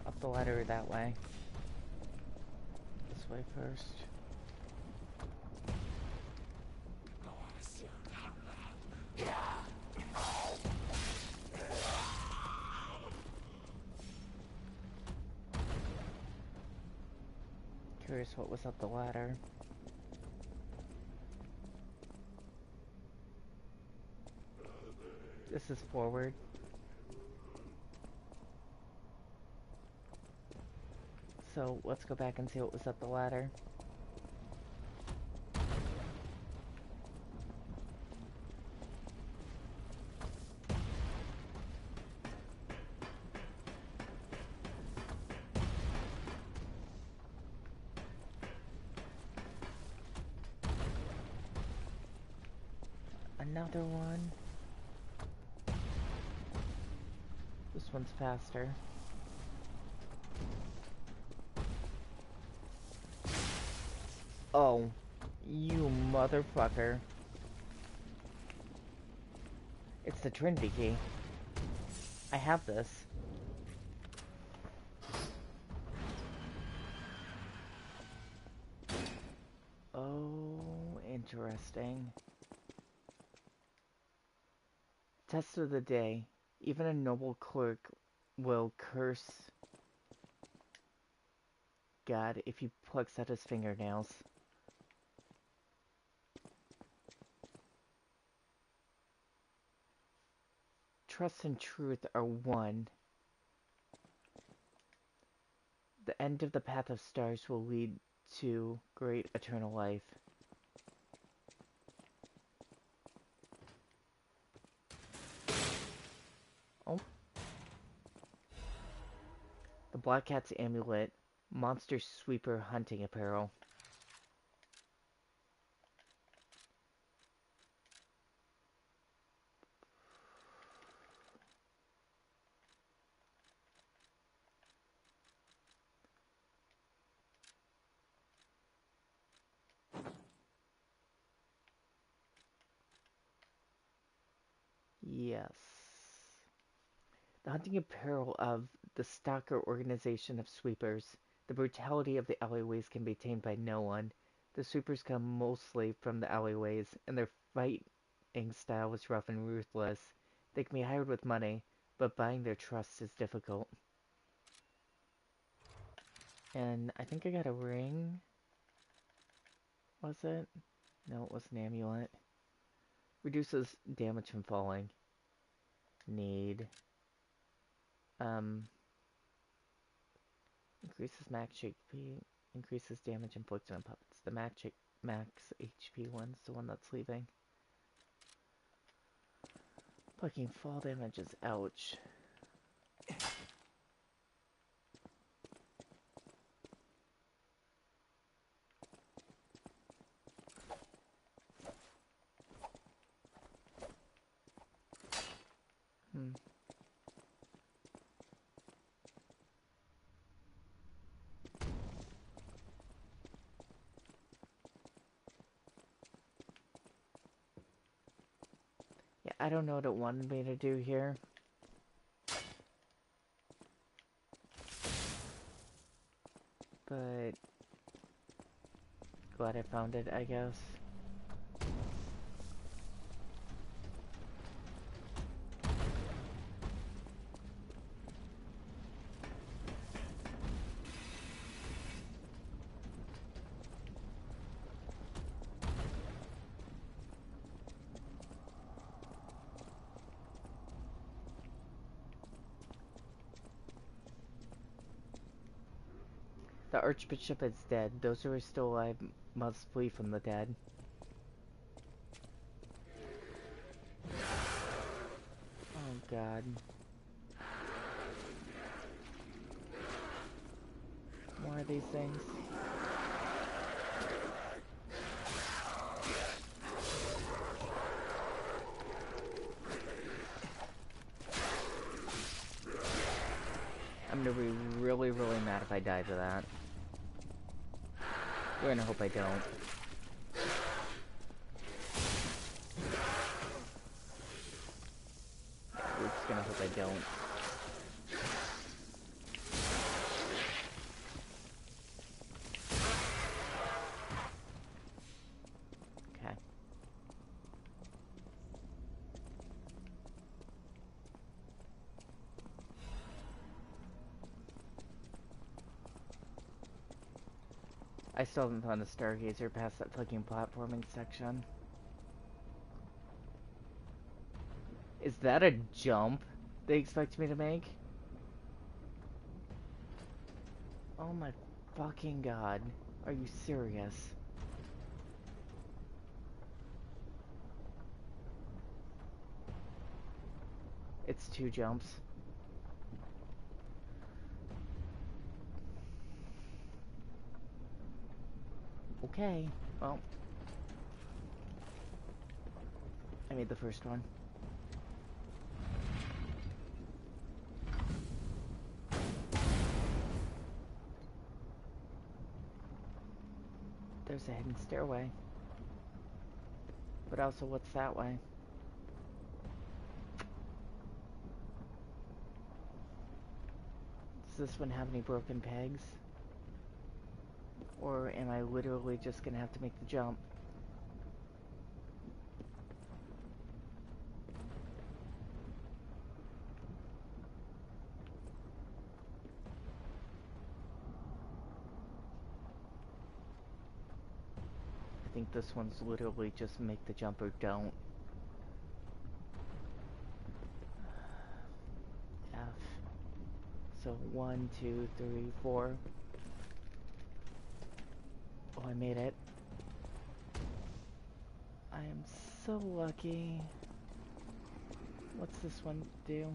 Up the ladder that way. This way first. Curious what was up the ladder. This is forward. So let's go back and see what was up the ladder. Another one. This one's faster. Oh, you motherfucker. It's the Trinity key. I have this. Oh, interesting. Test of the day. Even a noble clerk will curse God if he plucks at his fingernails. Trust and truth are one. The end of the path of stars will lead to great eternal life. Oh. The Black Cat's amulet. Monster sweeper hunting apparel. Yes. The hunting apparel of the stalker organization of sweepers. The brutality of the alleyways can be tamed by no one. The sweepers come mostly from the alleyways, and their fighting style was rough and ruthless. They can be hired with money, but buying their trust is difficult. And I think I got a ring. Was it? No, it was an amulet. Reduces damage from falling. Need. Increases max HP. Increases damage inflicted on puppets. The max HP one's the one that's leaving. Fucking fall damage is ouch. Yeah, I don't know what it wanted me to do here. But glad I found it, I guess. The Archbishop is dead. Those who are still alive must flee from the dead. Oh god. More of these things. I'm gonna be really, really mad if I die to that. We're gonna hope I don't. We're just gonna hope I don't. Okay. I still haven't found a stargazer past that fucking platforming section. Is that a jump they expect me to make? Oh my fucking god. Are you serious? It's 2 jumps. Okay, well. I made the first one. There's a hidden stairway. But also, what's that way? Does this one have any broken pegs? Or am I literally just gonna have to make the jump? I think this one's literally just make the jump or don't. F. So 1, 2, 3, 4. Oh, I made it. I am so lucky. What's this one do?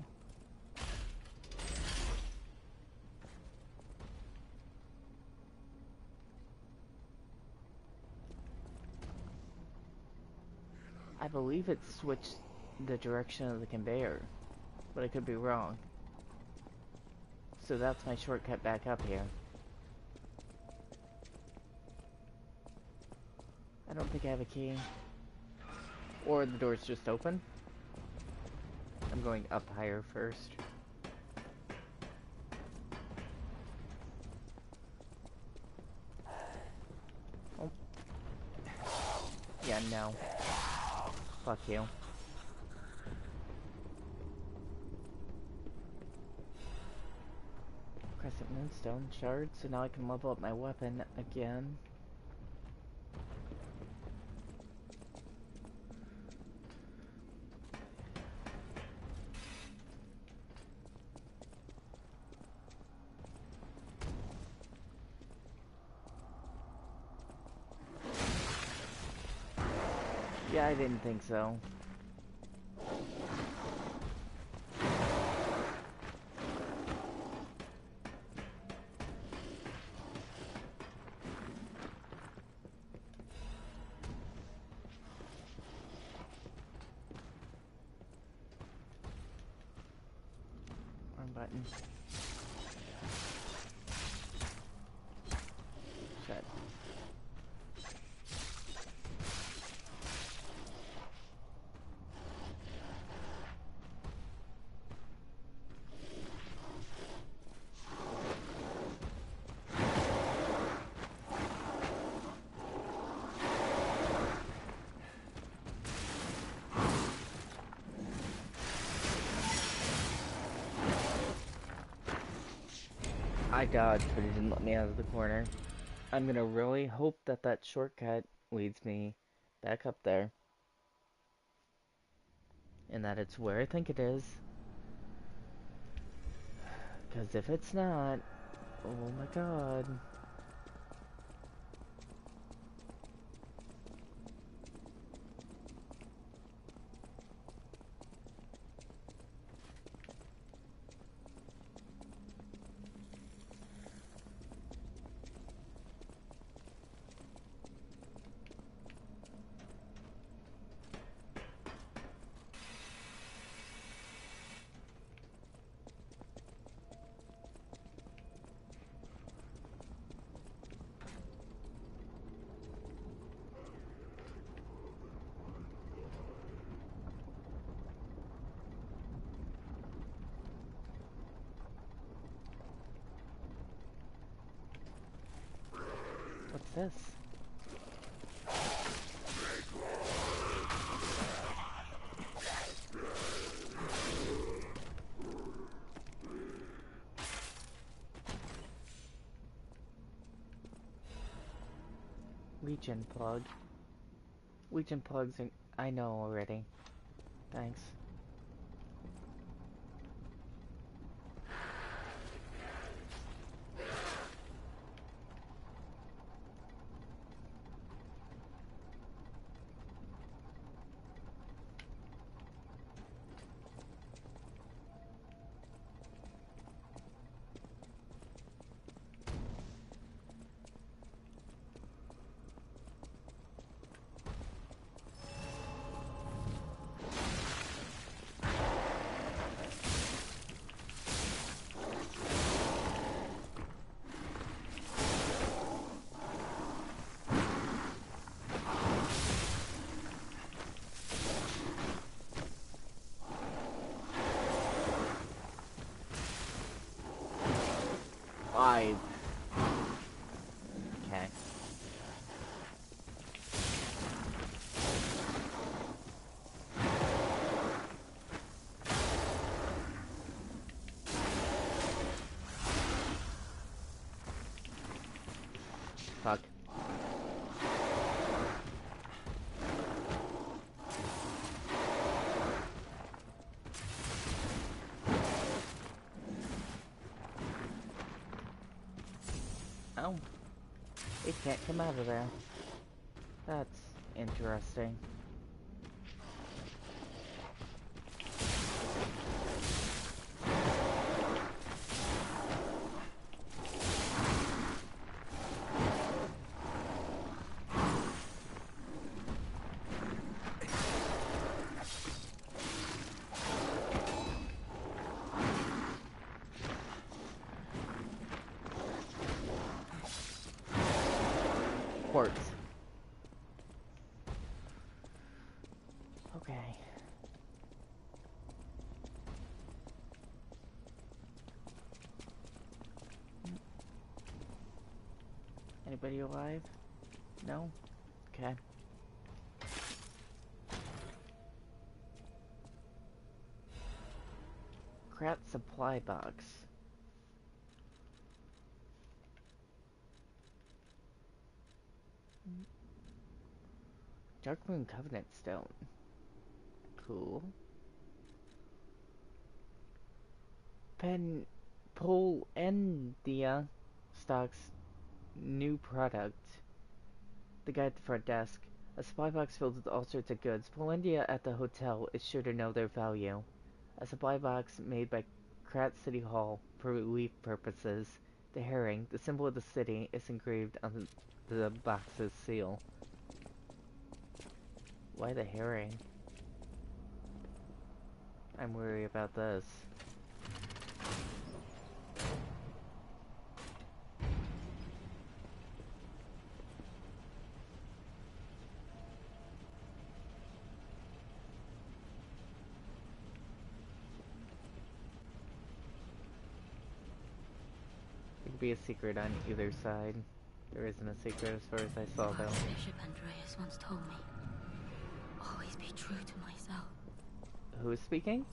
I believe it switched the direction of the conveyor, but I could be wrong. So that's my shortcut back up here. I don't think I have a key. Or the door's just open. I'm going up higher first. Oh. Yeah, no. Fuck you. Crescent Moonstone shard, so now I can level up my weapon again. Yeah, I didn't think so. Wrong button. Shut. I dodged, but it didn't let me out of the corner. I'm gonna really hope that that shortcut leads me back up there. And that it's where I think it is. Because if it's not, oh my god. What's this? Legion plug. Legion plugs are... I know already. Thanks. Okay. Fuck. Oh. It can't come out of there. That's interesting. Quartz. Okay. Anybody alive? No? Okay. Krat supply box. Darkmoon Covenant stone. Cool. Polendia stocks new product. The guy at the front desk. A supply box filled with all sorts of goods. Polendia at the hotel is sure to know their value. A supply box made by Krat City Hall for relief purposes. The herring, the symbol of the city, is engraved on the box's seal. Why the herring? I'm worried about this. There could be a secret on either side. There isn't a secret as far as I saw, though. Archbishop Andreas once told me, always be true to myself. Who is speaking?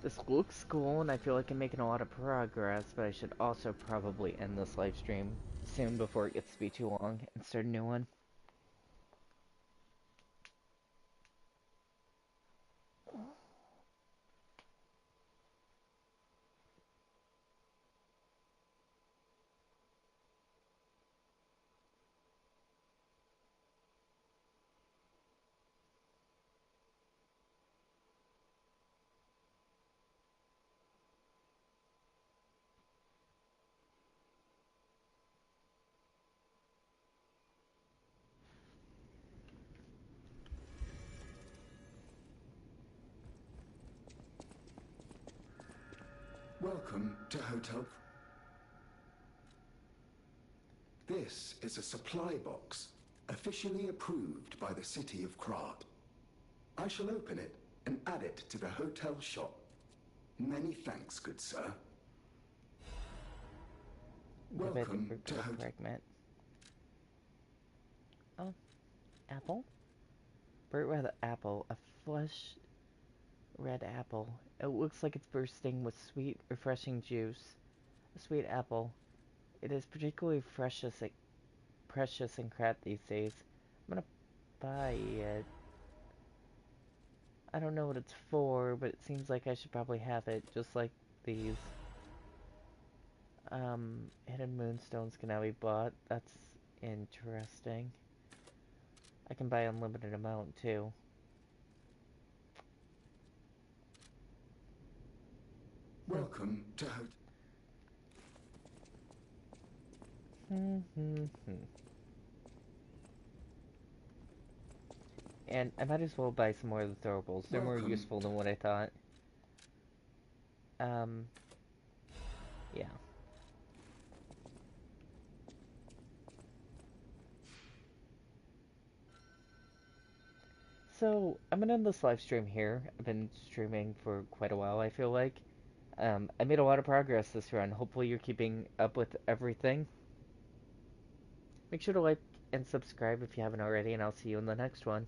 This looks cool, and I feel like I'm making a lot of progress, but I should also probably end this live stream soon before it gets to be too long and start a new one. Welcome to Hotel. This is a supply box, officially approved by the city of Krat. I shall open it and add it to the hotel shop. Many thanks, good sir. Welcome to Hotel. Oh, apple? Bright red apple, a flesh red apple. It looks like it's bursting with sweet, refreshing juice. A sweet apple. It is particularly precious in Krat these days. I'm gonna buy it. I don't know what it's for, but it seems like I should probably have it, just like these. Hidden moonstones can now be bought. That's interesting. I can buy unlimited amount, too. Welcome to Hotel. And I might as well buy some more of the throwables. They're more useful than what I thought. Yeah. So, I'm gonna end this live stream here. I've been streaming for quite a while, I feel like. I made a lot of progress this run. Hopefully you're keeping up with everything. Make sure to like and subscribe if you haven't already, and I'll see you in the next one.